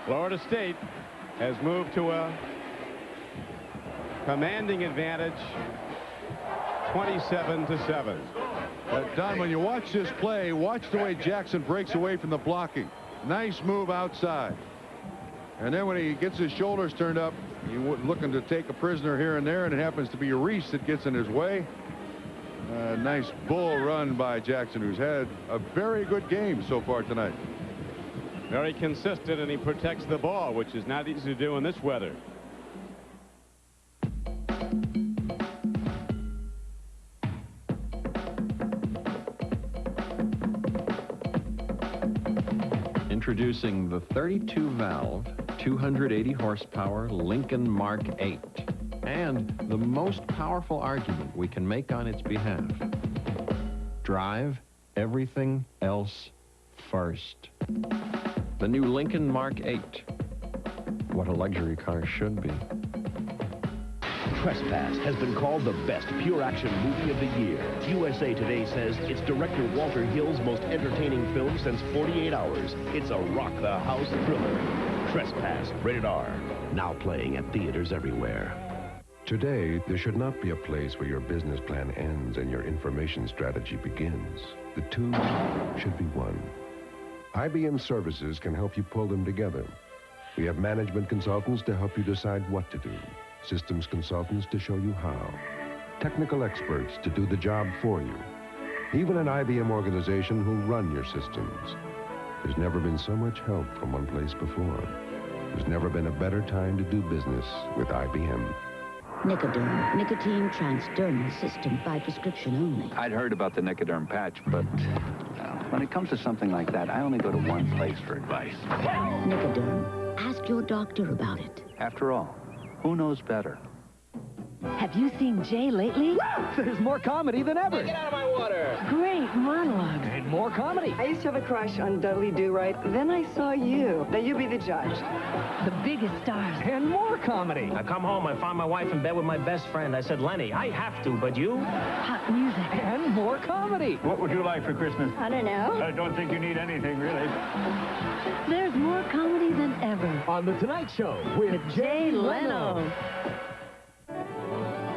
Florida State has moved to a commanding advantage, 27-7. Don, when you watch this play, watch the way Jackson breaks away from the blocking. Nice move outside. And then when he gets his shoulders turned up, he's looking to take a prisoner here and there, and it happens to be Reese that gets in his way. Nice bull run by Jackson, who's had a very good game so far tonight. Very consistent, and he protects the ball, which is not easy to do in this weather. Introducing the 32-valve, 280-horsepower Lincoln Mark 8, and the most powerful argument we can make on its behalf. Drive everything else first. The new Lincoln Mark 8. What a luxury car should be. Trespass has been called the best pure-action movie of the year. USA Today says it's director Walter Hill's most entertaining film since 48 Hours. It's a rock-the-house thriller. Trespass, rated R. Now playing at theaters everywhere. Today, there should not be a place where your business plan ends and your information strategy begins. The two should be one. IBM Services can help you pull them together. We have management consultants to help you decide what to do. Systems consultants to show you how. Technical experts to do the job for you. Even an IBM organization who'll run your systems. There's never been so much help from one place before. There's never been a better time to do business with IBM. Nicoderm, nicotine transdermal system by prescription only. I'd heard about the Nicoderm patch, but when it comes to something like that, I only go to one place for advice. Nicoderm. Ask your doctor about it. After all, who knows better? Have you seen Jay lately? There's more comedy than ever. Get out of my water. Great monologue. And more comedy. I used to have a crush on Dudley Do-Right. Then I saw you. Now you be the judge. The biggest stars. And more comedy. I come home, I find my wife in bed with my best friend. I said, Lenny, I have to, but you? Hot music. And more comedy. What would you like for Christmas? I don't know. I don't think you need anything, really. There's more comedy than ever. On The Tonight Show with Jay Leno.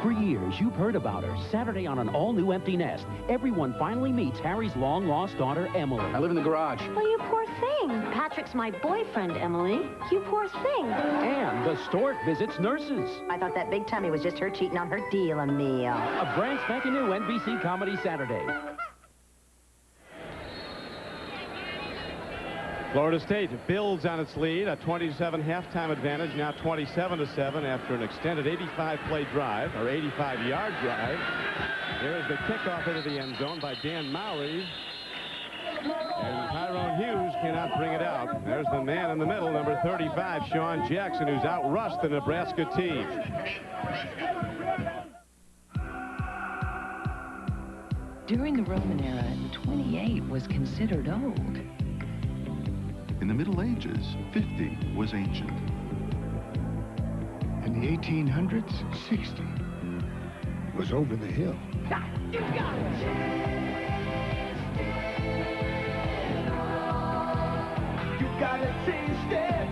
For years, you've heard about her. Saturday on an all-new Empty Nest. Everyone finally meets Harry's long-lost daughter, Emily. I live in the garage. Well, you poor thing. Patrick's my boyfriend, Emily. You poor thing. And the stork visits nurses. I thought that big tummy was just her cheating on her deal, Emil. A brand spanking new NBC Comedy Saturday. Florida State builds on its lead, a 27 halftime advantage, now 27-7 after an extended 85-play drive, or 85-yard drive. There is the kickoff into the end zone by Dan Mowry. And Tyrone Hughes cannot bring it out. There's the man in the middle, number 35, Sean Jackson, who's outrushed the Nebraska team. During the Roman era, 28 was considered old. In the Middle Ages, 50 was ancient. In the 1800s, 60 was over the hill. You got it! You gotta taste it!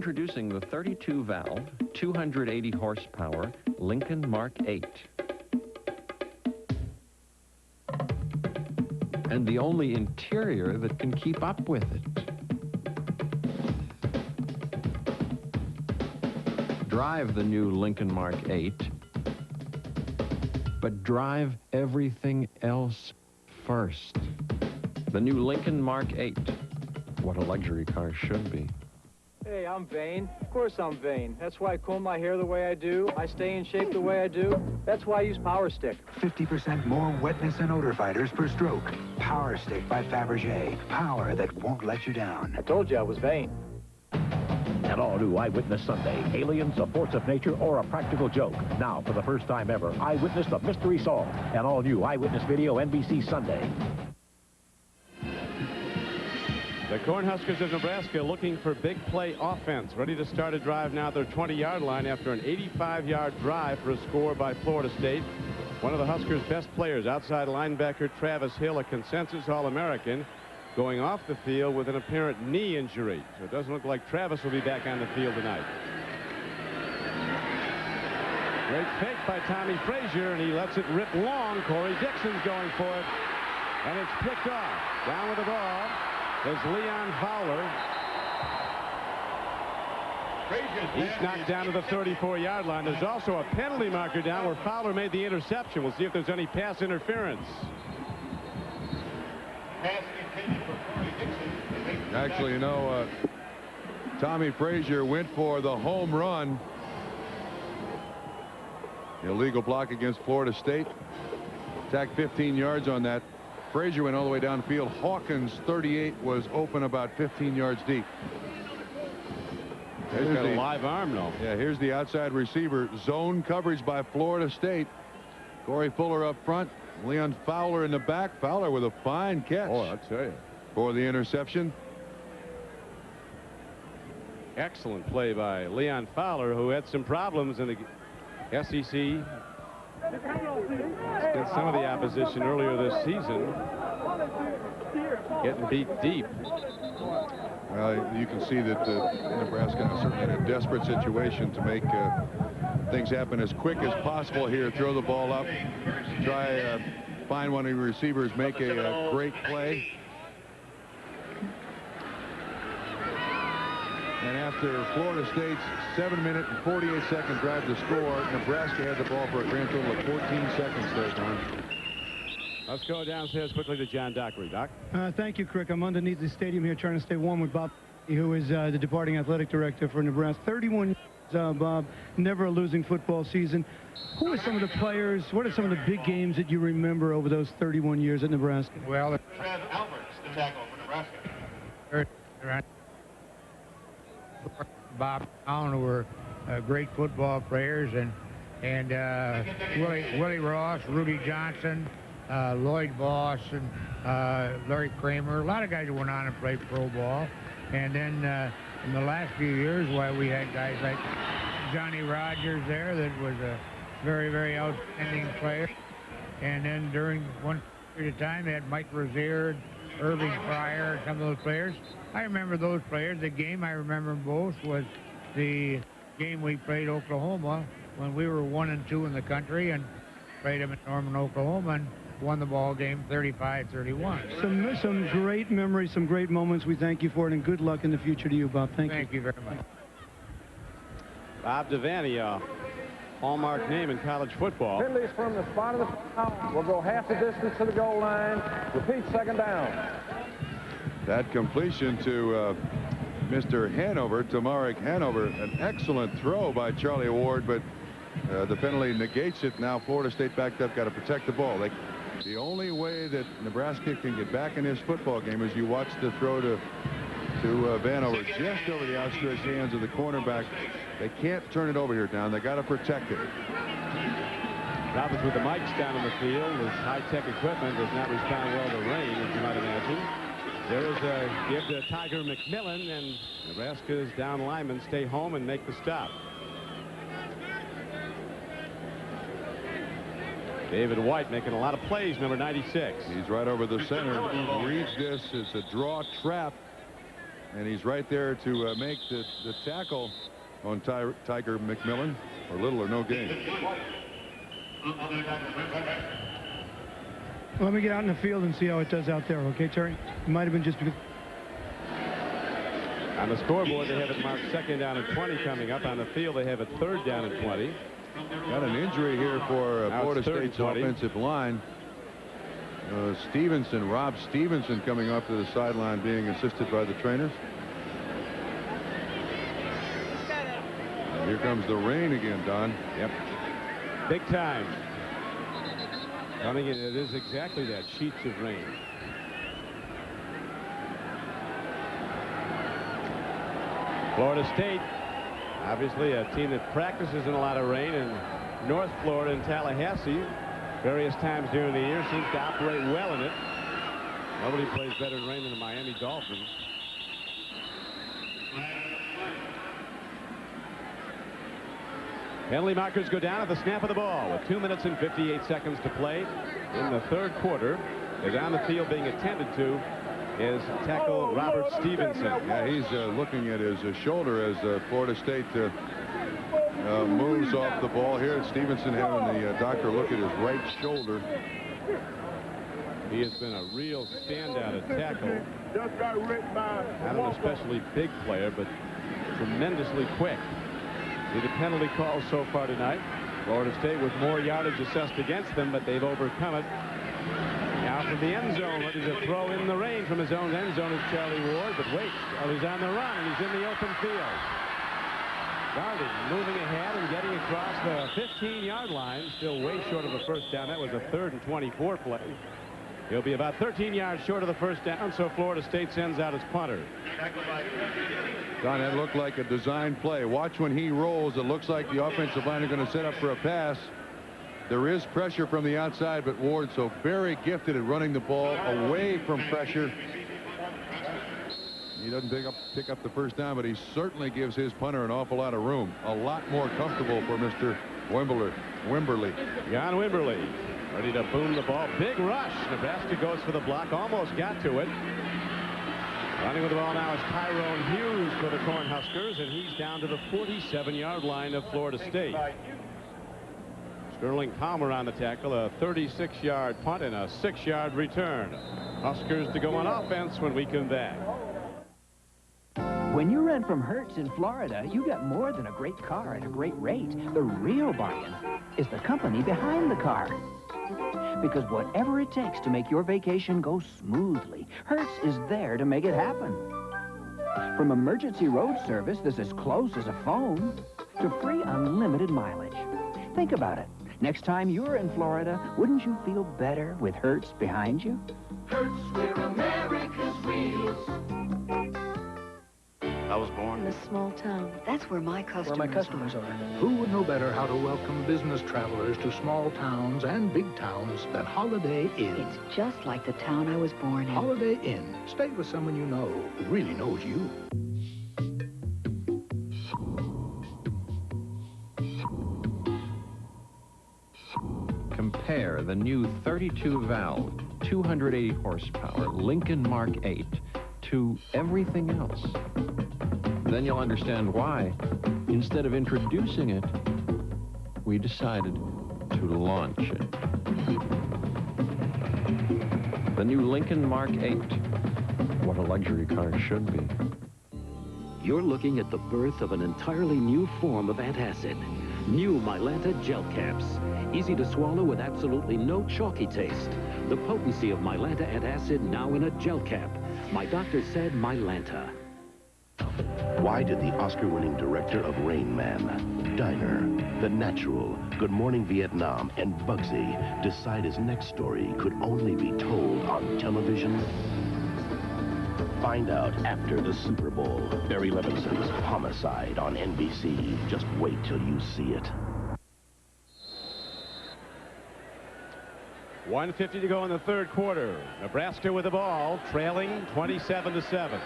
Introducing the 32-valve, 280-horsepower Lincoln Mark 8. And the only interior that can keep up with it. Drive the new Lincoln Mark 8, but drive everything else first. The new Lincoln Mark 8. What a luxury car should be. Hey, I'm vain. Of course I'm vain. That's why I comb my hair the way I do. I stay in shape the way I do. That's why I use Power Stick. 50% more wetness and odor fighters per stroke. Power Stick by Fabergé. Power that won't let you down. I told you I was vain. An all-new Eyewitness Sunday. Aliens, a force of nature, or a practical joke. Now, for the first time ever, Eyewitness the Mystery Solved. An all-new Eyewitness Video NBC Sunday. The Cornhuskers of Nebraska looking for big play offense. Ready to start a drive now at their 20-yard line after an 85-yard drive for a score by Florida State. One of the Huskers' best players, outside linebacker Travis Hill, a consensus All-American, going off the field with an apparent knee injury. So it doesn't look like Travis will be back on the field tonight. Great fake by Tommy Frazier, and he lets it rip long. Corey Dixon's going for it, and it's picked off. Down with the ball is Leon Fowler. He's knocked down to the 34-yard line. There's also a penalty marker down where Fowler made the interception. We'll see if there's any pass interference. Actually, you know, Tommy Frazier went for the home run. Illegal block against Florida State. Attacked 15 yards on that. Frazier went all the way downfield. Hawkins, 38, was open about 15 yards deep. He's got a live arm, though. Yeah, here's the outside receiver. Zone coverage by Florida State. Corey Fuller up front. Leon Fowler in the back. Fowler with a fine catch. Oh, I'll tell you. For the interception. Excellent play by Leon Fowler, who had some problems in the SEC against some of the opposition earlier this season. Getting beat deep. You can see that Nebraska is certainly in a desperate situation to make things happen as quick as possible here. Throw the ball up. Try find one of your receivers, make a great play. And after Florida State's 7-minute and 48-second drive to score, Nebraska had the ball for a grand total of 14 seconds there, Don. Let's go downstairs quickly to John Dockery. Doc? Thank you, Crick. I'm underneath the stadium here trying to stay warm with Bob, who is the departing athletic director for Nebraska. 31 years, Bob, never a losing football season. Who are some of the players? What are some of the big games that you remember over those 31 years at Nebraska? Well, Trev Alberts, the tackle for Nebraska. Bob Brown, who were great football players, and Willie Ross, Rudy Johnson, Lloyd Boss, and Larry Kramer. A lot of guys who went on and played pro ball. And then in the last few years, we had guys like Johnny Rogers there that was a very, very outstanding player. And then during one period of time, they had Mike Rozier, Irving Fryer, some of those players. I remember those players. The game I remember most was the game we played Oklahoma when we were 1-2 in the country and played them in Norman, Oklahoma, and won the ball game 35-31. Some great memories, some great moments. We thank you for it, and good luck in the future to you, Bob. Thank you very much. Bob Devaney, a hallmark name in college football. Penalties from the spot of the foul. We'll go half the distance to the goal line. Repeat, second down. That completion to Mr. Hanover, Marek Hanover, an excellent throw by Charlie Ward, but the penalty negates it. Now Florida State backed up, got to protect the ball. The only way that Nebraska can get back in this football game is you watch the throw to Vanover just over the outstretched hands of the cornerback. They can't turn it over here, Down. They got to protect it. Robbins with the mics down in the field. His high-tech equipment does not respond well to rain, as you might imagine. There is a give to Tiger McMillan, and Nebraska's down linemen stay home and make the stop. David White making a lot of plays, number 96. He's right over the center. Reads this. It's a draw trap. And he's right there to make the tackle on Tiger McMillan for little or no gain. Let me get out in the field and see how it does out there, okay, Terry? It might have been just because... On the scoreboard, they have it marked 2nd down and 20 coming up. On the field, they have it 3rd down and 20. Got an injury here for Florida State's offensive line. Rob Stevenson coming up to the sideline being assisted by the trainers. And here comes the rain again, Don. Yep. Big time. Coming in, it is exactly that, sheets of rain. Florida State, obviously a team that practices in a lot of rain, and North Florida and Tallahassee, various times during the year, seems to operate well in it. Nobody plays better in rain than the Miami Dolphins. Penalty markers go down at the snap of the ball with 2 minutes and 58 seconds to play in the 3rd quarter. As on the field being attended to is tackle Robert Stevenson. Yeah, he's looking at his shoulder as Florida State moves off the ball here. Stevenson having the doctor look at his right shoulder. He has been a real standout at tackle. Not an especially big player, but tremendously quick. See the penalty calls so far tonight. Florida State with more yardage assessed against them, but they've overcome it. Now from the end zone, ready to throw in the rain from his own end zone is Charlie Ward, but wait, he's on the run and he's in the open field. Darden moving ahead and getting across the 15-yard line, still way short of a first down. That was a 3rd and 24 play. He'll be about 13 yards short of the first down, so Florida State sends out its punter. Don, that looked like a design play. Watch when he rolls. It looks like the offensive line are going to set up for a pass. There is pressure from the outside, but Ward so very gifted at running the ball away from pressure. He doesn't pick up the first down, but he certainly gives his punter an awful lot of room. A lot more comfortable for Mr. Wimberly. John Wimberly ready to boom the ball. Big rush. Nebraska goes for the block. Almost got to it. Running with the ball now is Tyrone Hughes for the Cornhuskers, and he's down to the 47-yard line of Florida State. Sterling Palmer on the tackle, a 36-yard punt and a 6-yard return. Huskers to go on offense when we come back. When you rent from Hertz in Florida, you get more than a great car at a great rate. The real bargain is the company behind the car. Because whatever it takes to make your vacation go smoothly, Hertz is there to make it happen. From emergency road service that's as close as a phone to free unlimited mileage. Think about it. Next time you're in Florida, wouldn't you feel better with Hertz behind you? Hertz, we're America's wheels. I was born In a small town. That's where my customers are. Who would know better how to welcome business travelers to small towns and big towns than Holiday Inn? It's just like the town I was born in. Holiday Inn. Stay with someone you know who really knows you. Compare the new 32-valve, 280 horsepower Lincoln Mark 8 to everything else. Then you'll understand why, instead of introducing it, we decided to launch it. The new Lincoln Mark 8. What a luxury car should be. You're looking at the birth of an entirely new form of antacid. New Mylanta gel caps. Easy to swallow with absolutely no chalky taste. The potency of Mylanta antacid now in a gel cap. My doctor said Mylanta. Why did the Oscar-winning director of Rain Man, Diner, The Natural, Good Morning Vietnam, and Bugsy decide his next story could only be told on television? Find out after the Super Bowl. Barry Levinson's Homicide on NBC. Just wait till you see it. 1:50 to go in the 3rd quarter. Nebraska with the ball, trailing 27-7.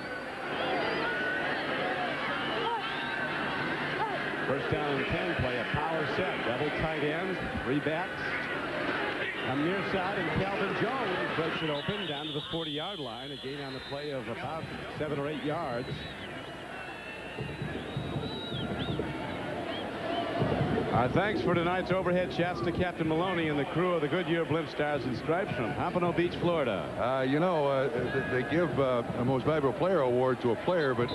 First down and 10, play a power set. Double tight ends, 3 backs. Come near side, and Calvin Jones breaks it open down to the 40-yard line. A gain on the play of about 7 or 8 yards. Our thanks for tonight's overhead shots to Captain Maloney and the crew of the Goodyear Blimp Stars and Stripes from Pompano Beach, Florida. You know, they give a Most Valuable Player award to a player, but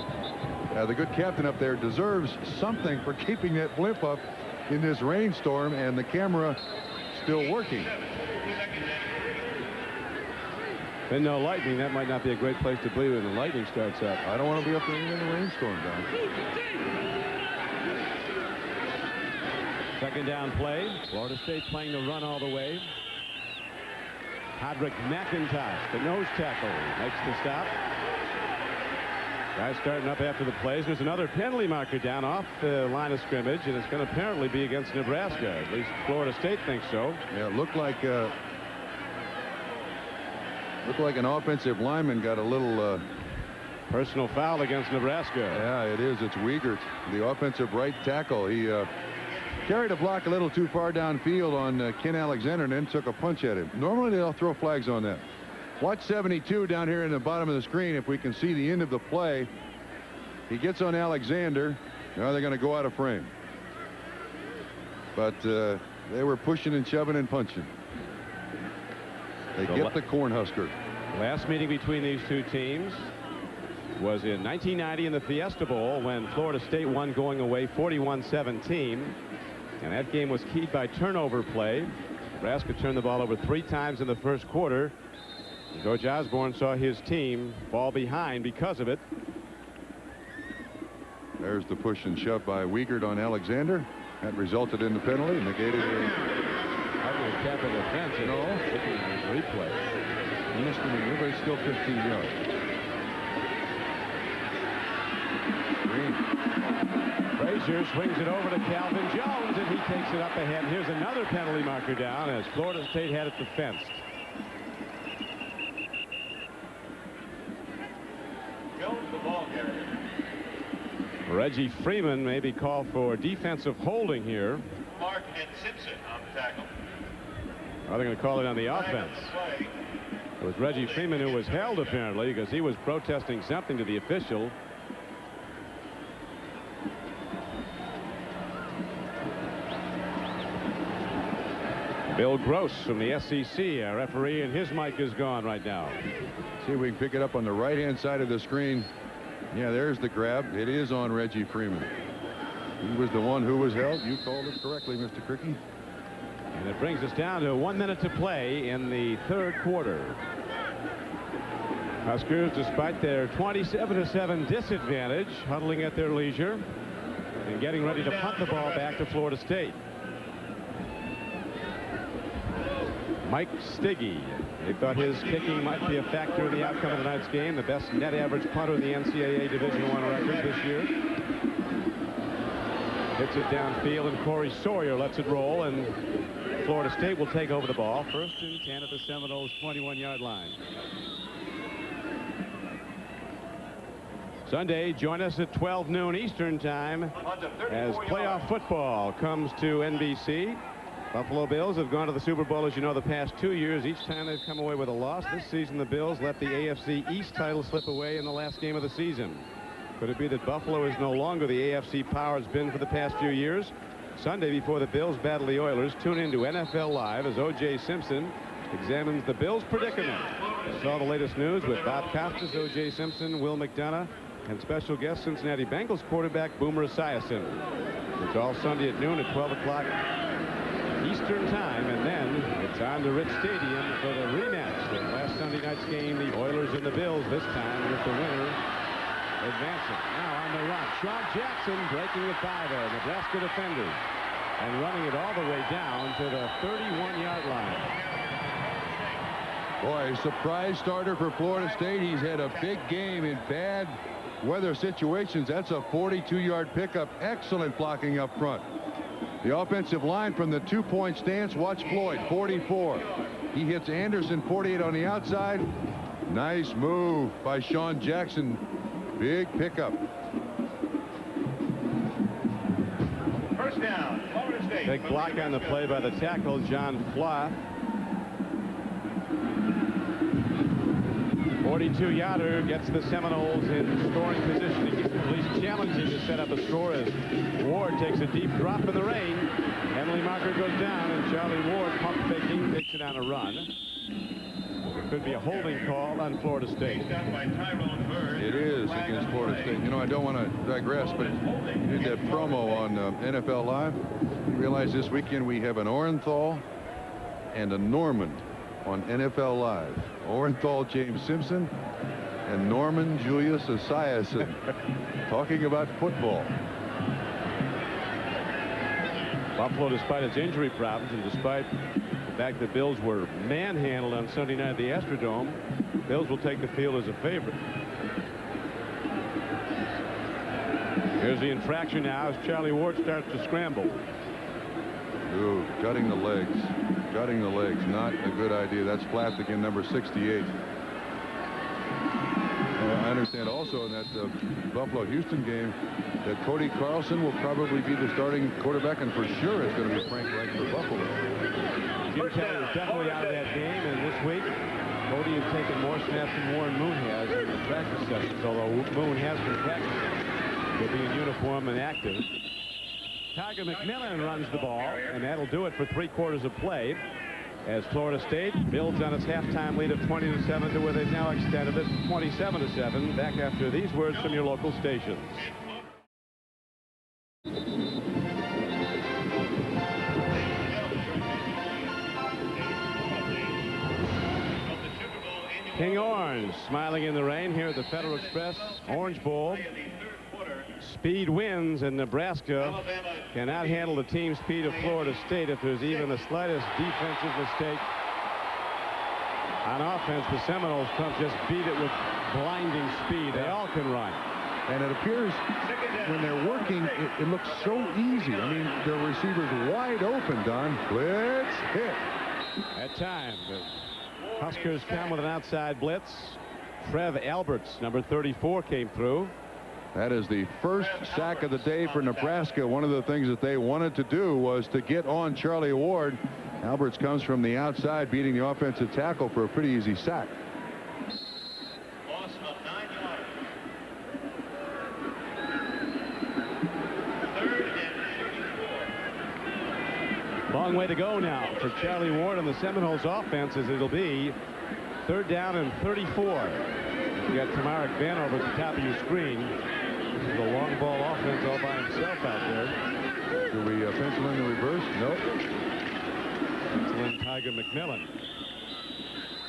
the good captain up there deserves something for keeping that blimp up in this rainstorm and the camera still working. Been no lightning. That might not be a great place to be when the lightning starts up. I don't want to be up there in the rainstorm, Don. Second down play. Florida State playing the run all the way. Hodrick McIntosh, the nose tackle, makes the stop. Guys starting up after the plays. There's another penalty marker down off the line of scrimmage, and it's going to apparently be against Nebraska. At least Florida State thinks so. Yeah, it looked like an offensive lineman got a little personal foul against Nebraska. Yeah, it is. It's Wiegert, the offensive right tackle. He carried a block a little too far downfield on Ken Alexander and then took a punch at him. Normally they'll throw flags on that. Watch 72 down here in the bottom of the screen if we can see the end of the play. He gets on Alexander. Now they're going to go out of frame. But they were pushing and shoving and punching. They get the Cornhusker. Last meeting between these two teams was in 1990 in the Fiesta Bowl when Florida State won going away 41-17. And that game was keyed by turnover play. Nebraska turned the ball over 3 times in the first quarter. George Osborne saw his team fall behind because of it. There's the push and shove by Wiegert on Alexander. That resulted in the penalty, negated the capital offense. No. Replay. Misdemeanor, but it's still 15 yards. Green. Frazier swings it over to Calvin Jones, and he takes it up ahead. Here's another penalty marker down as Florida State had it defensed. Jones, the ball carrier. Reggie Freeman may be called for defensive holding here. Mark and Simpson on the tackle. Are they going to call it on the offense? It was Reggie Freeman who was held apparently because he was protesting something to the official. Bill Gross from the SEC, our referee, and his mic is gone right now. See if we can pick it up on the right-hand side of the screen. Yeah, there's the grab. It is on Reggie Freeman. He was the one who was held. You called it correctly, Mr. Cricky. And it brings us down to 1 minute to play in the third quarter. Huskers, despite their 27-7 disadvantage, huddling at their leisure and getting ready to punt the ball back to Florida State. Mike Stiggy. They thought his kicking might be a factor in the outcome of tonight's game. The best net average punter in the NCAA Division I record this year. Hits it downfield, and Corey Sawyer lets it roll, and Florida State will take over the ball. 1st and 10 at the Seminoles' 21-yard line. Sunday, join us at 12 noon Eastern time as playoff football comes to NBC. Buffalo Bills have gone to the Super Bowl, as you know, the past 2 years. Each time they've come away with a loss. This season, the Bills let the AFC East title slip away in the last game of the season. Could it be that Buffalo is no longer the AFC power it's been for the past few years? Sunday, before the Bills battle the Oilers, tune into NFL Live as O.J. Simpson examines the Bills' predicament. Saw the latest news with Bob Costas, O.J. Simpson, Will McDonough, and special guest Cincinnati Bengals quarterback Boomer Esiason. It's all Sunday at noon at 12 o'clock Eastern time, and then it's on to Rich Stadium for the rematch of last Sunday night's game, the Oilers and the Bills, this time with the winner advancing. Now on the run, Sean Jackson breaking it by the Nebraska defenders and running it all the way down to the 31-yard line. Boy, surprise starter for Florida State. He's had a big game in bad weather situations. That's a 42-yard pickup. Excellent blocking up front. The offensive line from the 2-point stance. Watch Floyd, 44. He hits Anderson, 48 on the outside. Nice move by Sean Jackson. Big pickup. First down, Florida State. Big block on the play by the tackle, John Flaw. 32-yarder gets the Seminoles in scoring position. It gets at least challenging to set up a score as Ward takes a deep drop in the rain. Penalty marker goes down, and Charlie Ward, pump faking, takes it on a run. It could be a holding call on Florida State. It is against Florida State. You know, I don't want to digress, but you did that promo on NFL Live. You realize this weekend we have an Orenthal and a Norman on NFL Live. Orenthal James Simpson and Norman Julius Esiason talking about football. Buffalo, despite its injury problems and despite the fact that Bills were manhandled on Sunday night at the Astrodome, Bills will take the field as a favorite. Here's the infraction now as Charlie Ward starts to scramble. Ooh, gutting the legs. Gutting the legs. Not a good idea. That's flapped again, number 68. I understand also in that Buffalo-Houston game that Cody Carlson will probably be the starting quarterback, and for sure it's going to be Frank Reich for Buffalo. Jim Kelly is definitely out of that game, and this week Cody has taken more snaps than Warren Moon has in the practice sessions, although Moon has been practicing. He'll be in uniform and active. Tiger McMillan runs the ball, and that'll do it for 3/4 of play as Florida State builds on its halftime lead of 20-7 to where they've now extended it 27-7. Back after these words from your local stations. King Orange smiling in the rain here at the Federal Express Orange Bowl. Speed wins, and Nebraska cannot handle the team speed of Florida State. If there's even the slightest defensive mistake on offense, the Seminoles just beat it with blinding speed. They all can run. And it appears when they're working, it looks so easy. I mean, the receiver's wide open, Don. Blitz hit. At time, the Huskers come with an outside blitz. Trev Alberts, number 34, came through. That is the first sack of the day for Nebraska. One of the things that they wanted to do was to get on Charlie Ward. Alberts comes from the outside, beating the offensive tackle for a pretty easy sack. Loss of 9 yards. Third and 34. Long way to go now for Charlie Ward on the Seminoles offense, as it'll be 3rd down and 34. You got Tamarick Ben over at the top of your screen. This is a long ball offense all by himself out there. Do we pencil in the reverse? Nope. Pencil in Tiger McMillan.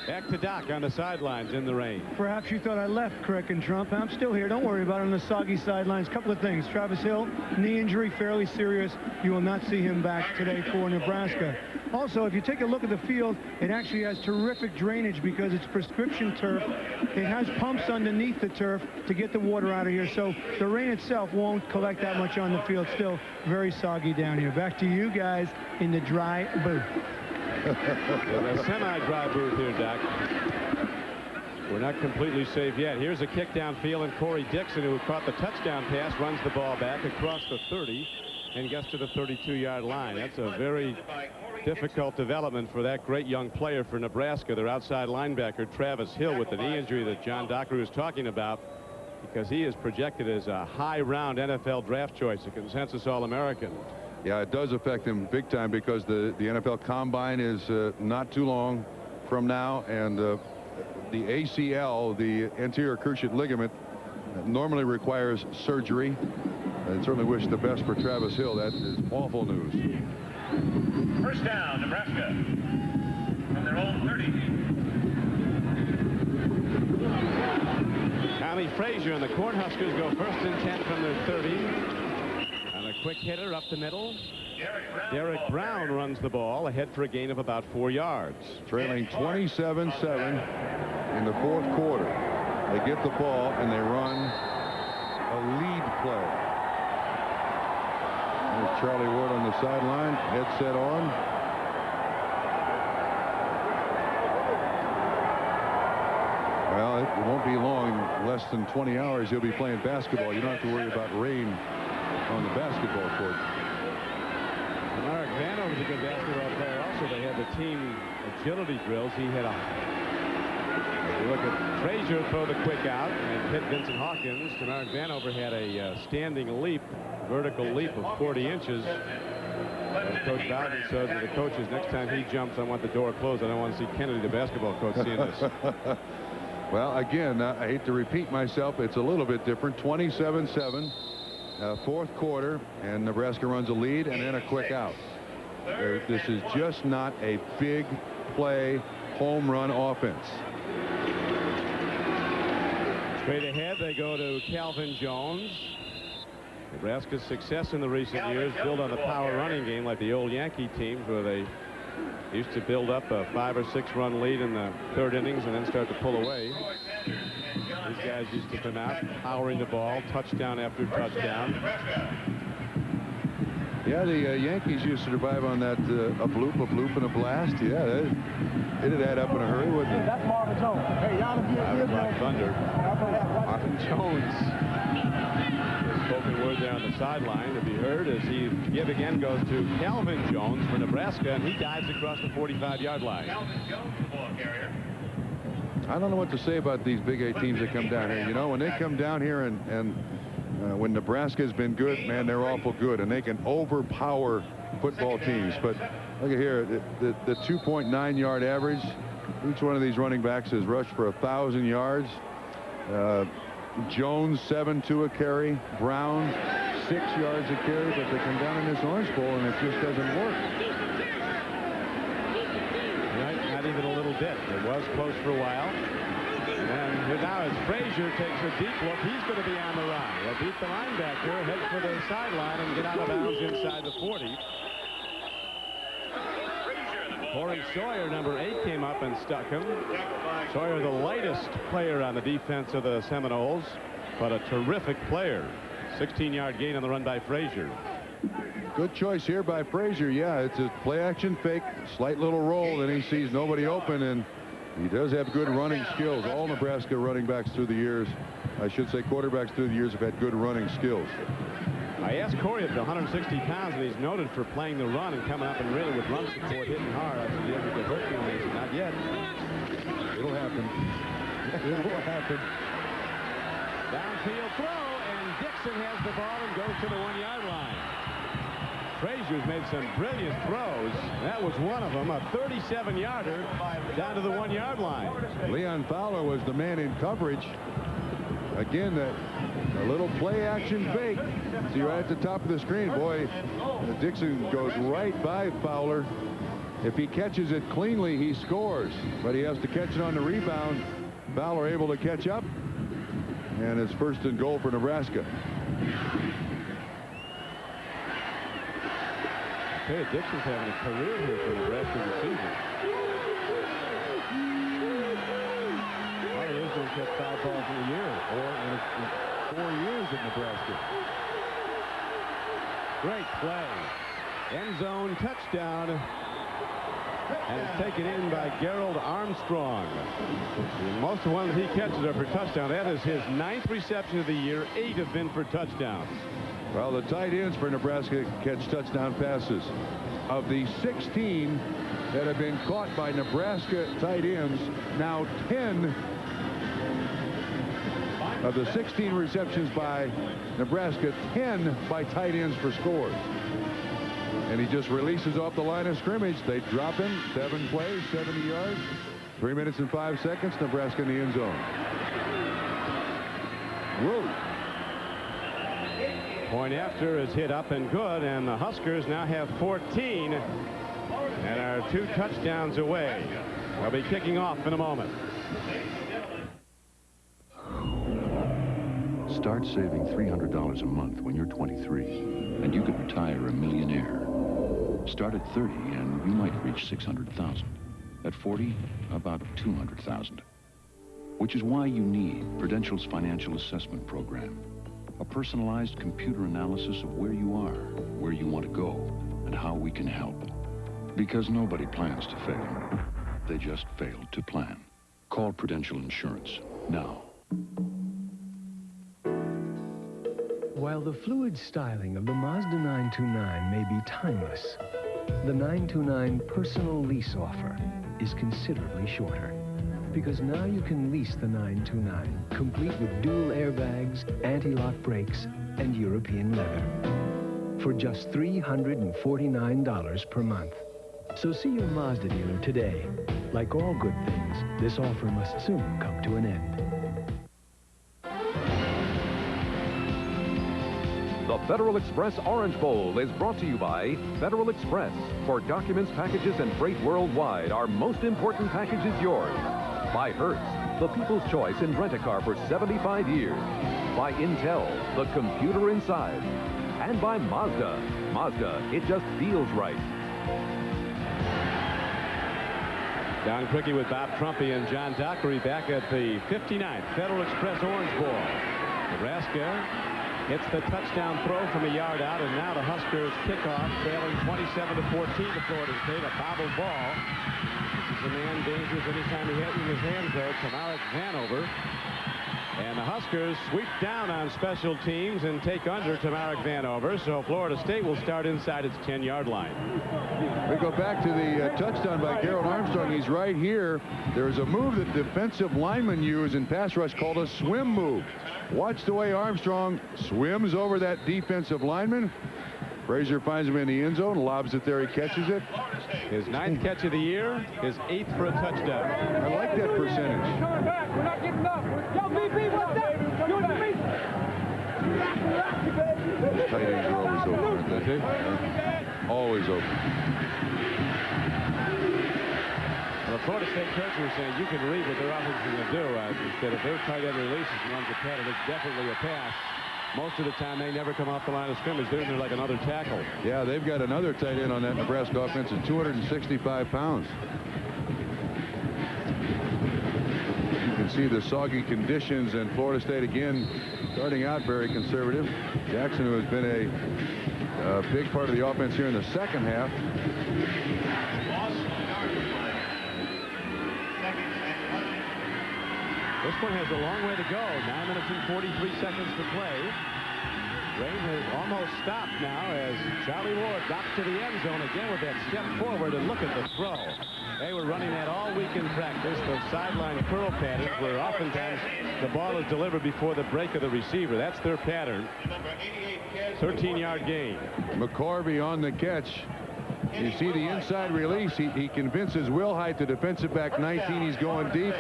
Back to Doc on the sidelines in the rain. Perhaps you thought I left, Crick and Trump. I'm still here. Don't worry about it on the soggy sidelines. Couple of things. Travis Hill, knee injury, fairly serious. You will not see him back today for Nebraska. Also, if you take a look at the field, it actually has terrific drainage because it's prescription turf. It has pumps underneath the turf to get the water out of here, so the rain itself won't collect that much on the field. Still very soggy down here. Back to you guys in the dry booth. A semi-dry booth here, Doc. We're not completely safe yet. Here's a kick downfield, and Corey Dixon, who caught the touchdown pass, runs the ball back across the 30 and gets to the 32-yard line. That's a very difficult development for that great young player for Nebraska, their outside linebacker, Travis Hill, with the knee injury that John Docker was talking about, because he is projected as a high-round NFL draft choice, a consensus All-American. Yeah, it does affect him big time because the NFL Combine is not too long from now, and the ACL, the anterior cruciate ligament, normally requires surgery. I certainly wish the best for Travis Hill. That is awful news. First down, Nebraska. From their own 30. Tommy Frazier and the Cornhuskers go 1st and 10 from their 30. And a quick hitter up the middle. Derek Brown runs the ball ahead for a gain of about 4 yards. Trailing 27-7 in the 4th quarter. They get the ball and they run a lead play. There's Charlie Ward on the sideline, headset on. Well, it won't be long. Less than 20 hours he'll be playing basketball. You don't have to worry about rain on the basketball court. Mark Vano was a good basketball player. Also, they had the team agility drills. He had a If you look at Frazier throw the quick out and hit Vincent Hawkins, Denard Vanover had a standing leap, vertical leap of 40 inches. Coach Bowden said to the coaches, next time he jumps, I want the door closed. I don't want to see Kennedy, the basketball coach, seeing this. Well, again, I hate to repeat myself. It's a little bit different. 27-7, fourth quarter, and Nebraska runs a lead and then a quick out. This is just not a big play home run offense. Straight ahead, they go to Calvin Jones. Nebraska's success in the recent years built on the power running game like the old Yankee teams, where they used to build up a 5 or 6 run lead in the third innings and then start to pull away. These guys used to come out powering the ball, touchdown after touchdown. Yeah, the Yankees used to survive on that a bloop, and a blast. Yeah, it'd add up in a hurry, wouldn't it? That's Marvin Jones. Hey, y'all Black Thunder. Marvin Jones. Spoken word there on the sideline to be heard as he yet again goes to Calvin Jones for Nebraska, and he dives across the 45-yard line. Calvin Jones, the ball carrier. I don't know what to say about these Big 8 teams that come down here. You know, when they come down here and when Nebraska's been good, man, they're awful good, and they can overpower football teams. But look at here, the 2.9-yard average. Each one of these running backs has rushed for 1,000 yards. Jones 7-2 a carry, Brown 6 yards a carry, but they come down in this Orange Bowl and it just doesn't work. Right, not even a little bit. It was close for a while. And here now as Frazier takes a deep look, he's going to be on the run. He'll beat the linebacker, head for the sideline, and get out of bounds inside the 40. Corey Sawyer, number 8, came up and stuck him. Sawyer, the lightest player on the defense of the Seminoles, but a terrific player. 16-yard gain on the run by Frazier. Good choice here by Frazier. Yeah, it's a play-action fake, slight little roll, and he sees nobody open, and he does have good running skills. All Nebraska running backs through the years, I should say quarterbacks through the years, have had good running skills. I asked Corey at 160 pounds, and he's noted for playing the run and coming up and really with run support, hitting hard. I said, you ever get hurt feeling? He said, not yet. It'll happen. It'll happen. Downfield throw, and Dixon has the ball and goes to the 1-yard line. Frazier's made some brilliant throws. That was one of them, a 37-yarder down to the 1-yard line. Leon Fowler was the man in coverage. Again, a little play-action fake. See right at the top of the screen, boy, Dixon goes right by Fowler. If he catches it cleanly, he scores, but he has to catch it on the rebound. Fowler able to catch up, and it's 1st and goal for Nebraska. Okay, Dixon's having a career here for Nebraska this season. He is going to catch 5 balls in a year, or in 4 years at Nebraska. Great play. End zone touchdown. And it's taken in by Gerald Armstrong. Most of the ones he catches are for touchdown. That is his 9th reception of the year. 8 have been for touchdowns. Well, the tight ends for Nebraska catch touchdown passes. Of the 16 that have been caught by Nebraska tight ends, now 10 of the 16 receptions by Nebraska, 10 by tight ends for scores. And he just releases off the line of scrimmage. They drop him. 7 plays, 70 yards. 3 minutes and 5 seconds. Nebraska in the end zone. Whoa. Point after is hit up and good, and the Huskers now have 14 and are 2 touchdowns away. They'll be kicking off in a moment. Start saving $300 a month when you're 23, and you could retire a millionaire. Start at 30, and you might reach 600,000. At 40, about 200,000. Which is why you need Prudential's Financial Assessment Program. A personalized computer analysis of where you are, where you want to go, and how we can help. Because nobody plans to fail. They just fail to plan. Call Prudential Insurance now. While the fluid styling of the Mazda 929 may be timeless, the 929 personal lease offer is considerably shorter. Because now you can lease the 929, complete with dual airbags, anti-lock brakes, and European leather, for just $349 per month. So see your Mazda dealer today. Like all good things, this offer must soon come to an end. The Federal Express Orange Bowl is brought to you by Federal Express. For documents, packages, and freight worldwide, our most important package is yours. By Hertz, the people's choice in rent-a-car for 75 years. By Intel, the computer inside. And by Mazda. Mazda, it just feels right. Don Quickie with Bob Trumpy and John Dockery back at the 59th Federal Express Orange Bowl. Nebraska hits the touchdown throw from a yard out, and now the Huskers kick off, trailing 27-14 to Florida State. A bobbled ball. This is a man dangerous anytime he hits in his hands, though. Tamarick Vanover. And the Huskers sweep down on special teams and take under Tamarick Vanover. So Florida State will start inside its 10-yard line. We go back to the touchdown by Gerald Armstrong. He's right here. There's a move that defensive linemen use in pass rush called a swim move. Watch the way Armstrong swims over that defensive lineman. Frazier finds him in the end zone, lobs it there, he catches it. His 9th catch of the year, his 8th for a touchdown. I like that percentage. Turn back, we're not getting up. Yo, BP, what's that? You and me? Tight ends are always open, aren't they? Always open. Well, the Florida State coach was saying you can read what their offense is going to do. Instead, if their tight end releases and runs a pattern, it's definitely a pass. Most of the time, they never come off the line of scrimmage. They're in there like another tackle. Yeah, they've got another tight end on that Nebraska offense at 265 pounds. You can see the soggy conditions, and Florida State, again, starting out very conservative. Jackson, who has been a big part of the offense here in the second half. This one has a long way to go. 9 minutes and 43 seconds to play. Rain has almost stopped now as Charlie Ward drops to the end zone again with that step forward, and look at the throw. They were running that all week in practice, the sideline curl pattern, where oftentimes the ball is delivered before the break of the receiver. That's their pattern. 13-yard gain. McCorvey on the catch. You see the inside release. He convinces Wilhite, the defensive back 19. He's going deep.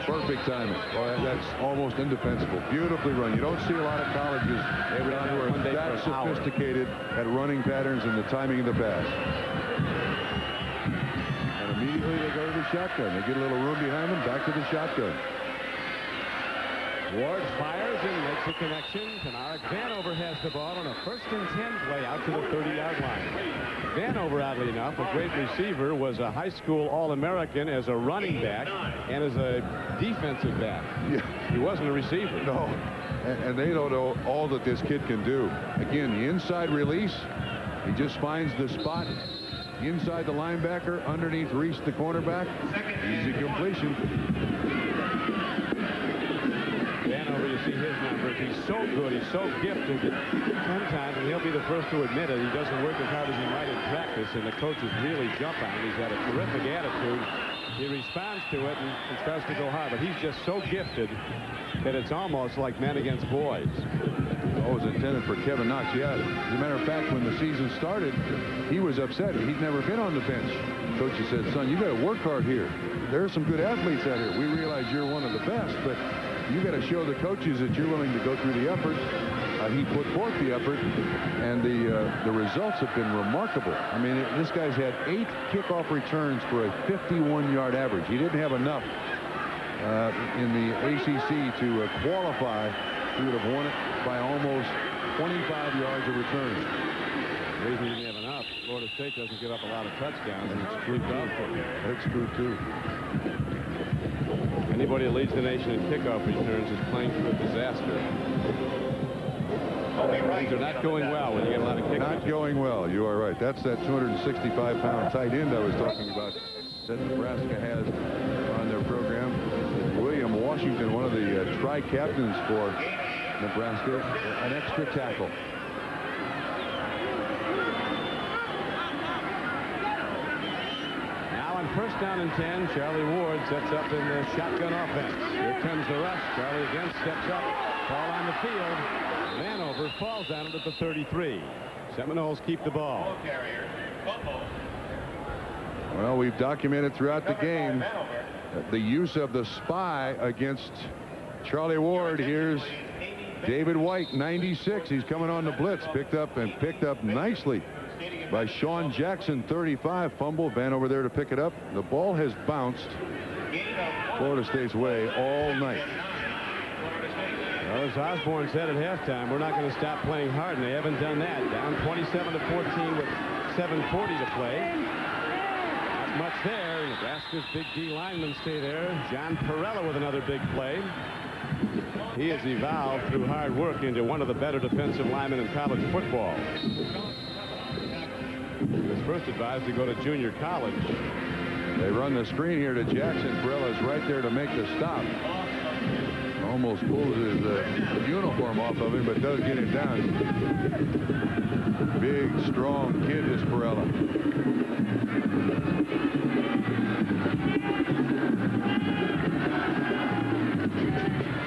Perfect timing. Oh, that's almost indefensible. Beautifully run. You don't see a lot of colleges who are that sophisticated at running patterns and the timing of the pass. And immediately they go to the shotgun. They get a little room behind them. Back to the shotgun. Ward fires and makes a connection. Tamarick Vanover has the ball on a 1st and 10 play out to the 30-yard line. Vanover, oddly enough, a great receiver, was a high school All-American as a running back and as a defensive back. Yeah. He wasn't a receiver. No. And they don't know all that this kid can do. Again, the inside release. He just finds the spot inside the linebacker, underneath Reese, the cornerback. Easy completion. Vanover, you see his numbers. He's so good. He's so gifted that sometimes, and he'll be the first to admit it, he doesn't work as hard as he might in practice, and the coaches really jump on him. He's got a terrific attitude. He responds to it and starts to go hard, but he's just so gifted that it's almost like men against boys. Always intended for Kevin Knox. Yeah, as a matter of fact, when the season started, he was upset. He'd never been on the bench. Coach said, son, you got to work hard here. There are some good athletes out here. We realize you're one of the best, but you got to show the coaches that you're willing to go through the effort. He put forth the effort, and the results have been remarkable. I mean, this guy's had 8 kickoff returns for a 51-yard average. He didn't have enough in the ACC to qualify. He would have won it by almost 25 yards of returns. The reason he didn't have enough, Florida State doesn't give up a lot of touchdowns, and it's true too. That's true too. Anybody that leads the nation in kickoff returns is playing through a disaster. Things are not going well when you get a lot of kickoffs. Not going well. You are right. That's that 265-pound tight end I was talking about that Nebraska has on their program. William Washington, one of the tri-captains for Nebraska, an extra tackle. Now on 1st down and 10. Charlie Ward sets up in the shotgun offense. Here comes the rush. Charlie again steps up. Ball on the field. Vanover falls on it at the 33. Seminoles keep the ball. Well, we've documented throughout the game the use of the spy against Charlie Ward. Here's David White, 96. He's coming on the blitz. Picked up nicely by Sean Jackson, 35. Fumble. Vanover there to pick it up. The ball has bounced Florida State's way all night. Well, as Osborne said at halftime, we're not going to stop playing hard, and they haven't done that. Down 27-14 with 7:40 to play. Not much there. Nebraska's big D linemen stay there. John Perella with another big play. He has evolved through hard work into one of the better defensive linemen in college football. He was first advised to go to junior college. They run the screen here to Jackson. Perella's right there to make the stop. Almost pulls his uniform off of him, but does get it down. Big, strong kid, this Perella.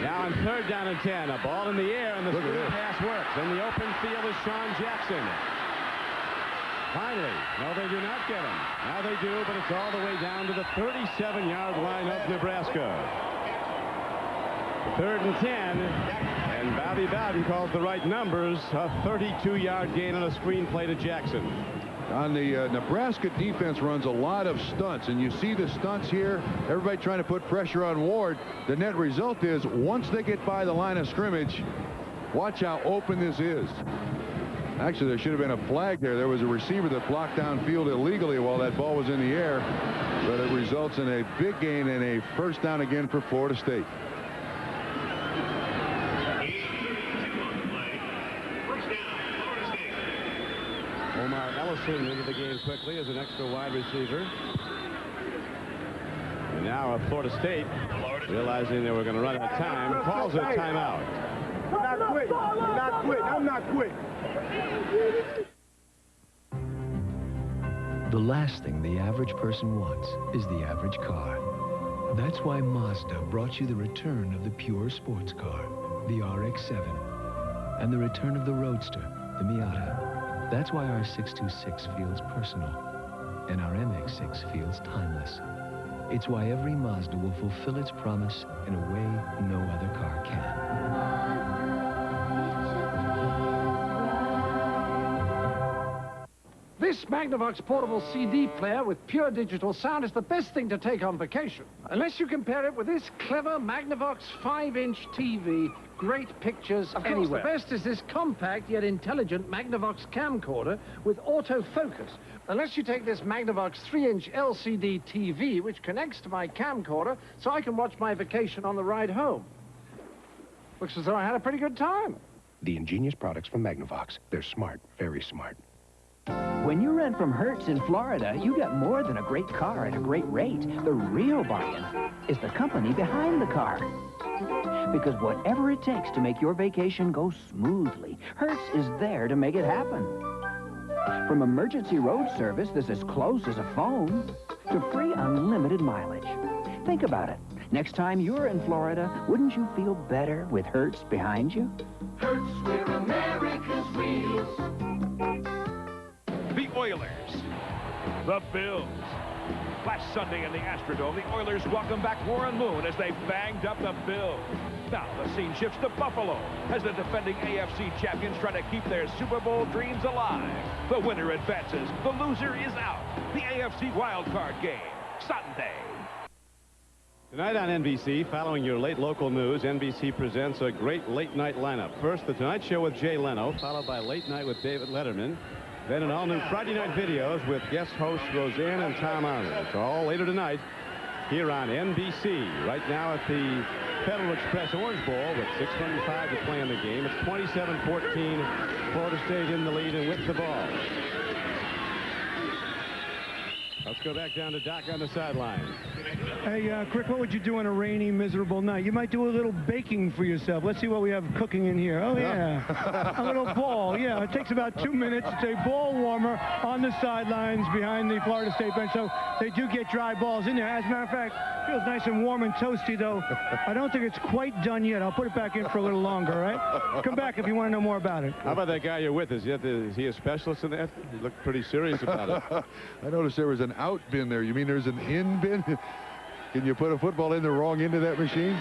Now on 3rd down and 10, a ball in the air, and the screen pass works. In the open field is Sean Jackson. Finally, no, they do not get him. Now they do, but it's all the way down to the 37-yard line of Nebraska. 3rd and 10, and Bobby Bowden calls the right numbers. A 32-yard gain on a screen play to Jackson. On the Nebraska defense runs a lot of stunts, and you see the stunts here. Everybody trying to put pressure on Ward. The net result is once they get by the line of scrimmage, watch how open this is. Actually, there should have been a flag there. There was a receiver that blocked downfield illegally while that ball was in the air, but it results in a big gain and a 1st down again for Florida State. Omar Ellison into the game quickly as an extra wide receiver. And now Florida State, realizing they were going to run out of time, calls a timeout. I'm not quitting. I'm not quitting. I'm not quitting. The last thing the average person wants is the average car. That's why Mazda brought you the return of the pure sports car, the RX-7, and the return of the Roadster, the Miata. That's why our 626 feels personal, and our MX-6 feels timeless. It's why every Mazda will fulfill its promise in a way no other car can. This Magnavox portable CD player with pure digital sound is the best thing to take on vacation. Unless you compare it with this clever Magnavox 5-inch TV. Great pictures anywhere. The best is this compact yet intelligent Magnavox camcorder with autofocus. Unless you take this Magnavox 3-inch LCD TV, which connects to my camcorder, so I can watch my vacation on the ride home. Looks as though I had a pretty good time. The ingenious products from Magnavox. They're smart, very smart. When you rent from Hertz in Florida, you get more than a great car at a great rate. The real bargain is the company behind the car. Because whatever it takes to make your vacation go smoothly, Hertz is there to make it happen. From emergency road service that's as close as a phone to free unlimited mileage. Think about it. Next time you're in Florida, wouldn't you feel better with Hertz behind you? Hertz, we're America's wheels. The Oilers. The Bills. Last Sunday in the Astrodome, the Oilers welcome back Warren Moon as they banged up the Bills. Now the scene shifts to Buffalo as the defending AFC champions try to keep their Super Bowl dreams alive. The winner advances. The loser is out. The AFC wildcard game. Sunday. Tonight on NBC, following your late local news, NBC presents a great late night lineup. First, The Tonight Show with Jay Leno, followed by Late Night with David Letterman. Then an all-new Friday night videos with guest hosts Roseanne and Tom Arnold. It's all later tonight here on NBC. Right now at the Federal Express Orange Bowl with 6:25 to play in the game. It's 27-14. Florida State in the lead and with the ball. A Let's go back down to Doc on the sideline. Hey, Crick, what would you do on a rainy, miserable night? You might do a little baking for yourself. Let's see what we have cooking in here. Oh, yeah. A little ball. Yeah, it takes about 2 minutes. It's a ball warmer on the sidelines behind the Florida State bench. So they do get dry balls in there. As a matter of fact, feels nice and warm and toasty, though. I don't think it's quite done yet. I'll put it back in for a little longer, all right? Come back if you want to know more about it. How about that guy you're with? Is he a specialist in that? He looked pretty serious about it. I noticed there was an out bin there. You mean there's an in bin? Can you put a football in the wrong end of that machine?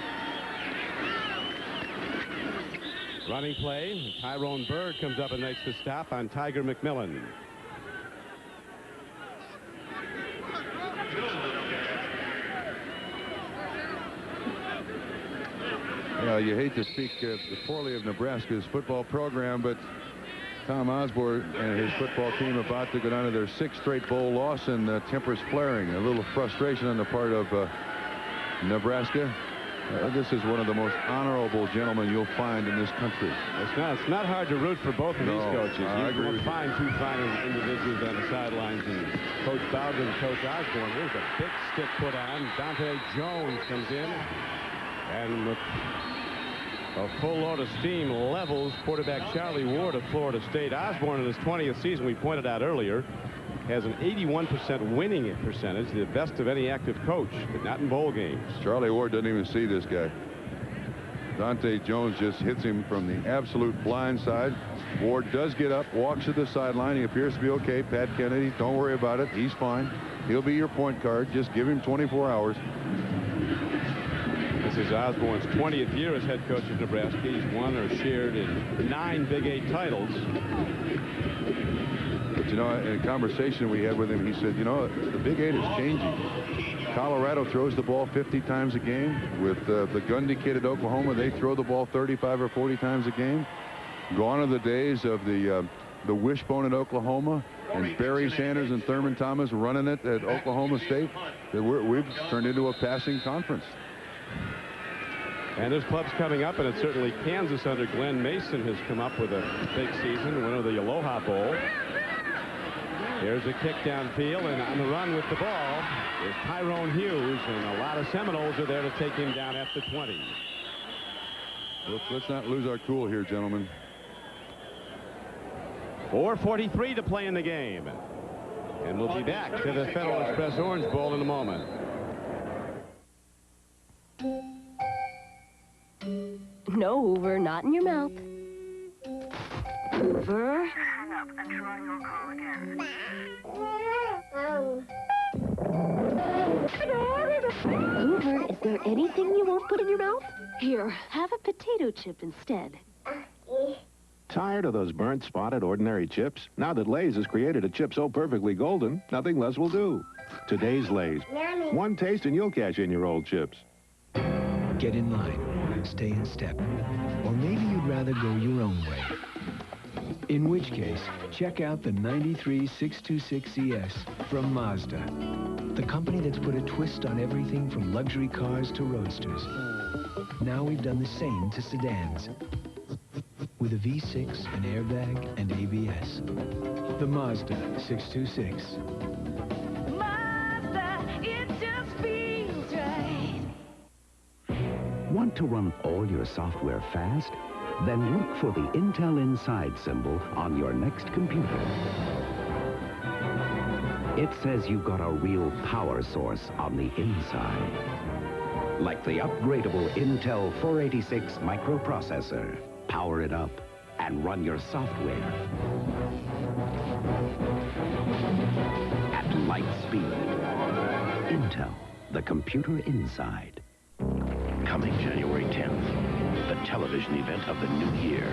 Running play. Tyrone Bird comes up and makes the stop on Tiger McMillan. You hate to speak poorly of Nebraska's football program, but Tom Osborne and his football team about to go down to their 6th straight bowl loss, and tempers flaring. A little frustration on the part of Nebraska. This is one of the most honorable gentlemen you'll find in this country. It's not hard to root for both of these coaches. You'll find two fine individuals on the sidelines, and Coach Bowden and Coach Osborne. Here's a big stick put on. Dante Jones comes in, and with a full load of steam levels quarterback Charlie Ward of Florida State. Osborne in his 20th season, we pointed out earlier, has an 81% winning percentage, the best of any active coach, but not in bowl games. Charlie Ward doesn't even see this guy. Dante Jones just hits him from the absolute blind side. Ward does get up, walks to the sideline. He appears to be okay. Pat Kennedy, don't worry about it. He's fine. He'll be your point guard. Just give him 24 hours. This is Osborne's 20th year as head coach of Nebraska. He's won or shared in 9 Big 8 titles. But, you know, in a conversation we had with him, he said, you know, the Big 8 is changing. Colorado throws the ball 50 times a game. With the Gundy kid at Oklahoma, they throw the ball 35 or 40 times a game. Gone are the days of the wishbone at Oklahoma and Barry Sanders and Thurman Thomas running it at Oklahoma State. We've turned into a passing conference. And there's clubs coming up, and it's certainly Kansas under Glenn Mason has come up with a big season, winner of the Aloha Bowl. Here's a kick downfield, and on the run with the ball is Tyrone Hughes, and a lot of Seminoles are there to take him down at the 20. Let's not lose our cool here, gentlemen. 4:43 to play in the game. And we'll be back to the Federal Express Orange Bowl in a moment. No, Hoover, not in your mouth. Hoover. Hoover, is there anything you won't put in your mouth? Here, have a potato chip instead. Tired of those burnt, spotted, ordinary chips? Now that Lay's has created a chip so perfectly golden, nothing less will do. Today's Lay's. One taste and you'll cash in your old chips. Get in line. Stay in step. Or maybe you'd rather go your own way. In which case, check out the 93 626 ES from Mazda. The company that's put a twist on everything from luxury cars to roadsters. Now we've done the same to sedans. With a V6, an airbag, and ABS. The Mazda 626. Mazda, it just feels right. Want to run all your software fast? Then look for the Intel Inside symbol on your next computer. It says you've got a real power source on the inside. Like the upgradable Intel 486 microprocessor. Power it up and run your software at light speed. Intel, the computer inside. Coming January 10th, the television event of the new year.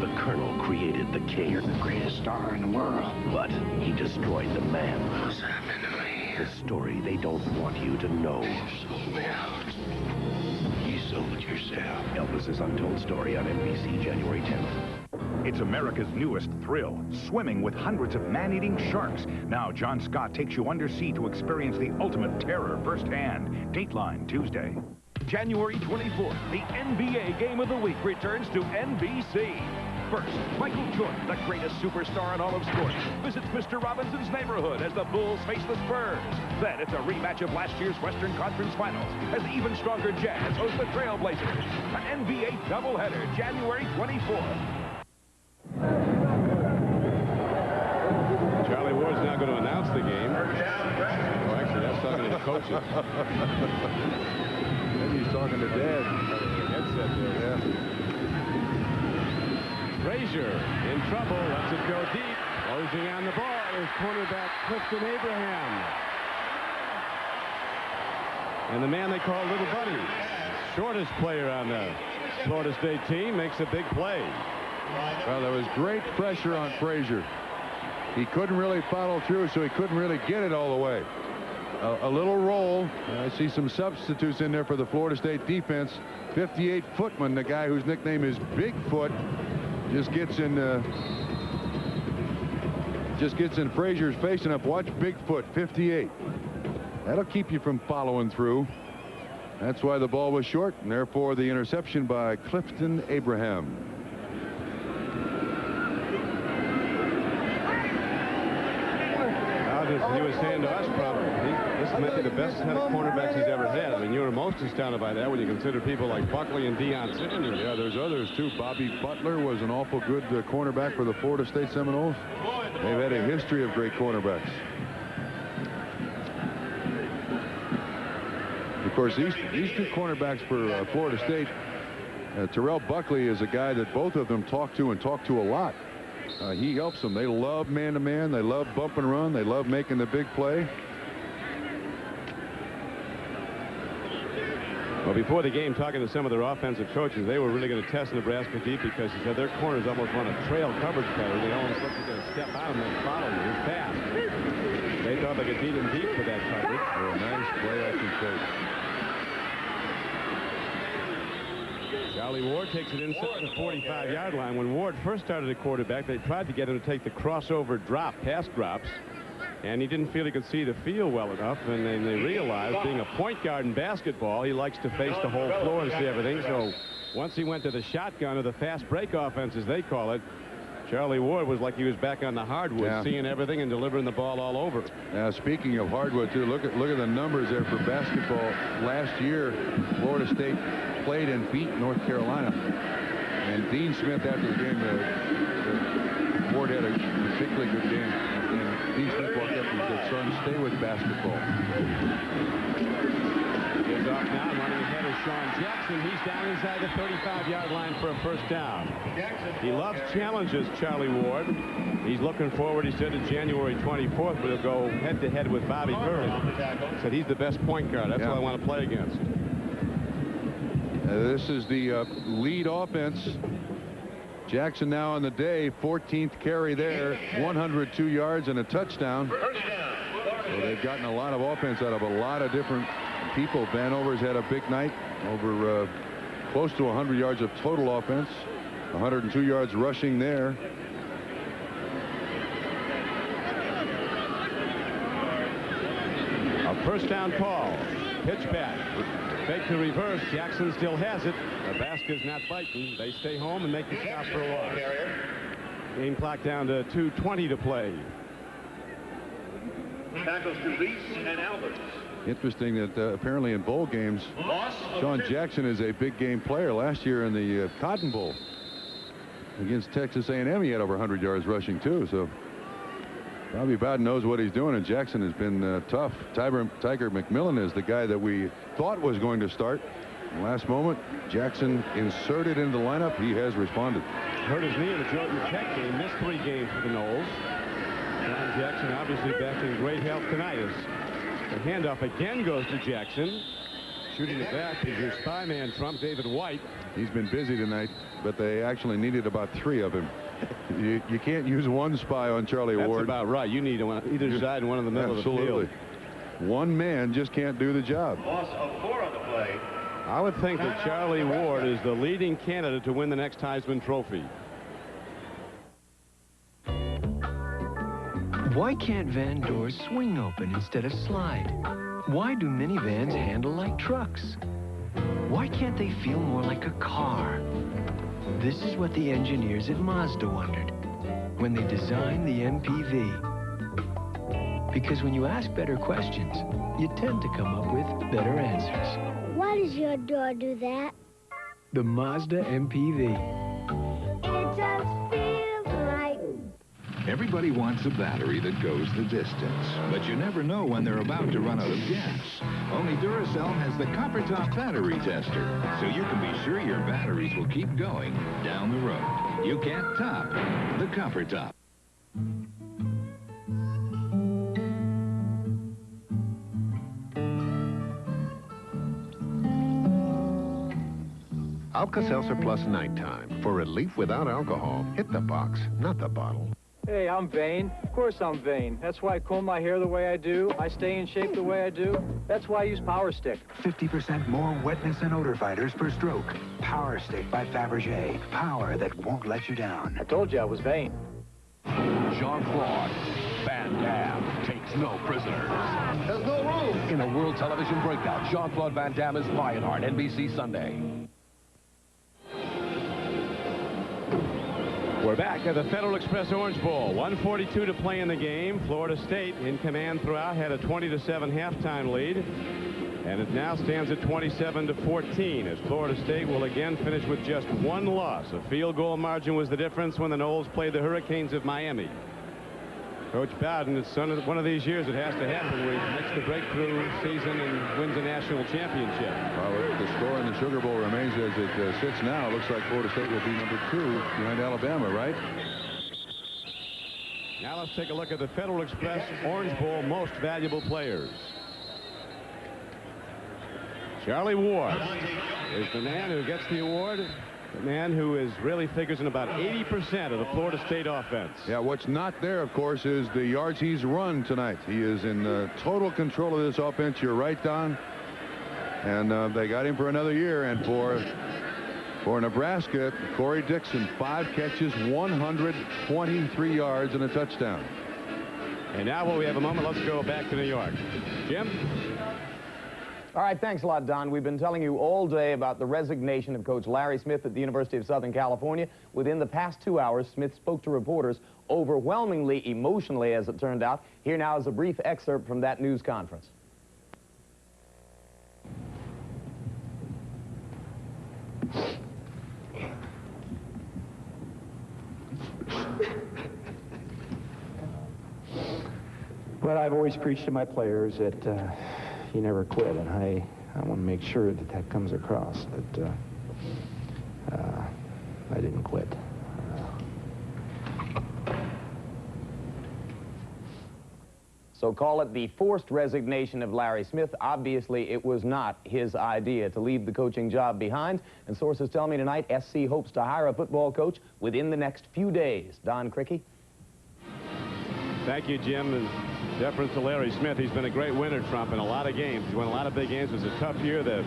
The Colonel created the king. You're the greatest star in the world. But he destroyed the man. What's happening to me? The story they don't want you to know. You sold me out. You sold yourself. Elvis's Untold Story on NBC, January 10th. It's America's newest thrill, swimming with hundreds of man-eating sharks. Now John Scott takes you undersea to experience the ultimate terror firsthand. Dateline Tuesday. January 24th, the NBA Game of the Week returns to NBC. First, Michael Jordan, the greatest superstar in all of sports, visits Mr. Robinson's neighborhood as the Bulls face the Spurs. Then it's a rematch of last year's Western Conference Finals as the even stronger Jazz host the Trailblazers. An NBA doubleheader, January 24th. Charlie Ward's now going to announce the game. Oh, actually, that's talking to the coaches. Maybe he's talking to Dad. Headset there. Yeah. Frazier in trouble, lets it go deep. Closing on the ball is cornerback Clifton Abraham. And the man they call Little Buddy, shortest player on the Florida State team, makes a big play. Well, there was great pressure on Frazier. He couldn't really follow through, so he couldn't really get it all the way. A little roll. I see some substitutes in there for the Florida State defense. 58 Footman, the guy whose nickname is Bigfoot, just gets in Frazier's face, and up. Watch Bigfoot, 58. That'll keep you from following through. That's why the ball was short, and therefore the interception by Clifton Abraham. He was saying to us, probably, this might be the best set of cornerbacks he's ever had. I mean, you were most astounded by that when you consider people like Buckley and Deion Sanders. Yeah, there's others, too. Bobby Butler was an awful good cornerback for the Florida State Seminoles. They've had a history of great cornerbacks. Of course, these two cornerbacks for Florida State, Terrell Buckley is a guy that both of them talk to a lot. He helps them. They love man-to-man. They love bump and run. They love making the big play. Well, before the game, talking to some of their offensive coaches, they were really going to test Nebraska deep because he said their corners almost run a trail coverage pattern. They almost look like they're going to step out and then follow you fast. They thought they could beat him deep for that coverage. Oh, nice play-action fake. Charlie Ward takes it inside the 45-yard line. When Ward first started at quarterback, they tried to get him to take the crossover pass drops, and he didn't feel he could see the field well enough, and then they realized, being a point guard in basketball, he likes to face the whole floor and see everything. So once he went to the shotgun, or the fast break offense, as they call it, Charlie Ward was like he was back on the hardwood, seeing everything and delivering the ball all over. Now, speaking of hardwood, too, look at the numbers there for basketball. Last year, Florida State played and beat North Carolina. And Dean Smith, after the game, Ward had a particularly good game. And Dean Smith walked up and said, "Son, stay with basketball." Gives off now, running ahead of Sean Jackson. He's down inside the 35-yard line for a first down. He loves challenges, Charlie Ward. He's looking forward, he said, to January 24th, but he'll go head-to-head with Bobby Curry. He said he's the best point guard. That's what I want to play against. This is the lead offense. Jackson now on the day, 14th carry there, 102 yards and a touchdown. So they've gotten a lot of offense out of a lot of different people. Vanover's had a big night, over close to 100 yards of total offense, 102 yards rushing there. A first down call. Pitch back. Fake to reverse. Jackson still has it. Nebraska's not fighting. They stay home and make the stop for a loss. Game clock down to 2:20 to play. Tackles to Reese and Alberts. Interesting that apparently in bowl games, Sean Jackson is a big game player. Last year in the Cotton Bowl against Texas A&M, he had over 100 yards rushing too. So Bobby Bowden knows what he's doing, and Jackson has been tough. Tiger McMillan is the guy that we thought was going to start. Last moment, Jackson inserted into the lineup. He has responded. Hurt his knee in the Georgia Tech game. Missed 3 games for the Noles. Sean Jackson obviously back in great health tonight. As the handoff again goes to Jackson. Shooting it back is your spy man, Trump, David White. He's been busy tonight, but they actually needed about 3 of him. You can't use one spy on Charlie Ward. That's about right. You need either side and one in the middle of the field. One man just can't do the job. Loss of 4 on the play. I would think that Charlie Ward is the leading candidate to win the next Heisman Trophy. Why can't van doors swing open instead of slide? Why do minivans handle like trucks? Why can't they feel more like a car? This is what the engineers at Mazda wondered when they designed the MPV. Because when you ask better questions, you tend to come up with better answers. Why does your door do that? The Mazda MPV. It just feels right. Everybody wants a battery that goes the distance, but you never know when they're about to run out of gas. Only Duracell has the Copper Top Battery Tester, so you can be sure your batteries will keep going down the road. You can't top the Copper Top. Alka-Seltzer Plus Nighttime. For relief without alcohol. Hit the box, not the bottle. Hey, I'm vain. Of course I'm vain. That's why I comb my hair the way I do. I stay in shape the way I do. That's why I use Power Stick. 50% more wetness and odor fighters per stroke. Power Stick by Fabergé. Power that won't let you down. I told you I was vain. Jean-Claude Van Damme takes no prisoners. There's no room. In a world television breakout, Jean-Claude Van Damme is Lionheart, NBC Sunday. We're back at the Federal Express Orange Bowl. 1:42 to play in the game. Florida State in command throughout, had a 20-7 halftime lead. And it now stands at 27-14 as Florida State will again finish with just one loss. A field goal margin was the difference when the Noles played the Hurricanes of Miami. Coach Bowden, it's one of these years it has to happen where he makes the breakthrough season and wins a national championship. Well, the score in the Sugar Bowl remains as it sits now. It looks like Florida State will be number 2 behind Alabama, right? Now let's take a look at the Federal Express Orange Bowl most valuable players. Charlie Ward is the man who gets the award. The man who really figures in about 80% of the Florida State offense. Yeah, what's not there, of course, is the yards he's run tonight. He is in total control of this offense. You're right, Don. And they got him for another year. And for Nebraska, Corey Dixon, 5 catches, 123 yards, and a touchdown. And now while we have a moment, let's go back to New York. Jim? All right, thanks a lot, Don. We've been telling you all day about the resignation of Coach Larry Smith at the University of Southern California. Within the past 2 hours, Smith spoke to reporters overwhelmingly emotionally, as it turned out. Here now is a brief excerpt from that news conference. Well, I've always preached to my players that you never quit, and I want to make sure that that comes across, that I didn't quit. So call it the forced resignation of Larry Smith. Obviously, it was not his idea to leave the coaching job behind, and sources tell me tonight SC hopes to hire a football coach within the next few days. Don Criqui? Thank you, Jim. And deference to Larry Smith. He's been a great winner, Trump, in a lot of games. He's won a lot of big games. It was a tough year. The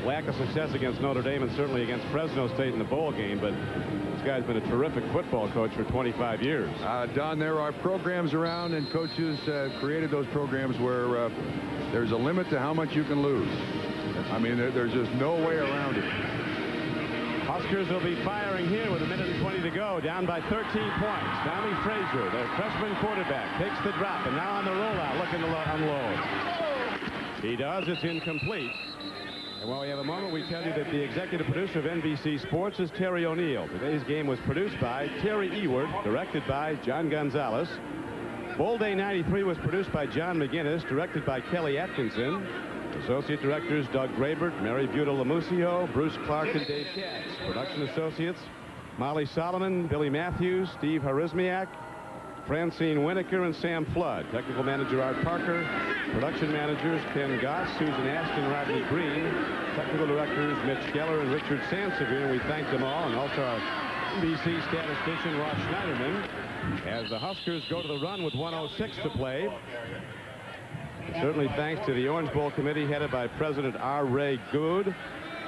lack of success against Notre Dame and certainly against Fresno State in the bowl game. But this guy's been a terrific football coach for 25 years. Don, there are programs around, and coaches created those programs where there's a limit to how much you can lose. I mean, there's just no way around it. Huskers will be firing here with 1:20 to go, down by 13 points. Tommy Frazier, the freshman quarterback, takes the drop, and now on the rollout, looking to unload. He does. It's incomplete. And while we have a moment, we tell you that the executive producer of NBC Sports is Terry O'Neill. Today's game was produced by Terry Ewert, directed by John Gonzalez. Bowl Day 93 was produced by John McGinnis, directed by Kelly Atkinson. Associate directors Doug Grabert, Mary Buda Lamusio, Bruce Clark, and Dave Katz. Production associates Molly Solomon, Billy Matthews, Steve Harizmiak, Francine Winokur, and Sam Flood. Technical manager Art Parker. Production managers Ken Goss, Susan Ashton, Rodney Green. Technical directors Mitch Geller and Richard Sansevier. We thank them all, and also our NBC statistician Ross Schneiderman. As the Huskers go to the run with 1:06 to play. Certainly thanks to the Orange Bowl Committee headed by President R. Ray Good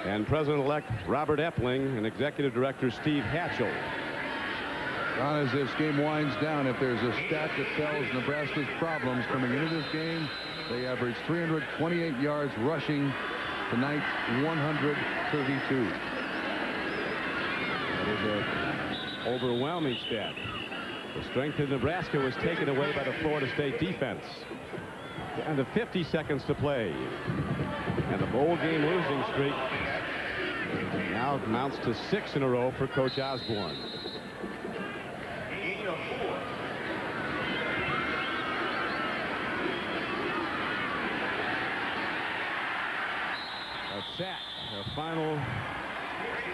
and President-elect Robert Epling and Executive Director Steve Hatchell. Don, as this game winds down, if there's a stat that tells Nebraska's problems coming into this game, they averaged 328 yards rushing, tonight 132. That is was an overwhelming stat. The strength of Nebraska was taken away by the Florida State defense. Down to 50 seconds to play. And the bowl game losing streak now amounts to 6 in a row for Coach Osborne. A sack, a final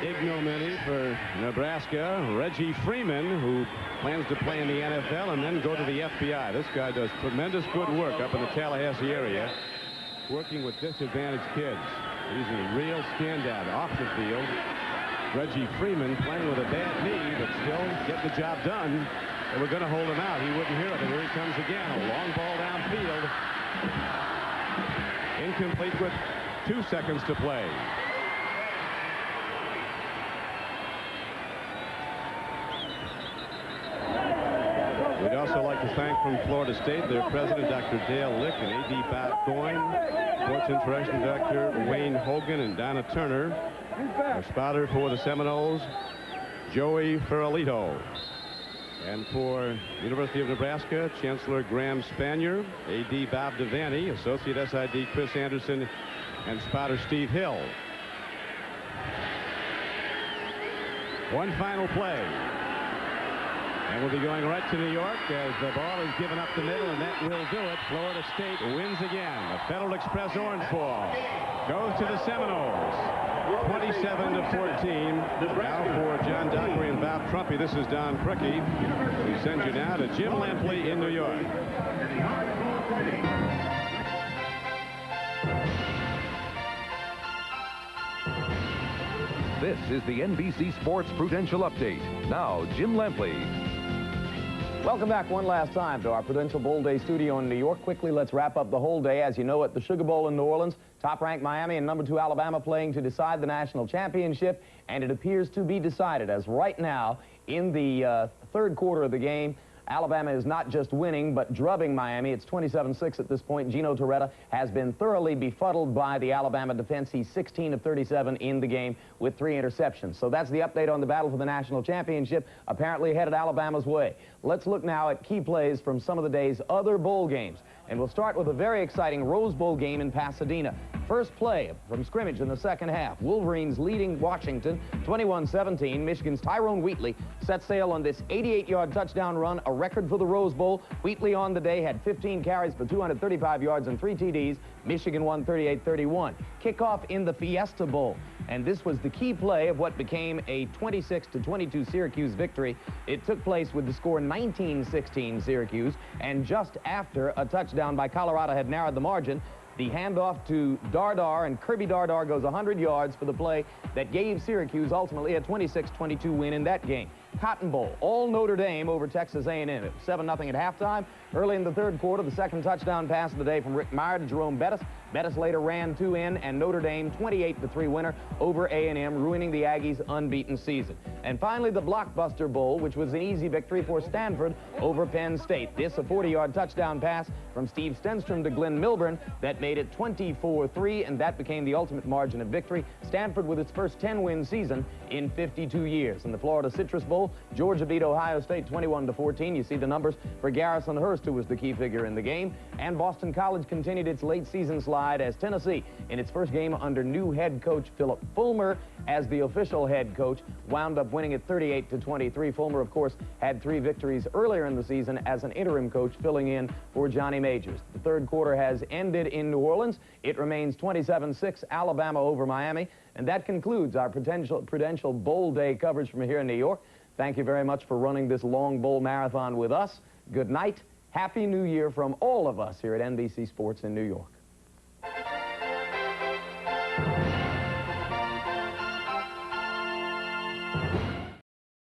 ignominy for Nebraska. Reggie Freeman, who plans to play in the NFL and then go to the FBI. This guy does tremendous good work up in the Tallahassee area, working with disadvantaged kids. He's a real standout off the field. Reggie Freeman playing with a bad knee, but still getting the job done. They were going to hold him out. He wouldn't hear it, and here he comes again. A long ball downfield. Incomplete with 2 seconds to play. We'd also like to thank from Florida State their president, Dr. Dale Lick, and A.D. Bob Coyne, Sports Information Director Wayne Hogan, and Donna Turner. Our spotter for the Seminoles, Joey Ferralito. And for University of Nebraska, Chancellor Graham Spanier, A.D. Bob Devaney, Associate SID Chris Anderson, and spotter Steve Hill. One final play. And we'll be going right to New York as the ball is given up the middle, and that will do it. Florida State wins again. The Federal Express Orange Ball goes to the Seminoles. 27-14. Now for John Dockery and Bob Trumpy, this is Don Cricky. We send you now to Jim Lampley in New York. This is the NBC Sports Prudential Update. Now, Jim Lampley. Welcome back one last time to our Prudential Bowl Day studio in New York. Quickly, let's wrap up the whole day. As you know, at the Sugar Bowl in New Orleans, top-ranked Miami and number 2 Alabama playing to decide the national championship, and it appears to be decided as right now in the third quarter of the game. Alabama is not just winning, but drubbing Miami. It's 27-6 at this point. Gino Torretta has been thoroughly befuddled by the Alabama defense. He's 16 of 37 in the game with 3 interceptions. So that's the update on the battle for the national championship, apparently headed Alabama's way. Let's look now at key plays from some of the day's other bowl games. And we'll start with a very exciting Rose Bowl game in Pasadena. First play from scrimmage in the second half. Wolverines leading Washington 21-17. Michigan's Tyrone Wheatley set sail on this 88-yard touchdown run, a record for the Rose Bowl. Wheatley on the day had 15 carries for 235 yards and 3 TDs. Michigan won 38-31. Kickoff in the Fiesta Bowl. And this was the key play of what became a 26-22 Syracuse victory. It took place with the score 19-16 Syracuse, and just after a touchdown by Colorado had narrowed the margin, the handoff to Dardar, and Kirby Dardar goes 100 yards for the play that gave Syracuse ultimately a 26-22 win in that game. Cotton Bowl, all Notre Dame over Texas A&M. It was 7-0 at halftime. Early in the third quarter, the second touchdown pass of the day from Rick Meyer to Jerome Bettis. Bettis later ran 2 in, and Notre Dame 28-3 winner over A&M, ruining the Aggies' unbeaten season. And finally, the Blockbuster Bowl, which was an easy victory for Stanford over Penn State. This, a 40-yard touchdown pass from Steve Stenstrom to Glenn Milburn that made it 24-3, and that became the ultimate margin of victory. Stanford with its first 10-win season in 52 years. In the Florida Citrus Bowl, Georgia beat Ohio State 21-14. You see the numbers for Garrison Hurst, who was the key figure in the game. And Boston College continued its late season slide as Tennessee, in its first game under new head coach Philip Fulmer as the official head coach, wound up winning it 38-23. Fulmer, of course, had 3 victories earlier in the season as an interim coach, filling in for Johnny Majors. The third quarter has ended in New Orleans. It remains 27-6, Alabama over Miami. And that concludes our Prudential Bowl Day coverage from here in New York. Thank you very much for running this long bowl marathon with us. Good night. Happy New Year from all of us here at NBC Sports in New York.